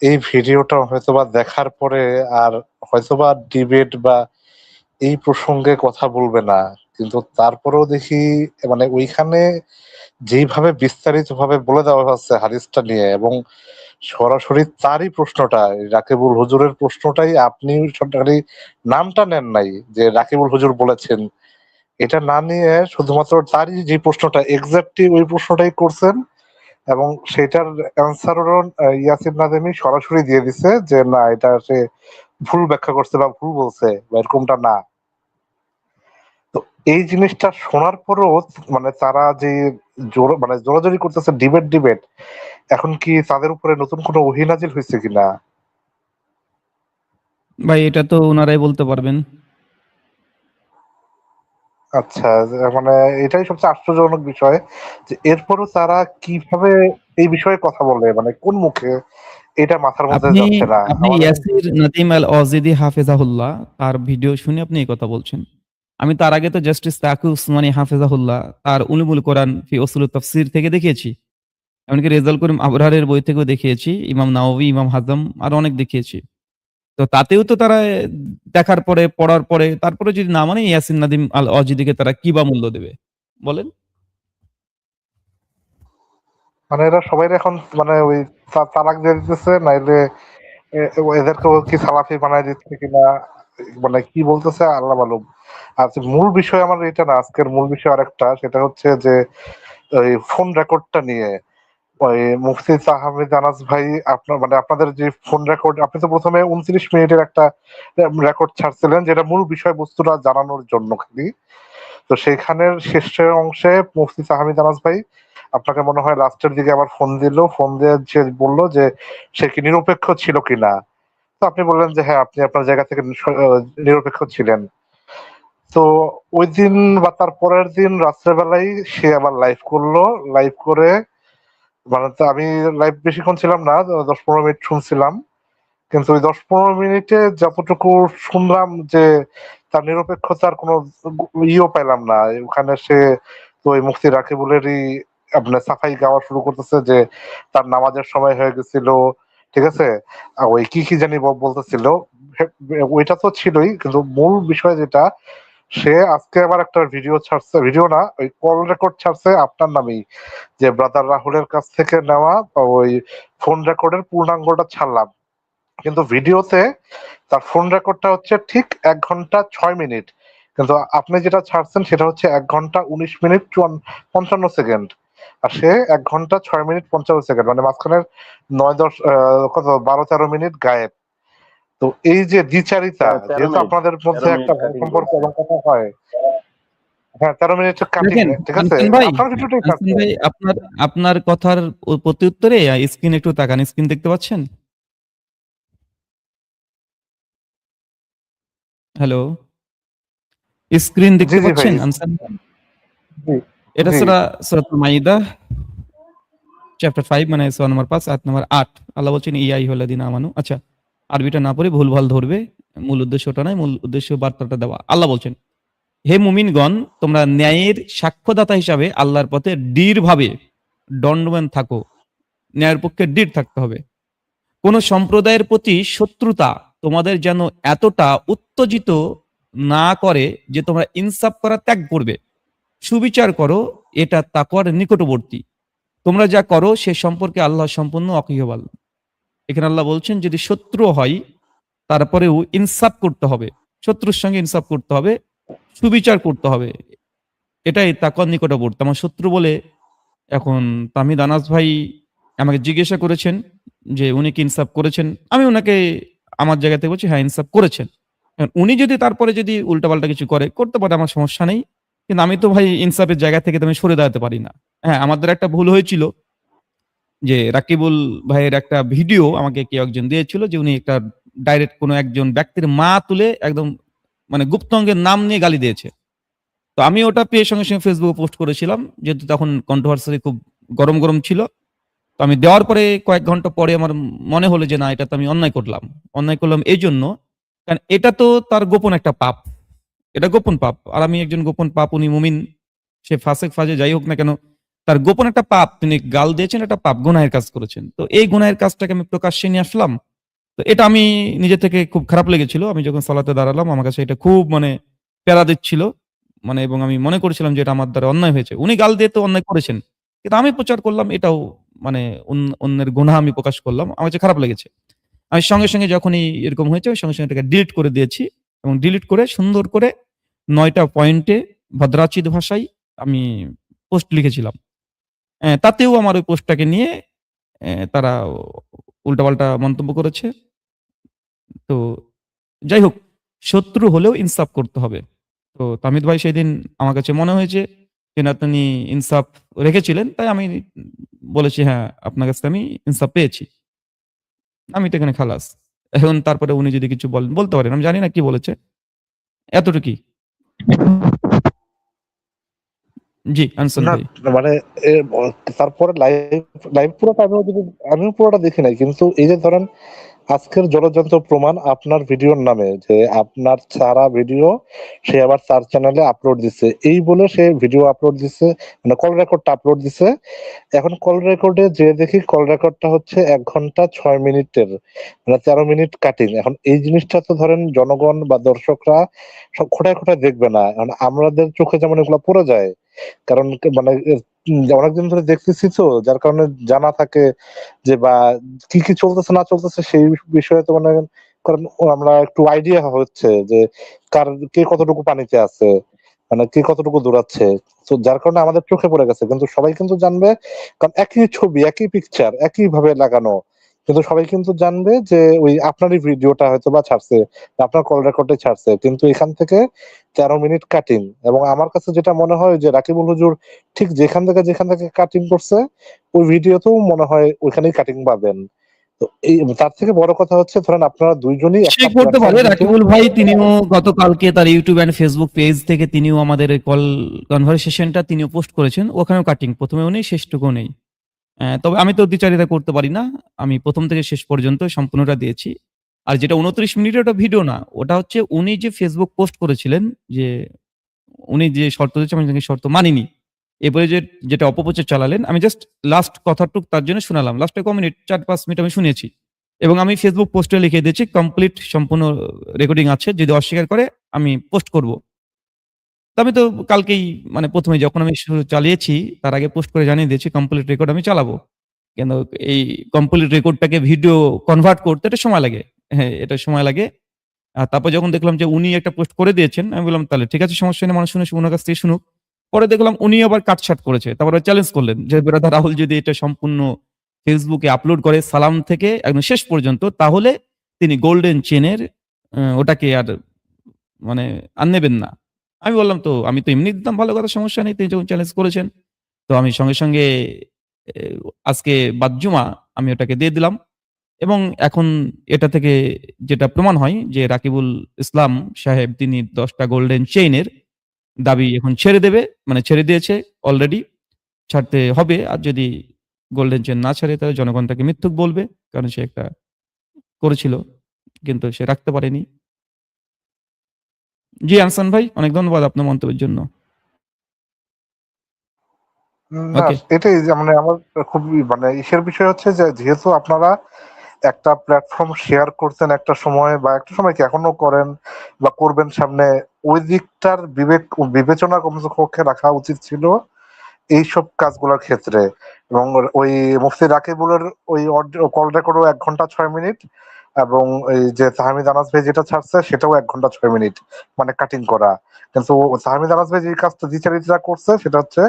এই ভিডিওটা হয়তোবা দেখার পরে আর হয়তোবা ডিবেট বা এই প্রসঙ্গে কথা বলবে না। কিন্তু তারপরেও দেখি মানে ওইখানে যেইভাবে বিস্তারিতভাবে বলে দেওয়া হচ্ছে হাদিসটা নিয়ে এবং সরাসরি তারই প্রশ্নটা রাকিবুল হুজুরের প্রশ্নটাই আপনি সরকারি নামটা নেন নাই যে রাকিবুল হুজুর বলেছেন। এটা না নিয়ে শুধুমাত্র তারই যে প্রশ্নটা এক্সাক্টলি ওই প্রশ্নটাই করছেন এবং সেটার অ্যান্সারও ইয়াসির নাদিমি সরাসরি দিয়ে দিছে যে না এটা সে ভুল ব্যাখ্যা করছে বা ভুল বলছে বা এরকমটা না। তো এই জিনিসটা শোনার পরেও মানে তারা যে মানে জোরাজোরি করতেছে ডিবেট এখন কি তাদের উপরে নতুন কোনো ওহী নাজিল হয়েছে কিনা? ভাই এটা তো উনারাই বলতে পারবেন। আচ্ছা, মানে এটাই সবচেয়ে আশ্চর্যজনক বিষয় যে এরপরও তারা কিভাবে এই বিষয়ে কথা বলে মানে কোন মুখে এটা মাথার মধ্যে আপনি যাচ্ছে না আপনি আমাদের। ইয়াসির নাদিম আল অজিদি হাফেজাহুল্লাহ তার ভিডিও শুনে আপনি এই কথা বলছেন। আমি তার আগে তো জাস্টিস তাকি উসমানী হাফেজাহুল্লাহ তার উলুমুল কোরআন ফি উসুলুত তাফসীর থেকে দেখিয়েছি। এমনকি রেজাউল করিম আবরারের বই থেকেও দেখিয়েছি। ইমাম নাওয়াবী, ইমাম হাযম আরো অনেক দেখিয়েছি। তো তাতেও তো তারা দেখার পরে, পড়ার পরে তারপরে যদি না মানে ইয়াসিন নাদিম আল অজিদিকে তারা কি বা মূল্য দেবে? বলেন? মানে এরা সবাই এখন মানে ওই তালাক দিয়ে দিতেছে নাইলে এদেরকেও কি সালাফি বানায় দিচ্ছে কিনা মানে কি বলতেছে আল্লাহ মালুম। আচ্ছা মূল বিষয় আমার এটা না, আজকের মূল বিষয় আরেকটা, সেটা হচ্ছে যে ওই ফোন রেকর্ডটা নিয়ে ওই মুফতি আহমেদ আনাস ভাই আপনার মানে আপনাদের যে ফোন রেকর্ড আপনি তো প্রথমে 29 মিনিটের একটা রেকর্ড ছাড়ছিলেন যেটা মূল বিষয়বস্তুটা জানানোর জন্য খালি। তো সেইখানের শেষের অংশে মুফতি আহমেদ আনাস ভাই আপনাকে মনে হয় লাস্টের দিকে আবার ফোন ফোন দিয়ে সে বললো যে সে কি নিরপেক্ষ ছিল কিনা। তো আপনি বললেন যে হ্যাঁ আপনি আপনার জায়গা থেকে নিরপেক্ষ ছিলেন। তো ওই দিন বা তার পরের দিন রাত্রেবেলায় সে আবার লাইভ করলো, লাইভ করে মানে তো আমি লাইভ বেশিক্ষণ ছিলাম না, 10-15 মিনিট শুনছিলাম। কিন্তু ওই 10-15 মিনিটে যতটুকু শুনলাম যে তার নিরপেক্ষতার কোনো ইয়েও পাইলাম না। ওখানে সে তো ওই মুফতি রাকিবুলেরই আপনার সাফাই গাওয়া শুরু করতেছে যে তার নামাজের সময় হয়ে গেছিল, ঠিক আছে? ওই কি জানি বলতেছিল, ওইটা তো ছিলই কিন্তু মূল বিষয় যেটা সে আজকে আবার একটা ভিডিও ছাড়ছে, ভিডিও না ওই কল রেকর্ড ছাড়ছে আপনার নামেই যে ব্রাদার রাহুলের কাছ থেকে নেওয়া ওই ফোন রেকর্ডের পূর্ণাঙ্গটা ছাড়লাম। কিন্তু ভিডিওতে তার ফোন রেকর্ডটা হচ্ছে ঠিক 1 ঘন্টা 6 মিনিট, কিন্তু আপনি যেটা ছাড়ছেন সেটা হচ্ছে 1 ঘন্টা 19 মিনিট 55 সেকেন্ড, আর সে 1 ঘন্টা 6 মিনিট 55 সেকেন্ড, মানে মাঝখানের 9-10 কত 12-13 মিনিট গায়েব। তো এই যে দ্বিচারিতা, হ্যাঁ 13 যেহেতু মিনিট আপনাদের 13 মধ্যে মিনিট একটা কাটিং সম্পর্ক করছে। এবং কথা হয়, হ্যাঁ 13 মিনিটের কাটিং, দেখেন ঠিক আছে, আনসান ভাই, আপনার ভিডিওটাই আনসান ছাড়ছে। ভাই আপনার আপনার কথার প্রতি উত্তরে স্ক্রিন একটু তাকান, স্ক্রিন দেখতে পাচ্ছেন? হ্যালো, স্ক্রিন জি দেখতে জি ভাই, পাচ্ছেন আনসান ভাই? জি এটা জি সূরাতুল মাইদা চ্যাপ্টার 5 মানে সূরা নম্বর 5 আয়াত নম্বর 8। আল্লাহ বলছেন ইয়া আইয়ুহাল্লাযীনা আমানু। আচ্ছা, আরবিটা না পড়ে ভুলভাল ধরবে। মূল উদ্দেশ্য ওটা নয়, মূল উদ্দেশ্য বার্তাটা দেওয়া। আল্লাহ বলছেন, হে মুমিনগণ, তোমরা ন্যায়ের সাক্ষ্যদাতা হিসাবে আল্লাহর পথে দৃঢ়ভাবে দণ্ডবান থাকো। ন্যায়ের পক্ষে দৃঢ় থাকতে হবে। কোন সম্প্রদায়ের প্রতি শত্রুতা তোমাদের যেন এতটা উত্তেজিত না করে যে তোমরা ইনসাফ করা ত্যাগ করবে। সুবিচার করো, এটা তাকওয়ার নিকটবর্তী। তোমরা যা করো সে সম্পর্কে আল্লাহ সম্পূর্ণ ওয়াকিবহাল। এখানে আল্লাহ বলছেন যদি শত্রু হয় তারপরেও ইনসাফ করতে হবে। শত্রুর সঙ্গে ইনসাফ করতে হবে, সুবিচার করতে হবে। এটাই তাকওয়ার নিকটবর্তী। আমার শত্রু বলে এখন তামিদ আনাস ভাই আমাকে জিজ্ঞাসা করেছেন যে উনি কি ইনসাফ করেছেন? আমি উনাকে আমার জায়গা থেকে বলছি হ্যাঁ ইনসাফ করেছেন। এখন উনি যদি তারপরে যদি উল্টাপাল্টা কিছু করতে পারে, আমার সমস্যা নেই। কিন্তু আমি তো ভাই ইনসাফের জায়গা থেকে তো আমি সরে দাঁড়াতে পারি না। হ্যাঁ, আমাদের একটা ভুল হয়েছিল যে রাকিবুল ভাইয়ের একটা ভিডিও আমাকে কেউ একজন দিয়েছিল যে উনি একটা ডাইরেক্ট কোনো একজন ব্যক্তির মা তুলে একদম মানে গুপ্তাঙ্গের নাম নিয়ে গালি দিয়েছে। তো আমি ওটা পেয়ে সঙ্গে ফেসবুকে পোস্ট করেছিলাম। যেহেতু তখন কন্ট্রোভার্সি খুব গরম ছিল। তো আমি দেওয়ার পরে কয়েক ঘন্টা পরে আমার মনে হলো যে না, এটা তো আমি অন্যায় করলাম। অন্যায় করলাম এইজন্য কারণ এটা তো তার গোপন একটা পাপ। এটা গোপন পাপ। আর আমি একজন গোপন পাপ, উনি মুমিন। সে ফাসেক ফাজে যাই হোক না কেন, তার গোপন একটা পাপ, তিনি গাল দিয়েছেন, একটা পাপ, গুনাহের কাজ করেছেন। তো এই গুনাহের কাজটাকে আমি প্রকাশ্যে নিয়ে আসলাম। তো এটা আমি নিজে থেকে খুব খারাপ লেগেছিল। আমি যখন সালাতে দাঁড়ালাম আমার কাছে এটা খুব মানে প্যারা দিচ্ছিল। মানে এবং আমি মনে করেছিলাম যে এটা আমার দ্বারা অন্যায় হয়েছে। উনি গাল দিয়ে তো অন্যায় করেছেন। কিন্তু আমি প্রচার করলাম, এটাও মানে অন্যের গুনাহ আমি প্রকাশ করলাম। আমার কাছে খারাপ লেগেছে। আমি সঙ্গে যখনই এরকম হয়েছে আমি সঙ্গে এটাকে ডিলিট করে দিয়েছি এবং ডিলিট করে সুন্দর করে ৯ টা পয়েন্টে ভদ্রাচিত ভাষায় আমি পোস্ট লিখেছিলাম। তাতেও আমার ওই পোস্টটাকে নিয়ে তারা উল্টাপাল্টা মন্তব্য করেছে। তো যাই হোক, শত্রু হলেও ইনসাফ করতে হবে। তো তামিদ ভাই সেদিন আমার কাছে মনে হয়েছে যে না, তিনি ইনসাফ রেখেছিলেন, তাই আমি বলেছি হ্যাঁ আপনার কাছে আমি ইনসাফ পেয়েছি। আমি তো এখানে খালাস। এখন তারপরে উনি যদি কিছু বলেন বলতে পারেন, আমি জানি না কি বলেছে, এতটুকুই। জি আনসান না ভাই। মানে তারপরে লাইভ পুরোটা আমিও পুরোটা দেখি নাই, কিন্তু এই যে ধরেন আজকের জলযন্ত্র প্রমাণ আপনার ভিডিওর নামে, যে আপনার ছাড়া ভিডিও সে আবার তার চ্যানেলে আপলোড দিছে, এই বলে সে ভিডিও আপলোড দিছে, মানে কল রেকর্ডটা আপলোড দিছে। এখন কল রেকর্ডে যে দেখি কল রেকর্ডটা হচ্ছে 1 ঘন্টা 6 মিনিটের, মানে 13 মিনিট কাটিং। এখন এই জিনিসটা তো ধরেন জনগণ বা দর্শকরা সব খোঁটায় দেখবে না, এখন আমাদের চোখে যেমন এগুলো পড়ে যায়, কারণ মানে অনেকদিন ধরে দেখতেছি তো, যার কারণে জানা থাকে যে বা কি চলতেছে না চলতেছে সেই বিষয়ে, তো মানে কারণ আমরা একটু আইডিয়া হচ্ছে যে কে কতটুকু পানিতে আছে, মানে কে কতটুকু দৌড়াচ্ছে। তো যার কারণে আমাদের চোখে পড়ে গেছে, কিন্তু সবাই কিন্তু জানবে, কারণ একই ছবি একই পিকচার একই ভাবে লাগানো, কিন্তু সবাই কিন্তু জানবে যে ওই আপনারই ভিডিওটা হয়তো বা ছাড়ছে, আপনার কল রেকর্ডে ছাড়ছে, কিন্তু এখান থেকে 13 মিনিট কাটিং। এবং আমার কাছে যেটা মনে হয় যে রাকিবুল হুজুর ঠিক যেখান থেকে কাটিং করছে ওই ভিডিওতেও মনে হয় ওইখানেই কাটিং পাবেন। তো এই তার থেকে বড় কথা হচ্ছে ধরেন আপনারা দুইজনই সে একটা করতে প্ল্যাটফর্ম পারে। থেকে, রাকিবুল ভাই তিনিও গতকালকে তার ইউটিউব এন্ড ফেসবুক পেজ থেকে তিনিও আমাদের এই কল কনভারসেশনটা তিনিও পোস্ট করেছেন। ওখানেও কাটিং, প্রথমেও নেই শেষটুকুও নেই। তবে আমি তো দ্বিচারিতা করতে পারি না। আমি প্রথম থেকে শেষ পর্যন্ত সম্পূর্ণটা দিয়েছি। আর যেটা ২৯ মিনিটের ওটা ভিডিও না। ওটা হচ্ছে উনি যে ফেসবুক পোস্ট করেছিলেন যে উনি যে শর্ত দিয়েছে আমি নাকি শর্ত মানিনি। এরপরে যেটা অপপ্রচার চালালেন, আমি জাস্ট লাস্ট কথাটুক তার জন্য শোনালাম। লাস্টে ক মিনিট ৪-৫ মিনিট আমি শুনিয়েছি। এবং আমি ফেসবুক পোস্টে লিখে দিয়েছি কমপ্লিট সম্পূর্ণ রেকর্ডিং আছে। যদি অস্বীকার করে আমি পোস্ট করব। তো আমি তো কালকেই মানে ১ম এ যখন আমি শুরু চালিয়েছি তার আগে পোস্ট করে জানিয়ে দিয়েছি কমপ্লিট রেকর্ড আমি চালাবো। কিন্তু এই কমপ্লিট রেকর্ডটাকে ভিডিও কনভার্ট করতে এটা সময় লাগে। হ্যাঁ, এটা সময় লাগে। তারপর যখন দেখলাম যে উনি একটা পোস্ট করে দিয়েছেন, আমি বললাম তাহলে ঠিক আছে, সমস্যা নেই, মানুষ শুনে উনার কাছ থেকে শুনুক। পরে দেখলাম উনি আবার কাটছাঁট করেছে। তারপরে চ্যালেঞ্জ করলেন যে ব্রাদার রাহুল যদি এটা সম্পূর্ণ ফেসবুকে আপলোড করে সালাম থেকে একদম শেষ পর্যন্ত, তাহলে তিনি গোল্ডেন চেনের ওটাকে আর মানে আর নেবেন না। আমি বললাম তো আমি তো এমনি দিতাম, ভালো কথা, সমস্যা নেই। তিনি যখন চ্যালেঞ্জ করেছেন, তো আমি সঙ্গে এ আজকে বাদ জুমা আমি ওটাকে দিয়ে দিলাম। এবং এখন এটা থেকে যেটা প্রমাণ হয় যে রাকিবুল ইসলাম সাহেব তিনি ১০ টা গোল্ডেন চেইনের দাবি এখন ছেড়ে দেবে, মানে ছেড়ে দিয়েছে অলরেডি, ছাড়তে হবে। আর যদি গোল্ডেন চেইন না ছাড়ে তাহলে জনগণ তাকে মিথ্যুক বলবে। কারণ সে একটা করেছিল, কিন্তু সে রাখতে পারেনি। জি আহসান ভাই, অনেক ধন্যবাদ আপনার মন্তব্যের জন্য। না, ওকে। এটাই যে মানে আমার খুবই মানে ইসের বিষয় হচ্ছে যে যেহেতু আপনারা একটা প্ল্যাটফর্ম শেয়ার করছেন একটা সময়, বা একটা সময় কি এখনো করেন বা করবেন সামনে, ওই দিকটার বিবেচনা কমপক্ষে রাখা উচিত ছিল এইসব কাজগুলোর ক্ষেত্রে। এবং ওই মুফতি রাকিবুলের ওই কল রেকর্ডও 1 ঘন্টা 6 মিনিট, এবং এই যে তাহমিদ আনাস ভাই যেটা ছাড়ছে সেটাও 1 ঘন্টা 6 মিনিট, মানে কাটিং করা। কিন্তু তাহমিদ আনাস ভাই যে কাজটা দ্বিচারিতা করছে সেটা হচ্ছে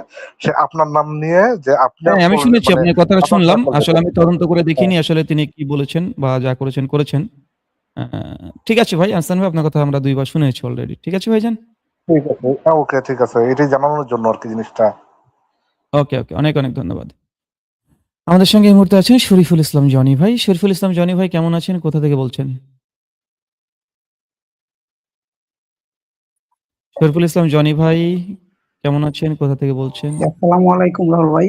সে আপনার নাম নিয়ে যে আপনার হ্যাঁ, আমি শুনেছি, মানে আপনার কথাটা আপনার শুনলাম। দখল আসলে থেকে। আমি তদন্ত করে হ্যাঁ, দেখিনি আসলে তিনি কি বলেছেন বা যা করেছেন। আ ঠিক আছে ভাই, আহসান ভাই, আপনার কথা আমরা ২ বার শুনেছি অলরেডি। ঠিক আছে ভাইজান? ঠিক আছে। ওকে, ঠিক আছে। এটাই জানানোর জন্য আরকি জিনিসটা। ওকে। অনেক ধন্যবাদ। আমাদের সঙ্গে এই মুহূর্তে আছেন শরীফুল ইসলাম জনি ভাই। শরীফুল ইসলাম জনি ভাই কেমন আছেন? কোথা থেকে বলছেন? শরীফুল ইসলাম জনি ভাই কেমন আছেন? কোথা থেকে বলছেন? আসসালামু আলাইকুম রাহুল ভাই।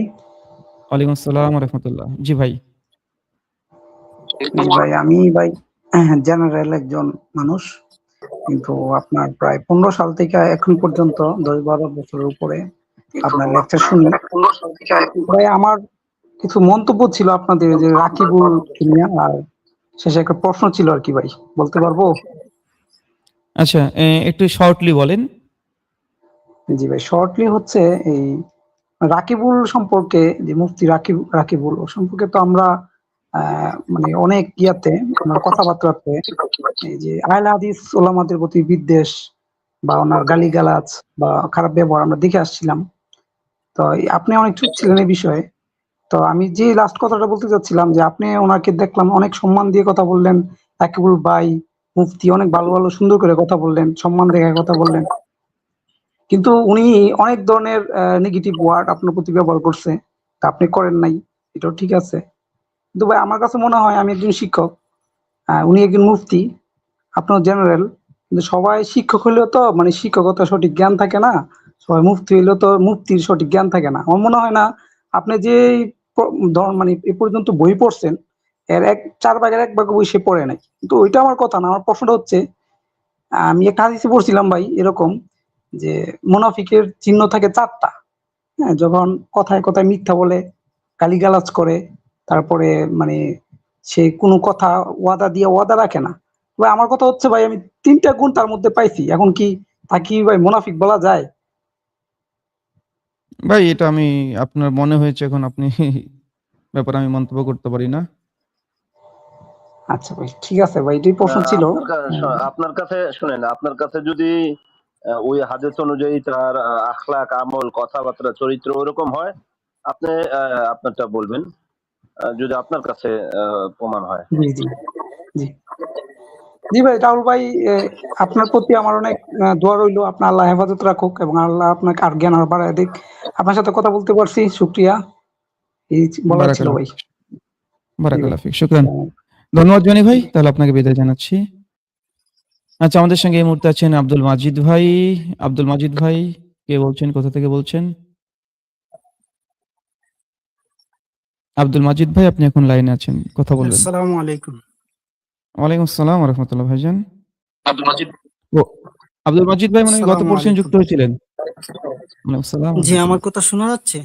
ওয়ালাইকুম আসসালাম ওয়া রাহমাতুল্লাহ। জি ভাই। জি ভাই, আমি ভাই জেনারেল একজন মানুষ। কিন্তু আপনার প্রায় ১৫ সাল থেকে এখন পর্যন্ত ১০-১২ বছরের উপরে আপনার লেকচার শুনি। ভাই আমার কিছু মন্তব্য ছিল আপনাদের যে রাকিবুল নিয়ে, আর শেষে একটা প্রশ্ন ছিল আরকি ভাই। বলতে পারবো? আচ্ছা, একটু শর্টলি বলেন। জি ভাই, শর্টলি হচ্ছে এই রাকিবুল সম্পর্কে, যে মুফতি রাকিবুল ও সম্পর্কে তো আমরা মানে অনেক ইয়াতে আমরা কথাবার্তাতে এই যে আহলে হাদিস ওলামাদের প্রতি বিদ্বেষ বা ওনার গালিগালাজ বা খারাপ ব্যবহার আমরা দেখে আসছিলাম। তো আপনি অনেক চুপ ছিলেন এই বিষয়ে। তো আমি যে লাস্ট কথাটা বলতে চাচ্ছিলাম যে আপনি ওনাকে দেখলাম অনেক সম্মান দিয়ে কথা বললেন, রাকিবুল ভাই মুফতি অনেক ভালো সুন্দর করে কথা বললেন, সম্মান দেখায় কথা বললেন। কিন্তু উনি অনেক ধরনের নেগেটিভ ওয়ার্ড আপনার প্রতি ব্যবহার করছে। তা আপনি করেন নাই। এটাও ঠিক আছে। কিন্তু ভাই আমার কাছে মনে হয় আমি একজন শিক্ষক, উনি একজন মুফতি, আপনার জেনারেল। কিন্তু সবাই শিক্ষক হইলেও তো মানে শিক্ষকতার সঠিক জ্ঞান থাকে না। সবাই মুফতি হইলেও তো মুফতির সঠিক জ্ঞান থাকে না। আমার মনে হয় না আপনি যে মানে এ পর্যন্ত বই পড়ছেন এর ৪ ভাগের ১ ভাগ বই সে পড়ে নাই। কিন্তু ওইটা আমার কথা না। আমার প্রশ্নটা হচ্ছে আমি একটা হাদিসে পড়ছিলাম ভাই এরকম যে মুনাফিকের চিহ্ন থাকে ৪ টা। হ্যাঁ? যখন কথায় মিথ্যা বলে, গালিগালাজ করে, তারপরে মানে সে কোনো কথা ওয়াদা রাখে না। ভাই আমার কথা হচ্ছে ভাই আমি ৩ টা গুণ তার মধ্যে পাইছি। এখন কি তাকে কি ভাই মুনাফিক বলা যায়? ভাই এটা আমি আপনার মনে হয়েছে এখন আপনি ব্যাপারে আমি মন্তব্য করতে পারি না। আচ্ছা ভাই, ঠিক আছে ভাই, এটাই প্রশ্ন ছিল। আপনার কাছে শুনেন, আপনার কাছে যদি ওই হাদিস অনুযায়ী তার আখলাক, আমল, কথাবার্তা, চরিত্র ওরকম হয়, আপনি আপনারটা বলবেন, যদি আপনার কাছে প্রমাণ হয়। জি, জি, জি। জি ভাই, রাহুল ভাই, আপনার প্রতি আমার অনেক দোয়া রইলো। আপনার আল্লাহ হেফাজত রাখুক এবং আল্লাহ আপনাকে আর জ্ঞান আর বাড়ায় দিক। আপনার সাথে কথা বলতে পারছি, শুকরিয়া। এই বলার ছিল বারাকাল্লাহ ভাই। ফিক। জি ভাই। বারাকাল্লাহ ফিক। শুকরান। আসসালামু ধন্যবাদ জনি ভাই। তাহলে আপনাকে বিদায় জানাচ্ছি। আচ্ছা, আমাদের সঙ্গে এই মুহূর্তে আছেন আব্দুল মাজিদ ভাই। আব্দুল মাজিদ ভাই কে বলছেন? কোথা থেকে বলছেন? আব্দুল মাজিদ ভাই আপনি এখন লাইনে আছেন। কথা বলবেন। আসসালামু আলাইকুম। ওয়ালাইকুম আসসালাম ওয়া রাহমাতুল্লাহ ভাইজান। আব্দুল মাজিদ। ও আব্দুল মাজিদ ভাই মনে হয় গত আসসালামু পরশুদিন আলাইকুম। যুক্ত হয়েছিলেন। ওয়ালাইকুম আসসালাম ওয়া জি, আমার রাহমাতুল্লাহ। কথা শোনা যাচ্ছে?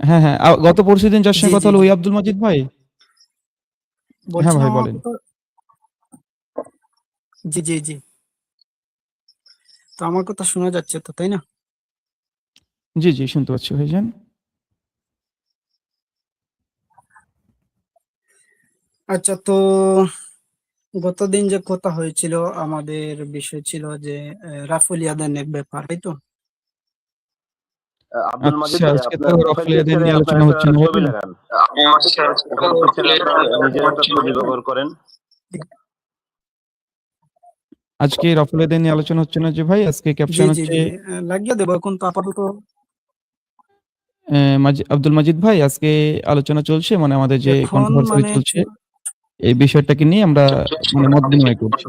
হ্যাঁ। গত পরশুদিন যার জি, সঙ্গে কথা জি, হলো জি। ওই আব্দুল মাজিদ ভাই? হ্যাঁ বলছিলাম ভাই আমার বলেন। কথা। জি, জি, জি। তো আমার কথা শোনা যাচ্ছে তো, তাই না? জি শুনতে পাচ্ছি ভাইজান। আচ্ছা, তো গতদিন যে কথা হয়েছিল আমাদের বিষয় ছিল যে রাফুল ইয়াদানের ব্যাপার, তাই তো? আব্দুল মাজিদ আচ্ছা, ভাই, আজকে তো আপনার প্রোফাইল রাফুল ইয়াদের পিকচারে নিয়ে আপনার আলোচনা একটা হচ্ছে না, ছবি ভাই? লাগান। প্রোফাইল পিকচারে আপনার নিজের একটা ছবি ব্যবহার করেন। আজকে রাফুল ইয়াদের নিয়ে আলোচনা হচ্ছে না যে ভাই, আজকে জি ক্যাপশন জি হচ্ছে জি লাগিয়ে দেবো এখন তো আপাতত। আব্দুল মাজিদ ভাই, আজকে আলোচনা চলছে মানে আমাদের যে এখন কন্ট্রোভার্সি মানে চলছে, এই বিষয়টাকে নিয়ে আমরা মানে মত বিনিময় করছি।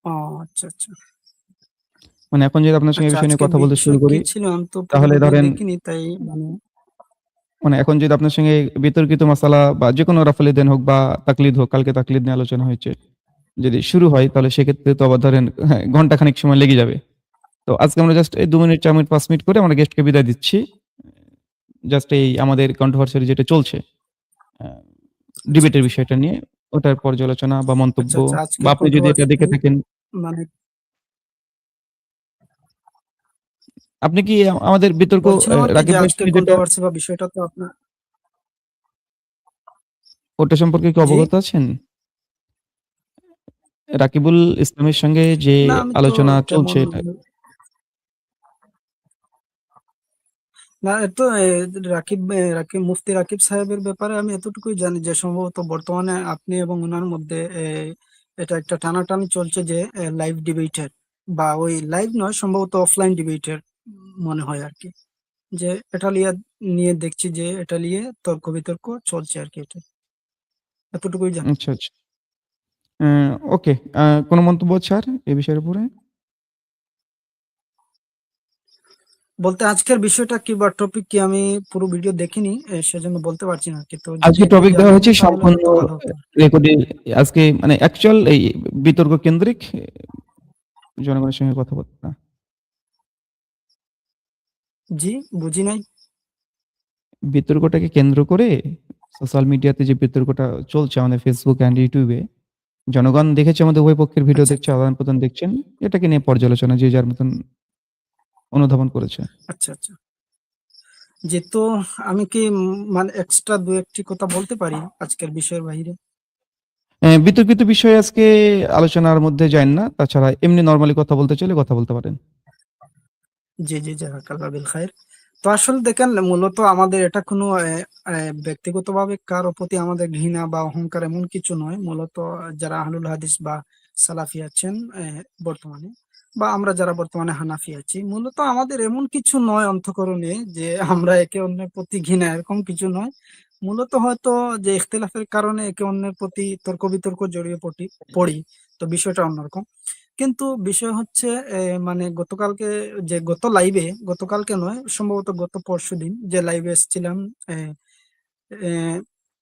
ও আচ্ছা আচ্ছা মানে এখন যদি আপনার সঙ্গে এই আচ্ছা, বিষয় নিয়ে আজকের কথা বলতে বিষয় শুরু কি করি, ছিল আমি তো পুরো তাহলে ভিডিও ধরেন দেখিনি, তাই মানে মানে এখন যদি আপনার সঙ্গে বিতর্কিত মাসালা বা যেকোনো রাফাল ইয়াদাইন হোক বা তাকলিদ হোক, কালকে তাকলিদ নিয়ে আলোচনা হয়েছে, যদি শুরু হয় তাহলে সেক্ষেত্রে তো আবার ধরেন ঘন্টা খানিক সময় লেগে যাবে। তো আজকে আমরা জাস্ট এই ২ মিনিট ৪ মিনিট ৫ মিনিট করে আমরা গেস্টকে বিদায় দিচ্ছি। জাস্ট এই আমাদের কন্ট্রোভার্সি যেটা চলছে, আ আচ্ছা ডিবেটের বিষয়টা নিয়ে ওটার পর্যালোচনা বা মন্তব্য আচ্ছা আচ্ছা বা আজকের আপনি যদি এটা কন্ট্রোভার্সি দেখে থাকেন, মানে আপনি কি আমাদের বিতর্ক বলছিলাম আর কি রাকিব যে ভাইয়ের আজকের সঙ্গে যেটা, কন্ট্রোভার্সি বা বিষয়টা তো আপনার। ওটা সম্পর্কে কি জি অবগত আছেন? রাকিবুল ইসলামের সঙ্গে যে না, আমি তো আলোচনা চলছে তেমন এটা, না এতো রাকিব মুফতি রাকিব সাহেবের ব্যাপারে আমি এতটুকুই জানি যে সম্ভবত বর্তমানে আপনি এবং ওনার মধ্যে এটা একটা টানাটানি চলছে যে লাইভ ডিবেটের, বা ওই লাইভ নয়, সম্ভবত অফলাইন ডিবেটের মনে হয় আর কি, যে এটা নিয়ে দেখছি যে এটা নিয়ে তর্ক বিতর্ক চলছে আর কি, এটা এতটুকুই জানি। আচ্ছা, আচ্ছা। অ্যা ওকে। কোন মন্তব্য আছে আর এই বিষয়ের উপরে? বলতে আজকের বিষয়টা কি বা টপিক কি আমি পুরো ভিডিও দেখিনি, সেজন্য বলতে পারছি না আর কি, তো যদি আজকে একটু টপিক দেওয়া হয়েছে জানাতেন তাহলে সম্পূর্ণ হয়তো ভালো হতো। রেকর্ডিং, আজকে মানে অ্যাকচুয়াল এই বিতর্ক কেন্দ্রিক জনগণের সঙ্গে কথাবার্তা। জি, বুঝি নাই। বিতর্কটাকে কেন্দ্র করে সোশ্যাল মিডিয়াতে যে বিতর্কটা চলছে আমাদের Facebook অ্যান্ড YouTube এ, জনগণ দেখেছে, আমাদের উভয় পক্ষের ভিডিও আচ্ছা দেখছে, আদান-প্রদান দেখছেন। এটাকে নিয়ে পর্যালোচনা যে যার মতন অনুধাবন করেছে। আচ্ছা আচ্ছা জি, তো আমি কি মানে এক্সট্রা দু একটি কথা বলতে পারি আজকের বিষয়ের বাইরে? বিতর্কিত বিষয় আজকে আলোচনার মধ্যে যায়েন না। তাছাড়া এমনি নরমালি কথা বলতে চাইলে কথা বলতে পারেন। জি জি, জাযাকাল্লাহ বিল খাইর। তো আসলে দেখেন, মূলত আমাদের এটা কোনো ব্যক্তিগতভাবে কারো প্রতি আমাদের ঘৃণা বা অহংকার এমন কিছু নয়। মূলত যারা আহলুল হাদিস বা সালাফি আছেন বর্তমানে, বা আমরা যারা বর্তমানে হানাফি আছি, মূলত আমাদের এমন কিছু নয় অন্তঃকরণে যে আমরা একে অন্যের প্রতি ঘৃণা, এরকম কিছু নয়। মূলত হয়তো যে ইখতিলাফের কারণে একে অন্যের প্রতি তর্ক বিতর্ক জড়িয়ে পড়ি, তো বিষয়টা অন্যরকম। কিন্তু বিষয় হচ্ছে মানে গতকালকে নয়, সম্ভবত গত পরশুদিন যে লাইভে এসেছিলাম, আহ, আহ,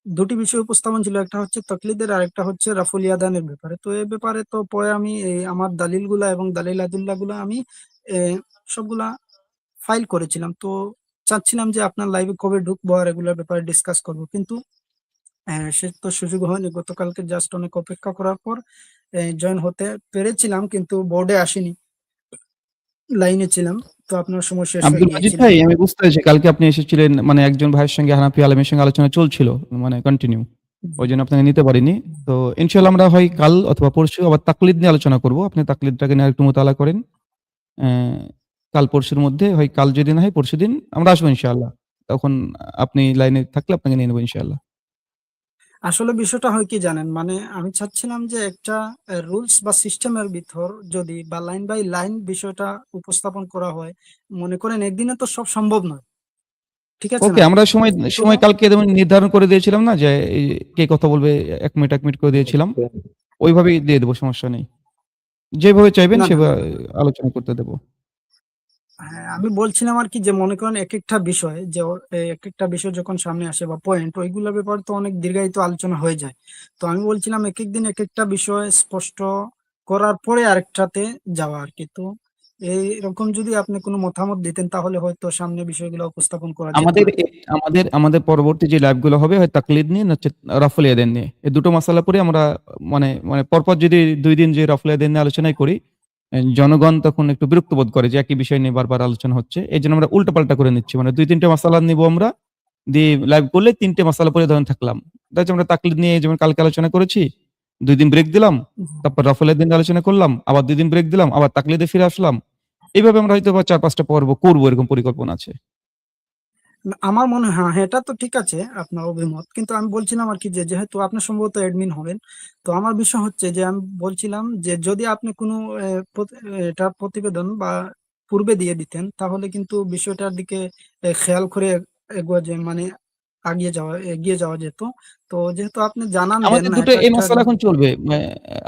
দুটি বিষয় উপস্থাপন ছিল, একটা হচ্ছে তকলিদের আর একটা হচ্ছে রাফুল ইয়াদানের ব্যাপারে। তো এই ব্যাপারে তো পরে আমি আমার দালিলগুলা এবং দালিল আদুল্লাহ গুলা আমি আহ, সবগুলা ফাইল করেছিলাম। তো চাচ্ছিলাম যে আপনার লাইভে কবে ঢুকবো আর এগুলোর ব্যাপারে ডিসকাস করবো, কিন্তু সে তো সুযোগ হয়নি। গতকালকে জাস্ট অনেক অপেক্ষা করার পর জয়েন হতে পেরেছিলাম, কিন্তু বোর্ডে আসেনি, লাইনে ছিলাম। তো আপনার সময় শেষ হয়ে আব্দুল মাজিদ গিয়েছিল। ভাই, আমি বুঝতে পেরেছি কালকে আপনি এসেছিলেন মানে একজন ভাইয়ের সঙ্গে, হানাফি আলেমের সঙ্গে আলোচনা চলছিল মানে কন্টিনিউ। জি ওইজন্য আপনাকে নিতে পারিনি। তো ইনশাআল্লাহ আমরা হয় কাল অথবা পরশু আবার তাকলিদ নিয়ে আলোচনা করব। আপনি তাকলিদটাকে নিয়ে আরেকটু মোতালা করেন। অ্যা কাল পরশুর মধ্যে, হয় কাল যদি না হয় পরশুদিন আমরা আসবো ইনশাআল্লাহ। তখন আপনি লাইনে থাকলে আপনাকে নিয়ে নেব ইনশাআল্লাহ। আসলে বিষয়টা হয় কি জানেন, মানে আমি চাচ্ছিলাম যে একটা রুলস বা সিস্টেমের ভিতর যদি বা লাইন বাই লাইন বিষয়টা উপস্থাপন করা হয়। মনে করেন একদিনে তো সব সম্ভব নয়, ঠিক আছে ওকে, না? আমরা সময় তো সময় কালকে যেমন নির্ধারণ করে দিয়েছিলাম না যে এই কে কথা বলবে, ১ মিনিট ১ মিনিট করে দিয়েছিলাম। ওইভাবেই দিয়ে দেব, সমস্যা নেই। যেভাবে চাইবেন না না না সেভাবে না, আলোচনা করতে দেব। হ্যাঁ আমি বলছিলাম আর কি, যে মনে করেন এক একটা বিষয় যে এক একটা বিষয় যখন সামনে আসে বা পয়েন্ট, ওইগুলোর ব্যাপারে তো অনেক দীর্ঘায়িত আলোচনা হয়ে যায়। তো আমি বলছিলাম এক এক দিন এক একটা বিষয় স্পষ্ট করার পরে আরেকটাতে যাওয়া আর কি। তো এইরকম যদি আপনি কোনো মতামত দিতেন তাহলে হয়তো সামনে বিষয়গুলো উপস্থাপন করা যেত আমাদের আর কি। আমাদের পরবর্তী যে লাইভ গুলো হবে হয় তাকলিদ নিয়ে না হচ্ছে রাফল ইয়াদাইন নিয়ে। এই দুটো মাসালা পরে আমরা মানে মানে পরপর যদি ২ দিন যে রাফল ইয়াদাইন নিয়ে আলোচনাই করি, জনগণ তখন একটু বিরক্ত বোধ করে যে একই বিষয় নিয়ে বারবার আলোচনা হচ্ছে। এজন্য আমরা উল্টাপাল্টা করে নিচ্ছি। মানে ২-৩ টে মাসালা নিবো আমরা। দিয়ে লাইভ করলে ৩ টে মাসালা পরে ধরেন থাকলাম। দেখা যাচ্ছে আমরা তাকলিদ নিয়ে যেমন কালকে আলোচনা করেছি, ২ দিন ব্রেক দিলাম, তারপর রাফেলের দিন আলোচনা করলাম, আবার ২ দিন ব্রেক দিলাম, আবার তাকলিদে ফিরে আসলাম। এইভাবে আমরা হয়তোবা ৪-৫ টা পর্ব করব, এরকম পরিকল্পনা আছে। না, আমার মনে হয় হ্যাঁ, এটা তো ঠিক আছে আপনার অভিমত, কিন্তু আমি বলছিলাম আর কি যে যেহেতু আপনি সম্ভবত অ্যাডমিন হবেন, তো আমার বিষয় হচ্ছে যে আমি বলছিলাম যে যদি আপনি কোনো এটা প্রতিবেদন বা পূর্বে দিয়ে দিতেন তাহলে কিন্তু বিষয়টার দিকে খেয়াল করে মানে এগিয়ে যাওয়া যেত। তো যেহেতু আপনি জানান দেন আমাদের না দুটো এটা এই একটা মাসালা এখন চলবে।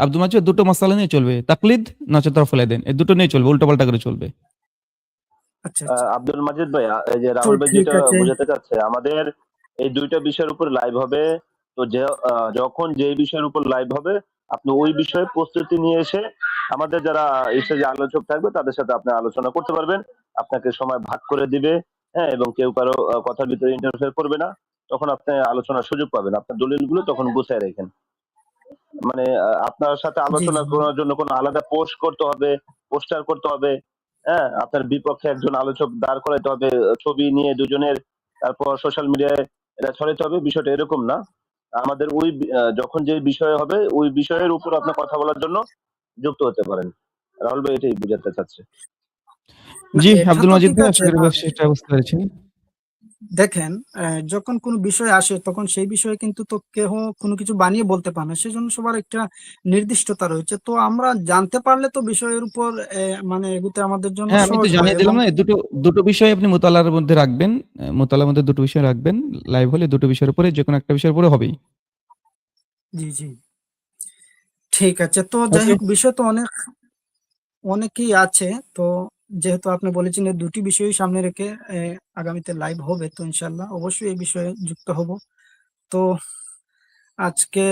আব্দুল মাজিদ, ২ টো মাসালা নিয়ে চলবে। তাকলিদ নচেত রাফেলের দিন। এই দুটো নিয়ে চলবে, উল্টাপাল্টা করে চলবে। আচ্ছা আচ্ছা, আব্দুল মাজিদ ভাই, এই যে তো রাহুল ভাই ঠিক যেটা আছে। বোঝাতে চাচ্ছে, আমাদের এই দুইটা বিষয়ের উপর লাইভ হবে। তো যে যখন যে বিষয়ের উপর লাইভ হবে, আপনি ওই বিষয়ে প্রস্তুতি নিয়ে এসে আমাদের যারা এসে যে আলোচক থাকবে তাদের সাথে আপনি আলোচনা করতে পারবেন। আপনাকে সময় ভাগ করে দিবে, হ্যাঁ, এবং কেউ কারো কথার ভিতরে ইন্টারফেয়ার করবে না। তখন আপনি আলোচনার সুযোগ পাবেন। আপনার দলিলগুলো তখন গুছিয়ে রাখেন। মানে আপনার সাথে জি আলোচনা জি করার জন্য কোনো আলাদা পোস্ট করতে হবে, পোস্টার করতে হবে, হ্যাঁ, আপনার বিপক্ষে একজন আলোচক দাঁড় করাইতে হবে, ছবি নিয়ে দুজনের, তারপর সোশ্যাল মিডিয়ায় এটা ছড়াইতে হবে। বিষয়টা এরকম না। আমাদের ওই যখন যে বিষয় হবে ওই বিষয়ের উপর আপনার কথা বলার জন্য যুক্ত হতে পারেন। রাহুল ভাই এটাই বুঝাতে চাচ্ছে। না, জি, এটা আব্দুল তো মাজিদ ঠিক ভাই, আশা আছে করি না। সেটা বুঝতে পেরেছেন। দেখেন, যখন কোনো বিষয় আসে তখন সেই বিষয়ে কিন্তু তো কেহ কোনো কিছু বানিয়ে বলতে পারে না, সেজন্য সবার একটা নির্দিষ্টতা রয়েছে। তো আমরা জানতে পারলে তো বিষয়ের উপর মানে এগুতে আমাদের জন্য হ্যাঁ, আমি তো সহজ হয় জানিয়ে এবং দিলাম না, দুটো বিষয় আপনি মোতালার মধ্যে রাখবেন। মোতালার মধ্যে ২ টো বিষয় রাখবেন। লাইভ হলে ২ টো বিষয়ের উপরে যেকোনো একটা বিষয়ের উপরে হবেই। জি জি, ঠিক আছে। তো যাই ওকে। হোক, বিষয় তো অনেকেই আছে। তো যেহেতু আপনি বলেছেন এই দুটি বিষয়ই সামনে রেখে আগামীতে লাইভ হবে, তো ইনশাল্লাহ অবশ্যই এই বিষয়ে যুক্ত হব। তো আজকে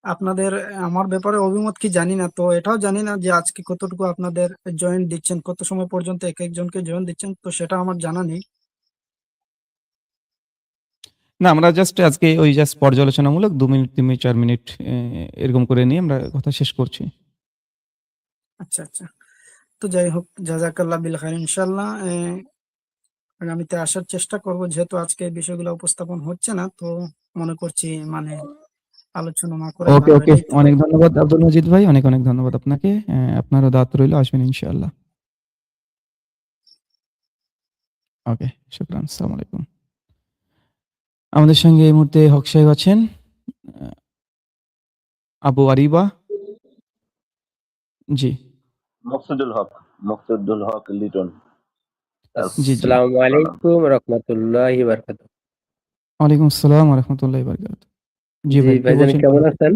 আপনাদের আমার ব্যাপারে অভিমত কি জানি না, তো এটাও জানি না যে আজকে কতটুকু আপনাদের জয়েন দিচ্ছেন, কত সময় পর্যন্ত এক একজনকে জয়েন দিচ্ছেন, তো সেটা আমার জানা নেই। না, আমরা আজকে ওই পর্যালোচনামূলক ২ মিনিট, ৩ মিনিট, ৪ মিনিট এরকম করে নিয়ে আমরা কথা শেষ করছি। আচ্ছা আচ্ছা, তো যাই হোক, জাযাকাল্লাহ বিল খাইর। ইনশাল্লাহ আগামীতে আসার চেষ্টা করব। যেহেতু আজকে এই বিষয়গুলো উপস্থাপন হচ্ছে না, তো মনে করছি মানে আলোচনা না করাই ওকে, ভালো, ওকে। এটাই তো। অনেক ধন্যবাদ আব্দুল মজিদ ভাই। অনেক, অনেক ধন্যবাদ আপনাকে। আপনারও দাওয়াত রইল, আসবেন ইনশাআল্লাহ। ওকে, শুকরান। আসসালামু আলাইকুম। আমাদের সঙ্গে এই মুহূর্তে হক সাহেব আছেন। আ আবু আরিবা। জি, মকসুদুল হক, মকসুদুল হক লিটন। জি, জি। আসসালামু আলাইকুম রহমতুল্লাহি বারাকাতুহু। ওয়ালাইকুম আসসালাম ওয়া রাহমাতুল্লাহি ওয়া বারাকাতুহু। জি জি ভাই, কে ভাইজান, বলছেন কেমন কোথা থেকে? আছেন?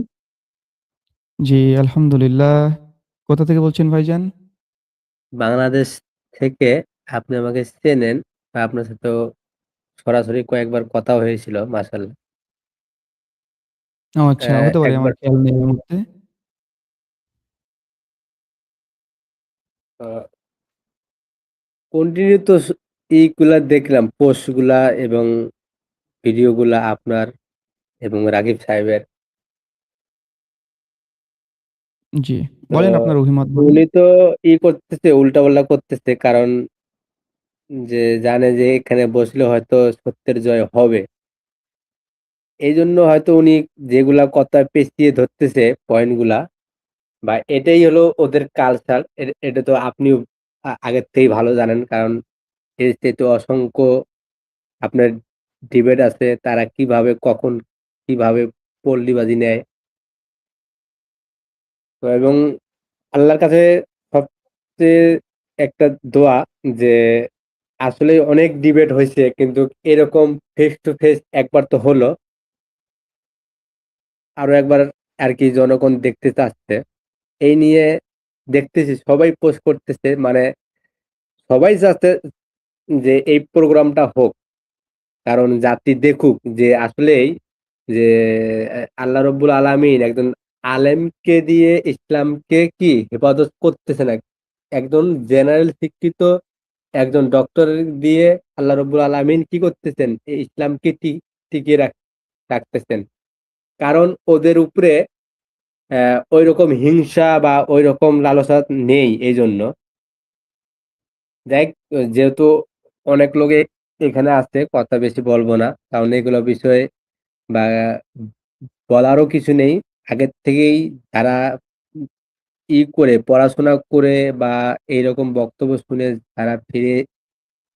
জি, আলহামদুলিল্লাহ। কোথা থেকে বলছেন ভাইজান? বাংলাদেশ থেকে। আপনি আমাকে চেনেন বা আপনার সাথেও সরাসরি কয়েকবার কথা হয়েছিল, মাশাআল্লাহ। ও আচ্ছা, হতে পারে, আমার একবার খেয়াল নেই এই মুহূর্তে। আ কন্টিনিউ তো এইগুলা দেখলাম, পোস্টগুলা এবং ভিডিওগুলা আপনার এবং রাগিব সাহেবের। জি, তো বলেন আপনার অভিমত বলেন। উনি তো করতেছে, উল্টাপাল্টা করতেছে, কারণ যে জানে যে এখানে বসলে হয়তো সত্যের জয় হবে। এইজন্য হয়তো উনি যেগুলা কথা পেঁচিয়ে ধরতেছে পয়েন্টগুলা, বা এটাই হলো ওদের কালচার। এটা তো আপনিও আগের থেকেই ভালো জানেন, কারণ এর চাইতে অসংখ্য আপনার ডিবেট আছে, তারা কিভাবে কখন কিভাবে পল্লীবাজি নেয়। তো এবং আল্লাহর কাছে সবচেয়ে একটা দোয়া যে আসলে অনেক ডিবেট হয়েছে, কিন্তু এরকম ফেস টু ফেস একবার তো হলো, আরো একবার আর কি জনগণ দেখতে চাচ্ছে। এই নিয়ে দেখতেছি সবাই পোস্ট করতেছে, মানে সবাই চাচ্ছে যে এই প্রোগ্রামটা হোক, কারণ জাতি দেখুক যে আসলেই যে আল্লাহ রব্বুল আলামিন একজন আলেমকে দিয়ে ইসলামকে কি হেফাজত করতেছে না, একজন জেনারেল শিক্ষিত একজন ডক্টর দিয়ে আল্লাহ রব্বুল আলামিন কি করতেছেন, এই ইসলামকে টিকিয়ে রাখতেছেন। কারণ ওদের উপরে ওইরকম হিংসা বা ওইরকম লালসা নেই। এই জন্য দেখ, যেহেতু অনেক লোকে এখানে আছে, কথা বেশি বলবো না, কারণ এগুলো বিষয়ে বা বলারও কিছু নেই। আগের থেকেই যারা করে পড়াশোনা করে বা এইরকম বক্তব্য শুনে যারা ফিরে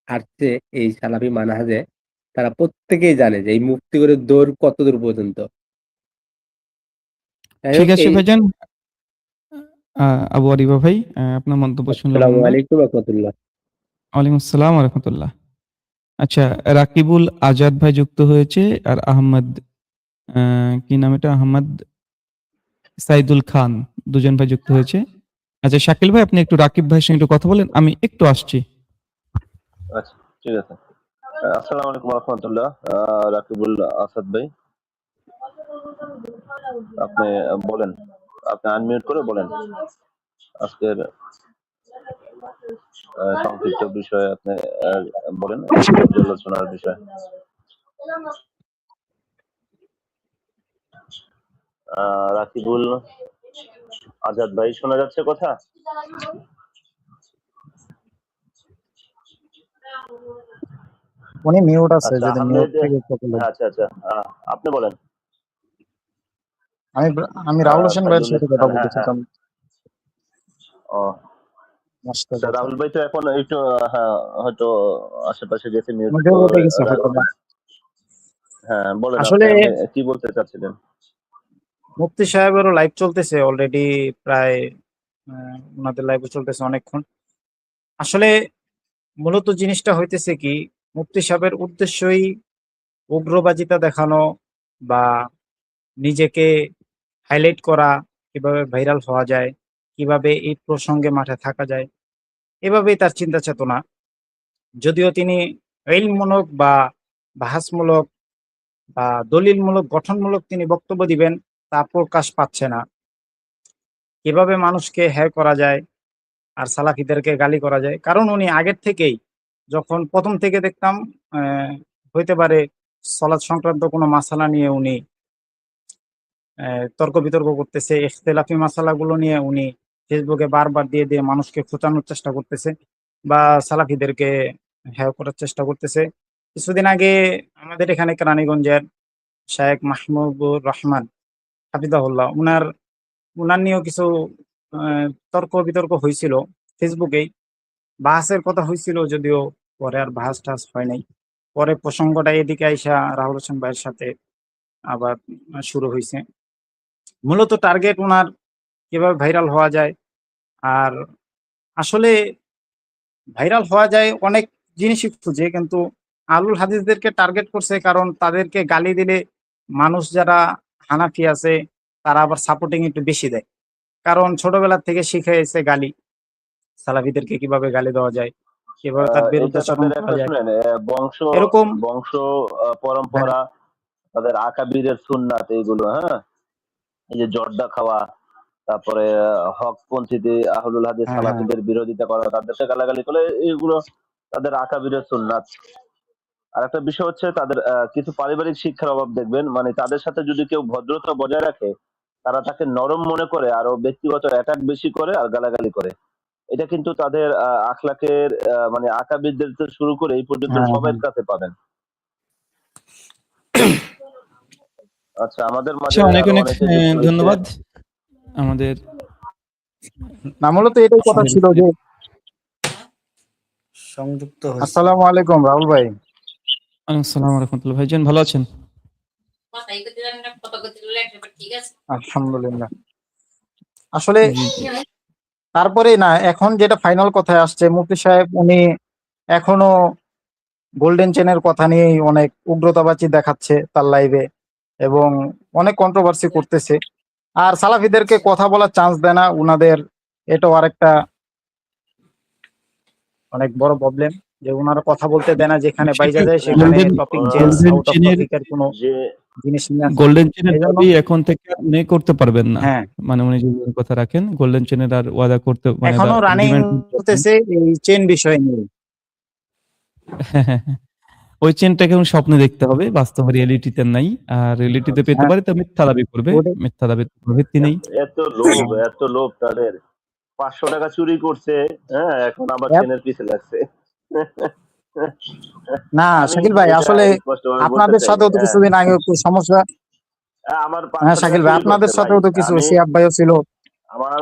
আসছে এই সালাফি মানহাজে, তারা প্রত্যেকেই জানে যে এই মুফতি করে দৌড় কত দূর পর্যন্ত। যাই ঠিক হোক, আছে এই ভাইজান। আবু আরিবা ভাই, আপনার মন্তব্য শুনলাম আসসালামু আমরা। আলাইকুম ওয়া রাহমাতুল্লাহ। ওয়ালাইকুম আসসালাম ওয়া রাহমাতুল্লাহ। আচ্ছা, রাকিবুল আজাদ ভাই যুক্ত হয়েছে আর আহমদ, কি নাম এটা, আহমদ সাইদুল খান, দুজন ভাই যুক্ত হয়েছে। আচ্ছা শাকিল ভাই, আপনি একটু রাকিব ভাইয়ের সঙ্গে একটু কথা বলেন, আমি একটু আসছি। আচ্ছা, ঠিক আছে। আসসালামু আলাইকুম রহমতুল্লাহ। রাকিবুল আসাদ ভাই, আপনি বলেন, আপনি আনমিউট করে বলেন আজকের সংক্ষিপ্ত বিষয়ে আপনি বলেন, পর্যালোচনার বিষয়। রাকিবুল আজাদ ভাই, শোনা যাচ্ছে কথা? উনি মিউট আছে, আচ্ছা, যদি মিউট আহমেদ, থেকে একটু বলেন। আচ্ছা আচ্ছা, আপনি বলেন। আমি রাহুল হোসেন ভাইয়ের সাইদুল সাথে কথা খান, হ্যাঁ বলতেছি। হ্যাঁ। ও আসতে আচ্ছা, রাহুল ভাই তো এখন একটু হ্যাঁ হয়তো আশেপাশে গেছে, মিউট উঠে গেছে হয়তো বা। হ্যাঁ, বলেন আসলে আপনি কি বলতে চাচ্ছিলেন? মুফতি সাহেবেরও লাইভ চলতেছে অলরেডি, প্রায় ওনাদের লাইভ চলতেছে অনেকক্ষণ। আসলে মূলত জিনিসটা হইতেছে কি, মুফতি সাহেবের উদ্দেশ্যই উগ্রবাজিতা দেখানো বা নিজেকে হাইলাইট করা, কিভাবে ভাইরাল হওয়া যায়, কিভাবে এই প্রসঙ্গে মাঠে থাকা যায়, এভাবেই তার চিন্তা চেতনা। যদিও তিনি ইলমমূলক বা বাহাসমূলক বা দলিলমূলক গঠনমূলক তিনি বক্তব্য দিবেন, তা প্রকাশ পাচ্ছে না। কিভাবে মানুষকে হ্যায় করা যায় আর সালাফিদেরকে গালি করা যায়, কারণ উনি আগের থেকেই, যখন প্রথম থেকে দেখতাম হইতে পারে সলাৎ সংক্রান্ত কোনো মাসালা নিয়ে উনি তর্ক বিতর্ক করতেছে, ইখতিলাফি মাসালাগুলো নিয়ে উনি ফেসবুকে বারবার দিয়ে দিয়ে মানুষকে খোঁচানোর চেষ্টা করতেছে বা সালাফিদেরকে হ্যায় করার চেষ্টা করতেছে। কিছুদিন আগে আমাদের এখানে কেরানীগঞ্জের শায়েখ মাহমুবুর রহমান হাফিজাহুল্লাহ, উনার নিয়েও কিছু তর্ক বিতর্ক হয়েছিল ফেসবুকেই, বাহাসের কথা হয়েছিল, যদিও পরে আর বাহাস টাস হয় নাই। পরে প্রসঙ্গটা এদিকে আইসা রাহুল হোসেন ভাইয়ের সাথে আবার শুরু হয়েছে। মূলত টার্গেট ওনার কিভাবে ভাইরাল হওয়া যায়। আর আসলে ভাইরাল হওয়া যায় অনেক জিনিসই খুঁজে, কিন্তু আহলুল হাদিসদেরকে টার্গেট করছে, কারণ তাদেরকে গালি দিলে মানুষ যারা হানাফি আছে তারা আবার সাপোর্টিং একটু বেশি দেয়, কারণ ছোটবেলা থেকে শিখে এসে গালি, সালাফিদেরকে কিভাবে গালি দেওয়া যায়, কিভাবে তার এটা বিরুদ্ধাচরণ তাদের করা একটা যায়, শুনেন, বংশ এরকম। বংশ হ্যাঁ, পরম্পরা, তাদের আকাবিরের সুন্নাত এইগুলো, হ্যাঁ, এই যে জর্দা খাওয়া, তারপরে হকপন্থীতে আহলুল হাদিস হ্যাঁ, হ্যাঁ, সালাফিদের বিরোধিতা করা, তাদেরকে গালাগালি করে, এইগুলো তাদের আকাবিরের সুন্নাত। আর একটা বিষয় হচ্ছে তাদের কিছু পারিবারিক শিক্ষার অভাব দেখবেন, মানে তাদের সাথে যদি কেউ ভদ্রতা বজায় রাখে, তারা তাকে নরম মনে করে, আরো ব্যক্তিগত অ্যাটাক বেশি করে আর গালাগালি করে। এটা কিন্তু তাদের আখলাকের মানে আকাবিরদের থেকে শুরু করে এই পর্যন্ত হ্যাঁ, সবার হ্যাঁ। কাছে পাবেন। আচ্ছা, আমাদের আচ্ছা, মাঝে অনেক আরো অনেক অনেকে যুক্ত হয়েছে। ধন্যবাদ আমাদের। না, মূলত এটাই কথা ছিল যে সংযুক্ত হয়েছে। আসসালামু আলাইকুম রাহুল ভাই। ওয়ালাইকুম আসসালাম ওয়া রাহমাতুল্লাহ। ভাইজান ভালো আছেন? আলহামদুলিল্লাহ। আসলে জি জি। তারপরে না, এখন যেটা ফাইনাল কথায় আসছে, মুফতি সাহেব উনি এখনো গোল্ডেন চেনের কথা নিয়েই অনেক উগ্রতাবাজি দেখাচ্ছে তার লাইভে, এবং অনেক কন্ট্রোভার্সি করতেছে। আর সালাফিদেরকে কথা বলার চান্স দেয় না উনাদের। এটাও আরেকটা অনেক বড় প্রবলেম, যে উনারা কথা বলতে দেয় না, যেখানে বাইজা যায় সেখানে টপিক চেঞ্জ, আউট অফ টপিকের কোনো যে জিনিস নিয়ে আসে। গোল্ডেন চেনের এই জন্য দাবি এখন থেকে আপনি করতে পারবেন না। হ্যাঁ, মানে উনি যে কথা রাখেন, গোল্ডেন চেনের আর ওয়াদা করতে, মানে এখনো রানিং ডিমান্ড হতেছে এই চেন বিষয় নিয়ে। ওই চেনটাকে এখন স্বপ্নে দেখতে হবে, বাস্তব রিয়েলিটিতে নাই। আর রিয়েলিটিতে পেতে হ্যাঁ, পারে তো মিথ্যা দাবি করবে, ওটাই। মিথ্যা দাবির কোনো ভিত্তি নেই। এত লোভ তাদের। 500 টাকা চুরি করছে, হ্যাঁ, এখন আবার এত- চেনের পিছে লাগছে। না আমি শাকিল ভাই, এটা আসলে স্পষ্টভাবে বলতে আপনাদের চাই। সাথেও তো হ্যাঁ, কিছুদিন আগে একটু সমস্যা। আমার হ্যাঁ 500 টাকা শাকিল ভাই, চুরি আপনাদের করছে ভাই। সাথেও তো কিছু আমি শিহাব ভাইও ছিল। আমার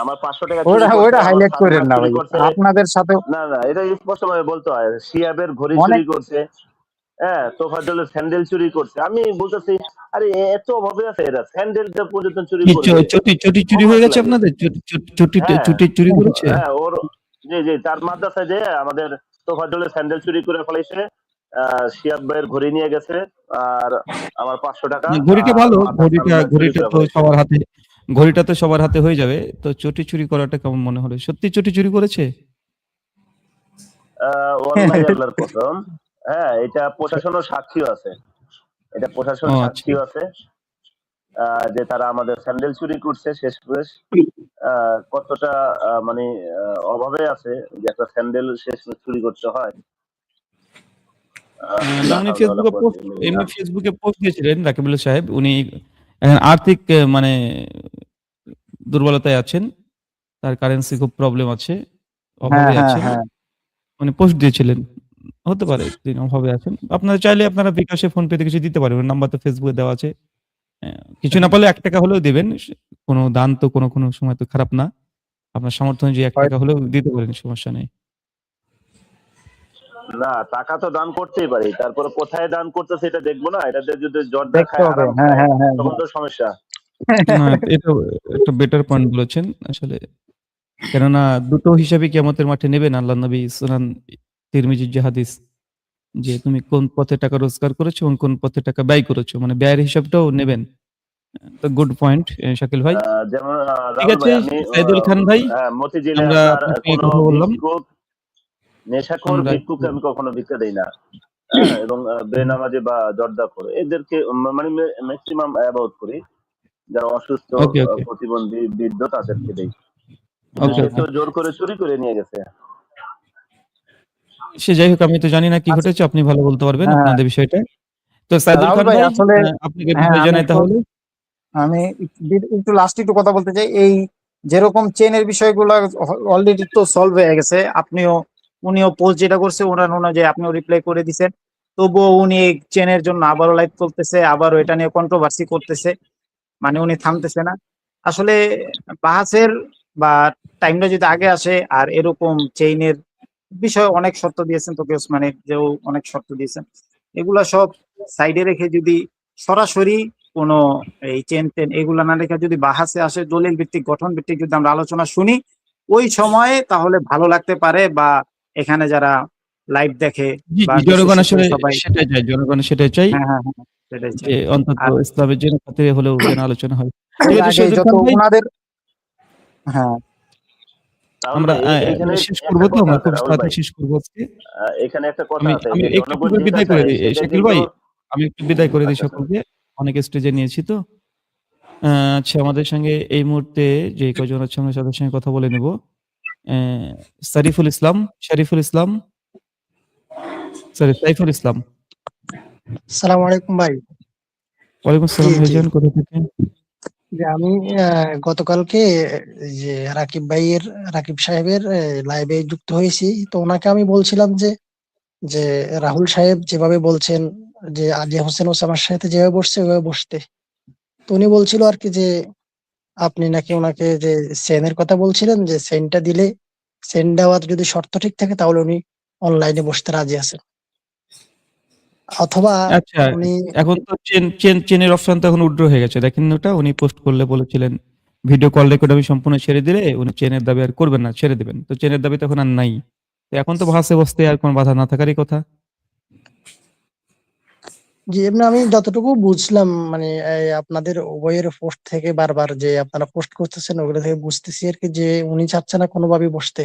আমার 500 টাকা চুরি ওইটা করছে, ওইটা আমার হাইলাইট করেন সানগ্লাস না চুরি ভাই, করছে। আপনাদের সাথেও না না, এটা স্পষ্টভাবে বলতে হয়। শিয়াবের ঘড়ি অনেক। চুরি করছে, হ্যাঁ, তোফাজ্জলের স্যান্ডেল চুরি করছে। আমি বলতেছি, আরে এত অভাবে আছে এরা, স্যান্ডেলটা পর্যন্ত চুরি কি করবে, চটি চুরি হয়ে অবাক গেছে লাগে। আপনাদের? চটি হ্যাঁ চুটি চুরি করেছে? হ্যাঁ, ওর জি জি, তার মাদ্রাসায় যে আমাদের তোফাজ্জলের স্যান্ডেল চুরি করে ফেলাইছে, শিয়াব ভাইয়ের ঘড়ি নিয়ে গেছে, আর আমার 500 টাকা না, ঘড়িটা আর ভালো, মাথার সানগ্লাস চুরি ঘড়িটা করে তো ফেলাইছে। সবার হাতে, ঘড়িটা তো সবার হাতে হয়ে যাবে। তো চটি চুরি করাটা কেমন মনে হলো? সত্যি চটি চুরি করেছে? ওয়াল্লাহি আল্লাহর কসম, হ্যাঁ, এটা প্রশাসনের সাক্ষীও আছে, এটা প্রশাসন ও আচ্ছা। সাক্ষীও আছে, যে তারা আমাদের স্যান্ডেল চুরি করছে। শেষ কতটা মানে অভাবে আছে যে একটা স্যান্ডেল শেষ চুরি করতে হয়। না, লা উনি হাওলা ওয়ালা কুওয়াতা ইল্লা বিল্লাহ। ফেসবুকে পোস্ট দিয়েছিলেন রাকিবুল সাহেব। উনি আর্থিক মানে দুর্বলতায় আছেন। তার কারেন্সি খুব প্রবলেম আছে, হ্যাঁ অভাবে হ্যাঁ আছেন। হ্যাঁ, উনি পোস্ট দিয়েছিলেন। হতে পারে তিনি অভাবে আছেন। আপনারা চাইলে আপনারা বিকাশে, ফোন পেতে কিছু দিতে পারেন। নাম্বার তো ফেসবুকে দেওয়া আছে। কিছু না পারলে ৳১ হলেও দিবেন। কোনো দান তো কোনো সময় তো খারাপ না। আপনার সামর্থ্য অনুযায়ী ৳১ হলেও দিতে পারেন, সমস্যা নেই। না, টাকা তো দান করতেই পারি, তারপরে কোথায় দান করতেছে এটা দেখবো না? এটাতে যদি জর্দা দেখতে খায়, হবে। হারাম হ্যাঁ খায়, হ্যাঁ হ্যাঁ তখন তো সমস্যা। না, এটা একটা বেটার পয়েন্ট বলেছেন আসলে। কেননা দুটো হিসাবে কিয়ামতের মাঠে নেবেন। আল্লাহর নবী সুনান তিরমিজির যে হাদিস, যে তুমি কোন পথে টাকা রোজগার করেছো এবং কোন পথে টাকা ব্যয় করেছো, মানে ব্যয়ের হিসাবটাও নেবেন। তো গুড পয়েন্ট শাকিল ভাই। যেমন ঠিক রাহুল আছে ভাই, আমি সাইদুল খান ভাই, মতিঝিলে আমরা আপনার আপনাকে কোনো কথা বললাম। ভিক্ষুক, নেশাখোর আমরা ভিক্ষুককে আমি কখনো ভিক্ষা দেই না। হ্যাঁ, এবং বেনামাজি বা জর্দাখোর এদেরকে মানে ম্যাক্সিমাম অ্যাভয়েড করি। যারা অসুস্থ, ওকে, ওকে, প্রতিবন্ধী, বৃদ্ধ তাদেরকে দেই। ওকে, সে ওকে। তো জোর করে চুরি করে নিয়ে গেছে। সে যাই হোক, আমি তো জানি না কি আচ্ছা। ঘটেছে, আপনি ভালো বলতে পারবেন হ্যাঁ আপনাদের বিষয়টা। তো সাইদুল রাহুল খান ভাই, ভাই, আসলে আপনাকে হ্যাঁ বিদায় আমি জানাই একটু তাহলে। আমি একটু লাস্ট একটু কথা বলতে চাই। এই যেরকম চেনের বিষয়গুলো অলরেডি তো সলভ হয়ে গেছে, উনিও পোস্ট যেটা করছে ওনার অনুযায়ী আপনিও রিপ্লাই করে দিছেন, তবুও উনি এই চেনের জন্য আবারও লাইভ চলতেছে, আবারও এটা নিয়ে কন্ট্রোভার্সি করতেছে, মানে উনি থামতেছে না। আসলে বাহাসের বা টাইমটা যদি আগে আসে, আর এরকম চেইনের বিষয়ে অনেক শর্ত দিয়েছেন, তোকে ওসমানের যেও অনেক শর্ত দিয়েছেন, এগুলা সব সাইডে রেখে যদি সরাসরি কোনো এই চেন টেন এগুলা না রেখে যদি বাহাসে আসে, দলিল ভিত্তিক গঠন ভিত্তিক যদি আমরা আলোচনা শুনি, ওই সময়ে তাহলে ভালো লাগতে পারে, বা এখানে যারা লাইভ দেখে জি, বা জি, দেশে জনগণ শেষে আসলে সবাই। সেটাই চায়। জনগণ সেটাই চাই হ্যাঁ হ্যাঁ হ্যাঁ, সেটাই চাই। যে অন্তত আর ইসলামের জন্য খাতিরে হলেও যেন আলোচনা হয়। ঠিক এর আছে আগে সাইদুল যত খান ভাই, ওনাদের। হ্যাঁ রাহুল আমরা ভাই, এখানে শেষ করব একটা তো, কথা আমরা আছে খুব রাহুল তাড়াতাড়ি ভাই, শেষ করব আজকে। এখানে একটা কথা আমি আছে আমি যে একটু জনগণ যেটা বিদায় করে চায় দিই সেটা শাকিল কিন্তু। ভাই, আমি একটু বিদায় করে দিই আচ্ছা আচ্ছা। সকলকে। অনেক স্টেজে নিয়েছি তো। আচ্ছা, আমাদের সঙ্গে এই মুহূর্তে যে কয়জন আছে আমরা তাদের সঙ্গে কথা বলে নেব। শরীফুল ইসলাম, শরীফুল ইসলাম, সরি সাইফুল ইসলাম। সালামু আলাইকুম ভাই। ওয়ালাইকুম জি আসসালাম জি ভাইজান, কোথা থেকে? যে আমি গতকালকে যে রাকিব সাহেবের লাইভে যুক্ত হয়েছি, তো ওনাকে আমি বলছিলাম যে যে রাহুল সাহেব যেভাবে বলছেন যে আজিয়া হোসেন ওসামার সাথে যেভাবে বসছে ওইভাবে বসতে, তো উনি বলছিল আর কি যে আপনি নাকি ওনাকে যে সেনের কথা বলছিলেন, যে সেনটা দিলে, সেন দেওয়ার যদি শর্ত ঠিক থাকে তাহলে উনি অনলাইনে বসতে রাজি আছেন, অথবা আচ্ছা, উনি। এখন তো চেনের অপশন তো এখন উইথড্র হয়ে গেছে। দেখেন ওটা উনি পোস্ট করলে বলেছিলেন ভিডিও কল রেকর্ড আমি সম্পূর্ণ ছেড়ে দিলে উনি চেনের দাবি আর করবেন না, ছেড়ে দিবেন। তো চেনের দাবি তো এখন আর নাই। তো এখন তো ভাসে বসতে আর কোনো বাধা না থাকারই কথা। জি, এমনি আমি যতটুকু বুঝলাম, মানে আপনাদের উভয়ের পোস্ট থেকে বারবার যে আপনারা পোস্ট করতেছেন ওগুলো থেকে বুঝতেছি আর কি যে উনি চাচ্ছে না কোনোভাবেই বসতে,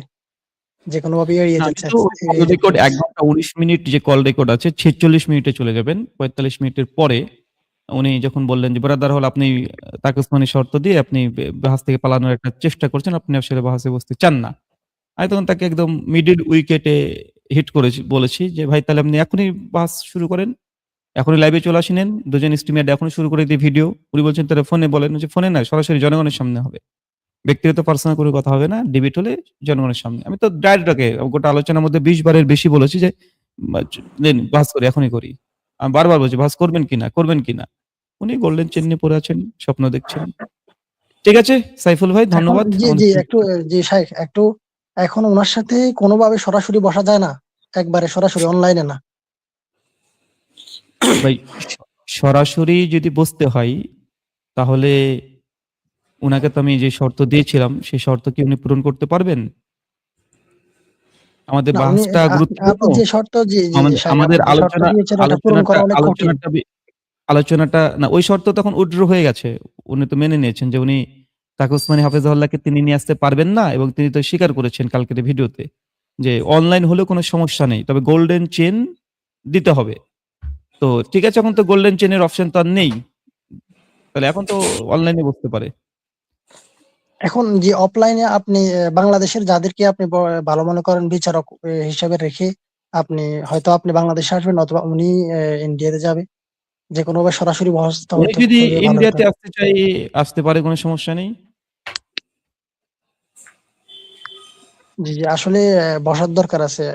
যে কোনোভাবেই এড়িয়ে না, যাচ্ছে কিন্তু কল এড়িয়ে রেকর্ড যাচ্ছে। ১ ঘন্টা ১৯ মিনিট যে কল রেকর্ড আছে ৪৬ মিনিটে চলে যাবেন। ৪৫ মিনিটের পরে উনি যখন বললেন যে ব্রাদার হল আপনি তাকে ওসমানী শর্ত দিয়ে আপনি জাহাজ থেকে পালানোর একটা চেষ্টা করছেন, আপনি আসলে জাহাজে বসতে চান না। আমি তখন তাকে একদম মিডল উইকেটে হিট করেছি, বলেছি যে ভাই তাহলে আপনি এখনই বাস শুরু করেন, এখনই লাইভে চলে আসেন, দুজন স্ট্রিমার এখনই শুরু করে দিই ভিডিও। উনি বলছেন তাহলে ফোনে বলেন, যে ফোনে না, সরাসরি জনগণের সামনে হবে, ব্যক্তিগত পার্সোনাল কোনো কথা হবে না, ডিবেট হলে জনগণের সামনে। আমি তো ডাইরেক্ট গোটা আলোচনার মধ্যে ২০ বারের বেশি বলেছি যে দেন ভাঁজ করি, এখনই করি। আমি বারবার বলছি ভাঁজ করবেন কিনা, করবেন কিনা। উনি গোল্ডেন চেইন নিয়ে পড়ে আছেন, স্বপ্ন দেখছেন। ঠিক আছে সাইফুল ভাই, এখন ধন্যবাদ। জি আমাদের জি সঙ্গে একটু জি শাইখ একটু এখন ওনার সাথে কোনোভাবে সরাসরি বসা যায় না, একবারে সরাসরি অনলাইনে না। ভাই সরাসরি যদি বসতে হয় তাহলে উনাকে তো আমি যে শর্ত দিয়েছিলাম সেই শর্ত কি উনি পূরণ করতে পারবেন? আমাদের না উনি বাহাসটা গুরুত্বপূর্ণ। আপনি যে শর্ত জি জি জি শাইখ আমাদের আপনি যে শর্ত দিয়েছেন ওটা পূরণ করা অনেক কঠিন। আলোচনাটা না, ওই শর্ত তখন উইথড্র হয়ে গেছে। উনি তো মেনে নিয়েছেন যে উনি তাকে উসমানী হাফেজাহুল্লাহকে তিনি নিয়ে আসতে পারবেন না, এবং তিনি তো স্বীকার করেছেন কালকের ভিডিওতে যে অনলাইন হলেও কোনো সমস্যা নেই, তবে গোল্ডেন চেইন দিতে হবে। তো ঠিক আছে, এখন তো গোল্ডেন চেইনের অপশন তো আর নেই, তাহলে এখন তো অনলাইনে বসতে পারে। এখন যে অফলাইনে আপনি বাংলাদেশের যাদেরকে আপনি ভালো মনে করেন বিচারক হিসেবে রেখে আপনি হয়তো আপনি বাংলাদেশে আসবেন অথবা উনি ইন্ডিয়াতে যাবে, যে কোনোভাবে সরাসরি বসতে উনি হতো যদি খুবই ভালো হতো। ইন্ডিয়াতে আসতে চাই আসতে পারে, কোনো সমস্যা নেই। জি জি আসলে বসার দরকার আছে,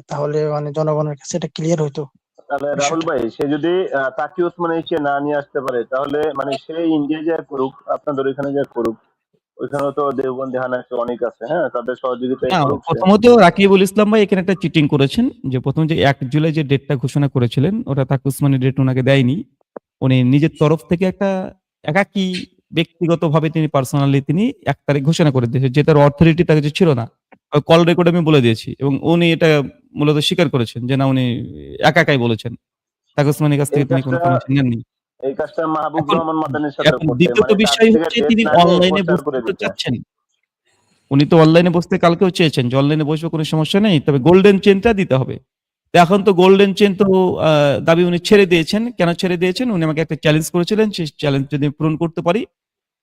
তাহলে মানে জনগণের কাছে এটা ক্লিয়ার হইতো তাহলে রাহুল বিষয়টা। ভাই, সে যদি তাকি ওসমানীকে না নিয়ে আসতে পারে, তাহলে মানে সে ইন্ডিয়া যা করুক, আপনাদের ওইখানে যা করুক, ওইখানেও তো দেওবন্দি হানাফি অনেক আছে, হ্যাঁ, তাদের সহযোগিতায় না, করুক সে। প্রথমত রাকিবুল ইসলাম ভাই এখানে একটা চিটিং করেছেন, যে প্রথম যে 1 জুলাই যে ডেটটা ঘোষণা করেছিলেন ওটা তাকে উসমানের ডেট ওনাকে দেয়নি। উনি নিজের তরফ থেকে একটা একাকী ব্যক্তিগতভাবে তিনি পার্সোনালি তিনি 1 তারিখ ঘোষণা করে দিয়েছেন, যে তার অথরিটি তার কাছে ছিল না। কল রেকর্ড আমি বলে দিয়েছি, এবং উনি এটা মূলত স্বীকার করেছেন যে না, উনি একাই বলেছেন। তাকে উসমানীর কাছ এই থেকে তিনি কোনো কাজটা পারমিশন নেননি। এই কাজটা মাহবুব এখন রহমান মাদানির সাথে এখন করছে, দ্বিতীয়ত মানে তার বিষয় থেকে হচ্ছে ডেট তিনি না নিয়ে অনলাইনে প্রচার বসতে করে তো দিচ্ছে। চাচ্ছেন। উনি তো অনলাইনে বসতে কালকেও চেয়েছেন যে অনলাইনে বসবো, কোনো সমস্যা নেই, তবে গোল্ডেন চেইনটা দিতে হবে। তো এখন তো গোল্ডেন চেইন তো দাবি উনি ছেড়ে দিয়েছেন। কেন ছেড়ে দিয়েছেন? উনি আমাকে একটা চ্যালেঞ্জ করেছিলেন, সেই চ্যালেঞ্জ যদি পূরণ করতে পারি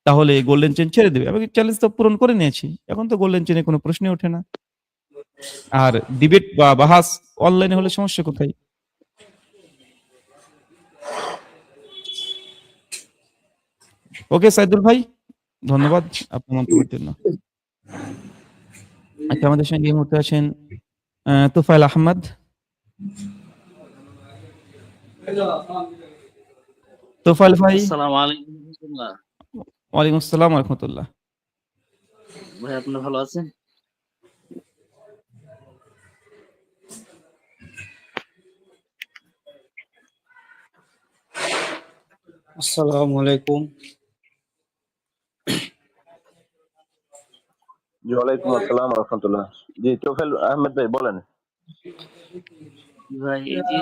তাহলে গোল্ডেন চেইন ছেড়ে দেবে। আমি চ্যালেঞ্জ তো পূরণ করে নিয়েছি। এখন তো গোল্ডেন চেইনের কোনো প্রশ্নই ওঠে না। আর ডিবেট বা বাহাস অনলাইনে হলে সমস্যা কোথায়? ওকে সাইদুল ভাই, ধন্যবাদ আপনার মন্তব্যের জন্য। আচ্ছা, আমাদের সঙ্গে এই মুহূর্তে আছেন তোফায়েল আহমদ। তোফায়েল ভাই। আসসালামু আলাইকুম রাহমাতুল্লাহ। ওয়ালাইকুম আসসালাম ওয়া রাহমাতুল্লাহ। ভাই আপনি ভালো আছেন? আসসালামু আলাইকুম। জি, ওয়ালাইকুম আসসালাম রহমতুল্লাহ। জি, তোফায়েল আহমেদ ভাই বলেন। ভাই এই যে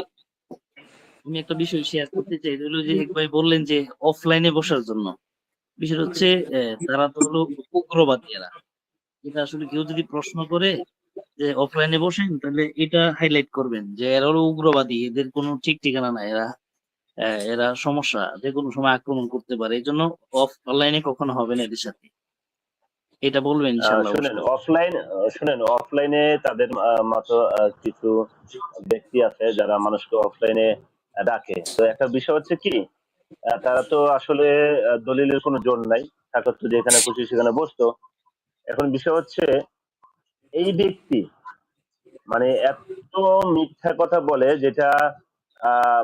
আমি একটা বিষয় শেয়ার করতে চাই, এটা হলো যে ভাই বললেন যে অফলাইনে বসার জন্য। বিষয় হচ্ছে তারা তো হলো উগ্রবাদী এরা। এটা আসলে কেউ যদি প্রশ্ন করে যে অফলাইনে বসেন, তাহলে এটা হাইলাইট করবেন যে এরা হলো উগ্রবাদী, এদের কোনো ঠিক ঠিকানা নাই, এরা সমস্যা, যে কোনো সময় আক্রমণ করতে পারে, এই জন্য অনলাইনে কখনো হবে না এদের সাথে, এটা বলবেন ইনশাল্লাহ অবশ্যই। শুনেন, অফলাইনে তাদের মতো কিছু ব্যক্তি আছে যারা মানুষকে অফলাইনে ডাকে। তো একটা বিষয় হচ্ছে কি, তারা তো আসলে দলিলের কোনো জোর নাই, থাকার তো যেখানে খুশি সেখানে বসতো। এখন বিষয় হচ্ছে এই ব্যক্তি মানে এত মিথ্যা কথা বলে, যেটা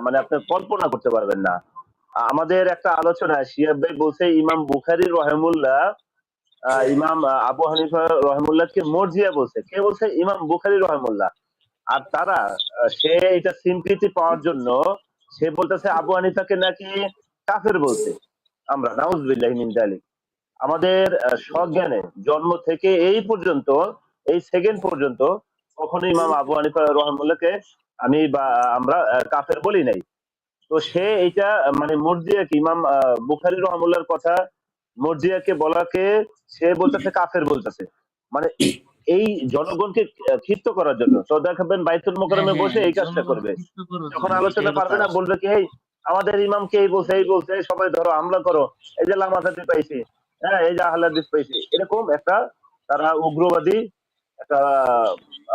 মানে আপনি কল্পনা করতে পারবেন না। আমাদের একটা আলোচনা শিহাব ভাই বলছে ইমাম বুখারী রহিমাহুল্লাহ ইমাম আবু হানিফা রহিমাহুল্লাহকে মরজিয়া বলছে। কে বলছে? ইমাম বুখারী রহিমাহুল্লাহ। আর তারা সে এটা সিম্পলিটি পাওয়ার জন্য সে বলতেছে আবু হানিফাকে নাকি কাফের বলছে। আমরা নাউজুবিল্লাহি মিন যালিক। আমাদের সজ্ঞানে জন্ম থেকে এই পর্যন্ত, এই সেকেন্ড পর্যন্ত কখনো ইমাম আবু হানিফা রহিমাহুল্লাহকে আমি বা আমরা কাফের বলি নাই। তো সে এটা মানে মর্জিয়াকে ইমাম বুখারী রহমাহুল্লাহর কথা মর্জিয়াকে বলাকে সে বলতেছে কাফের বলতেছে, মানে এই জনগণকে ক্ষিপ্ত করার জন্য। তো দেখাবেন বাইতুল মোকাররমে বসে এই কাজটা করবে, যখন আলোচনা পারবে না বলবে কি, এই আমাদের ইমামকে এই বলছে, এই বলছে, সবাই ধরো হামলা করো, এই যে লামাতাতে পাইছি, হ্যাঁ, এই যে আহলাদিস পাইছি, এরকম একটা তারা উগ্রবাদী একটা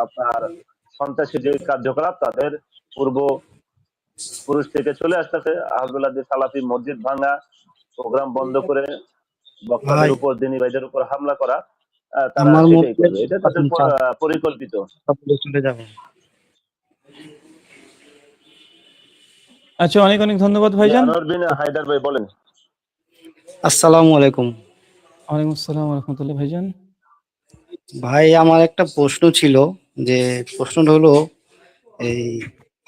আপনার সন্ত্রাসী যে কার্যকলাপ তাদের পূর্ব পুরুষ থেকে চলে আসতেছে। আহমদুল্লাহ সালাফি মসজিদ ভাঙা, প্রোগ্রাম বন্ধ করে বক্তাদের উপর, দিনী ভাইদের উপর হামলা করা, তারা সেটাই করবে। এটা তাদের পরিকল্পিত। চলে যাবে। আচ্ছা, অনেক, অনেক ধন্যবাদ জি, ভাইজান। আনোয়ার বিন হায়দার ভাই বলেন। আসসালামু আলাইকুম। ওয়ালাইকুম আসসালাম ওয়া রাহমাতুল্লাহ ভাইজান। ভাই আমার একটা প্রশ্ন ছিল, যে প্রশ্নটা হলো এই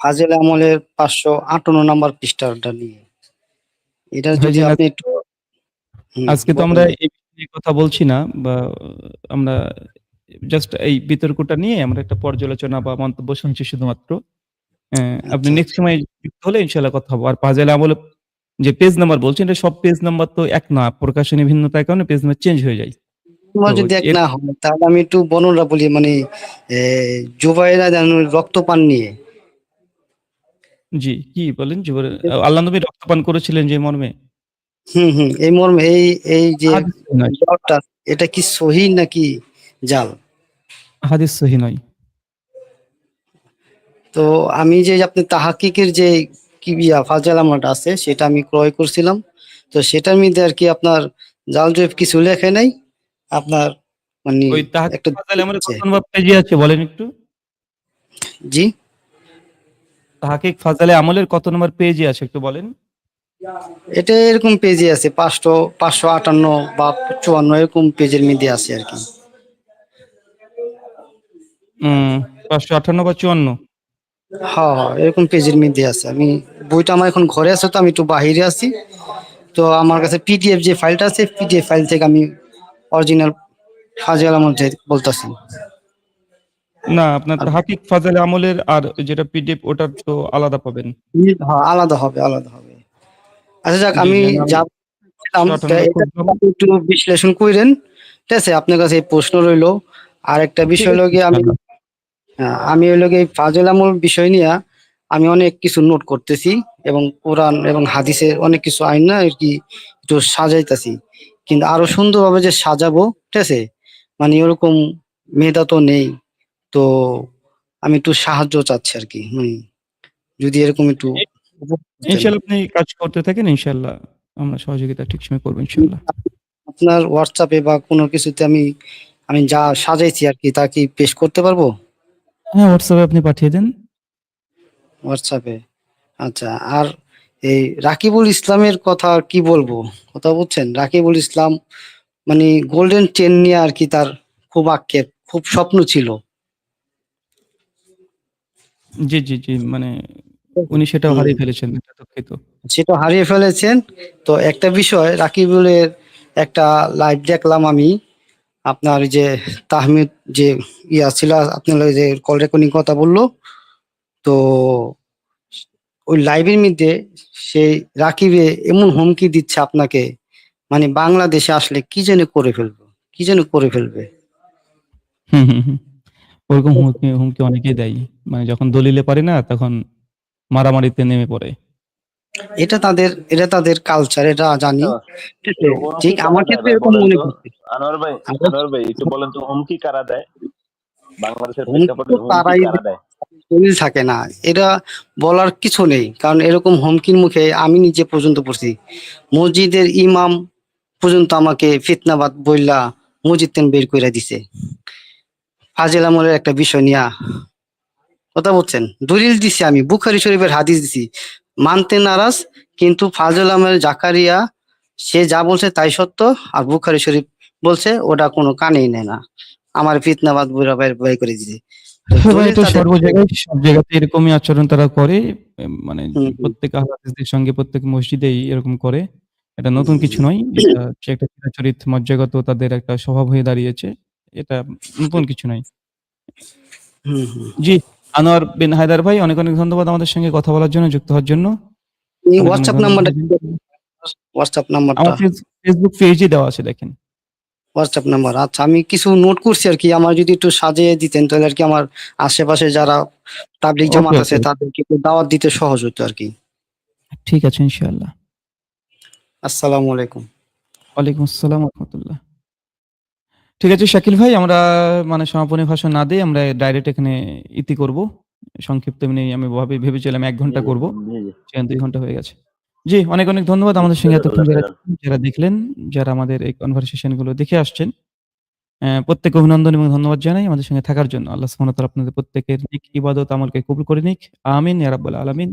ফাজেল আমলের 558 নাম্বার পৃষ্ঠাটা নিয়ে। এটা যদি ভাইজান আপনি একটু আজকে তো বলেন আমরা ভাই। এই বিষয় নিয়ে কথা বলছি না, বা আমরা জাস্ট এই বিতর্কটা নিয়ে আমরা একটা পর্যালোচনা বা মন্তব্য শুনছি শুধুমাত্র। আপনি আচ্ছা, নেক্সট আচ্ছা। সময় যুক্ত হলে ইনশাআল্লাহ কথা হবে। আর ফাজেল আমলে যে পেজ নাম্বার বলছেন, এটা সব পেজ নাম্বার তো এক না। প্রকাশনী ভিন্নতার কারণে পেজ নাম্বার চেঞ্জ হয়ে যায়। তো তোমার যদি এক এর না হয় তাহলে আমি একটু বর্ণনা বলি, মানে জুবাইরা জানুর রক্তপান নিয়ে। জি, কি বলেন? আল্লাহ নবী রক্তপান করেছিলেন যে মর্মে? এই মর্মে এই যে হাদিস সহিহ নয়। জ্বরটা, এটা কি সহিহ নাকি জাল? হাদিস সহিহ নয়। তো আমি যে আপনি তাহাকিকের যে ফাজল আমলটা আছে সেটা আমি ক্রয় করছিলাম। তো সেটার মধ্যে আর কি আপনার জাল জয়ীফ কিছু লেখে নাই। আপনার মানে ওই তাহকিক একটা ফাজাইল আমলে কত নম্বর পেজে আছে বলেন একটু? জি, তাহকিক ফাজাইল আমলের কত নম্বর পেজে আছে একটু বলেন? এটা এরকম পেজে আছে 558 বা 54 এরকম পেজের মধ্যে আছে আর কি। 558 বা 54? হ্যাঁ, এরকম পেজের মধ্যে আছে। আমি বইটা আমার এখন ঘরে আছে, তো আমি একটু বাহিরে আছি। তো আমার কাছে পিডিএফ যে ফাইলটা আছে, পিডিএফ ফাইল থেকে আমি অরিজিনাল ফাজিল আমল বলতেছি। না, আপনার তাহকিক ফাজাইল আমলের আর যেটা পিডিএফ ওটার তো আলাদা পাবেন। হ্যাঁ, আলাদা হবে, আলাদা হবে। আচ্ছা যাক, জি, আমি জি, আমি যা বলছিলাম, 558 এটা খুঁজলাম। আপনি একটু বিশ্লেষণ কইরেন। ঠিক আছে? আপনার কাছে এই প্রশ্ন রইলো। আর একটা ঠিক বিষয় হলো আছে গিয়ে ইনশাআল্লাহ। আমি হলো গিয়ে এই ফাজিল আমল বিষয় নিয়ে আমি অনেক কিছু নোট করতেছি, এবং কোরআন এবং হাদিসের অনেক কিছু আইন না আর কি একটু সাজাইতাছি। কিন্তু আরো সুন্দরভাবে যে সাজাবো, ঠিক আছে? মানে ওরকম মেধা তো নেই। তো আমি একটু সাহায্য চাচ্ছি আর কি। যদি এরকম একটু উপকার করতেন। ইনশাআল্লাহ আপনি কাজ করতে থাকেন, ইনশাআল্লাহ আমরা সহযোগিতা ঠিক সময় করব ইনশাআল্লাহ। আপনার হোয়াটসঅ্যাপে বা কোনো কিছুতে আমি আমি যা সাজাইছি আর কি তা কি পেশ করতে পারবো? হ্যাঁ, হোয়াটসঅ্যাপে আপনি পাঠিয়ে দেন। হোয়াটসঅ্যাপে। আচ্ছা, আর এই রাকিবুল ইসলামের কথা কি বলবো? কথা বুঝছেন? রাকিবুল ইসলাম মানে গোল্ডেন চেন নিয়ে আর কি তার খুব আক্ষেপ, খুব স্বপ্ন ছিল। জি, জি, জি। মানে উনি সেটাও হারিয়ে ফেলেছেন। এটা দুঃখিত। সেটা হারিয়ে ফেলেছেন। তো একটা বিষয়, রাকিবুলের একটা লাইভ দেখলাম আমি। আপনার ওই যে তাহমিদ যে ছিল, আপনার ওই যে কল রেকর্ডিং কথা বললো, তো ওই লাইভের মধ্যে সেই রাকিবে এমন হুমকি দিচ্ছে আপনাকে, মানে বাংলাদেশে আসলে কি যেন করে ফেলবে, কি যেন করে ফেলবে। হুম, হুম, হুম। ওরকম হুমকি অনেকেই দেয়। মানে যখন দলিলে পারে না তখন মারামারিতে নেমে পড়ে। এটা তাদের কালচার, এটা জানি। আচ্ছা, ঠিক তো আছে? হুমকি ঠিক কারা আমার দেয় ক্ষেত্রে ভাই এরকম বলেন মনে তো? করছে। আনোয়ার ভাই একটু বলেন তো হুমকি কারা দেয়? বাংলাদেশের হুমকি প্রেক্ষাপটে তো হুমকি তারাই কারা দেয়? দলিল থাকে না, এটা বলার কিছু নেই। কারণ এরকম হুমকির মুখে আমি নিজে পর্যন্ত পড়ছি। মসজিদের ইমাম পর্যন্ত আমাকে ফিতনাবাদ বইলা মসজিদ থেকে বের করে দিছে ফাজিল আমলের একটা বিষয় নিয়া। কথা বলছেন? দলিল দিছি, আমি বুখারী শরীফের হাদিস দিছি, মানতে নারাজ। কিন্তু ফাজল আহমেদ জাকারিয়া সে যা বলছে তাই সত্য, আর বুখারী শরীফ বলছে ওটা কোনো কানেই নেয় না। আমার ফিতনাবাদ বইরা বের করে দিছে। তো হ্যাঁ ভাই, দলিল এটা তাদের সব জায়গাতে এরকমই আচরণ তারা করে। মানে প্রত্যেক আহলে হাদিসদের সঙ্গে প্রত্যেক মসজিদেই এরকম করে। এটা নতুন কিছু নয়। এটা হচ্ছে একটা চিরাচরিত মজ্জাগত তাদের একটা স্বভাব হয়ে দাঁড়িয়েছে। এটা নতুন কিছু নয়। হুম, হুম। জি, আনোয়ার বিন হায়দার ভাই, অনেক, অনেক ধন্যবাদ আমাদের সঙ্গে কথা বলার জন্য, যুক্ত হওয়ার জন্য। এই অনেক, অনেক হোয়াটসঅ্যাপ ধন্যবাদ নাম্বারটা, ভাইজান। হোয়াটসঅ্যাপ আমার নাম্বারটা, ফেসবুক পেজে দেওয়া আছে দেখেন। WhatsApp number. আচ্ছা, আমি কিছু নোট করছি আর কি, আমার যদি একটু সাজিয়ে দিতেন তাহলে আর কি আমার আশেপাশে যারা তাবলিগ ওকে, জামাত আছে ওকে। তাদেরকে একটু দাওয়াত দিতে সহজ হতো আর কি। ঠিক আছে ইনশাআল্লাহ। আসসালামু আলাইকুম। ওয়ালাইকুম আসসালাম ওয়া রাহমাতুল্লাহ। ঠিক আছে শাকিল ভাই, আমরা মানে সমাপনী ভাষণ না দিয়ে আমরা ডাইরেক্ট এখানে ইতি করব। সংক্ষিপ্ত এমনি আমি ভেবেছিলাম ১ ঘন্টা করব। জি, জি। সেখানে ২ ঘন্টা হয়ে গেছে। জি, অনেক, অনেক ধন্যবাদ আমাদের সঙ্গে এতক্ষণ জাযাকাল্লাহ খাইরান। যারা দেখলেন, যারা আমাদের এই কনভারসেশন গুলো দেখে আসছেন। প্রত্যেককে অভিনন্দন এবং ধন্যবাদ জানাই আমাদের সঙ্গে থাকার জন্য। আল্লাহ সুবহানাহু ওয়া তাআলা আপনাদের প্রত্যেকের নেক ইবাদত আমলকে কবুল করে নিক। আমিন ইয়া রাব্বাল আলামিন।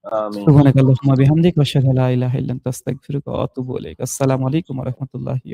আমিন। সুবহানাকাল্লাহুম্মা বিহামদিকা আশহাদু আল্লা ইলাহা ইল্লা আনতা আস্তাগফিরুকা ওয়া আতুবু ইলাইক। আসসালামু আলাইকুম ওয়া রাহমাতুল্লাহি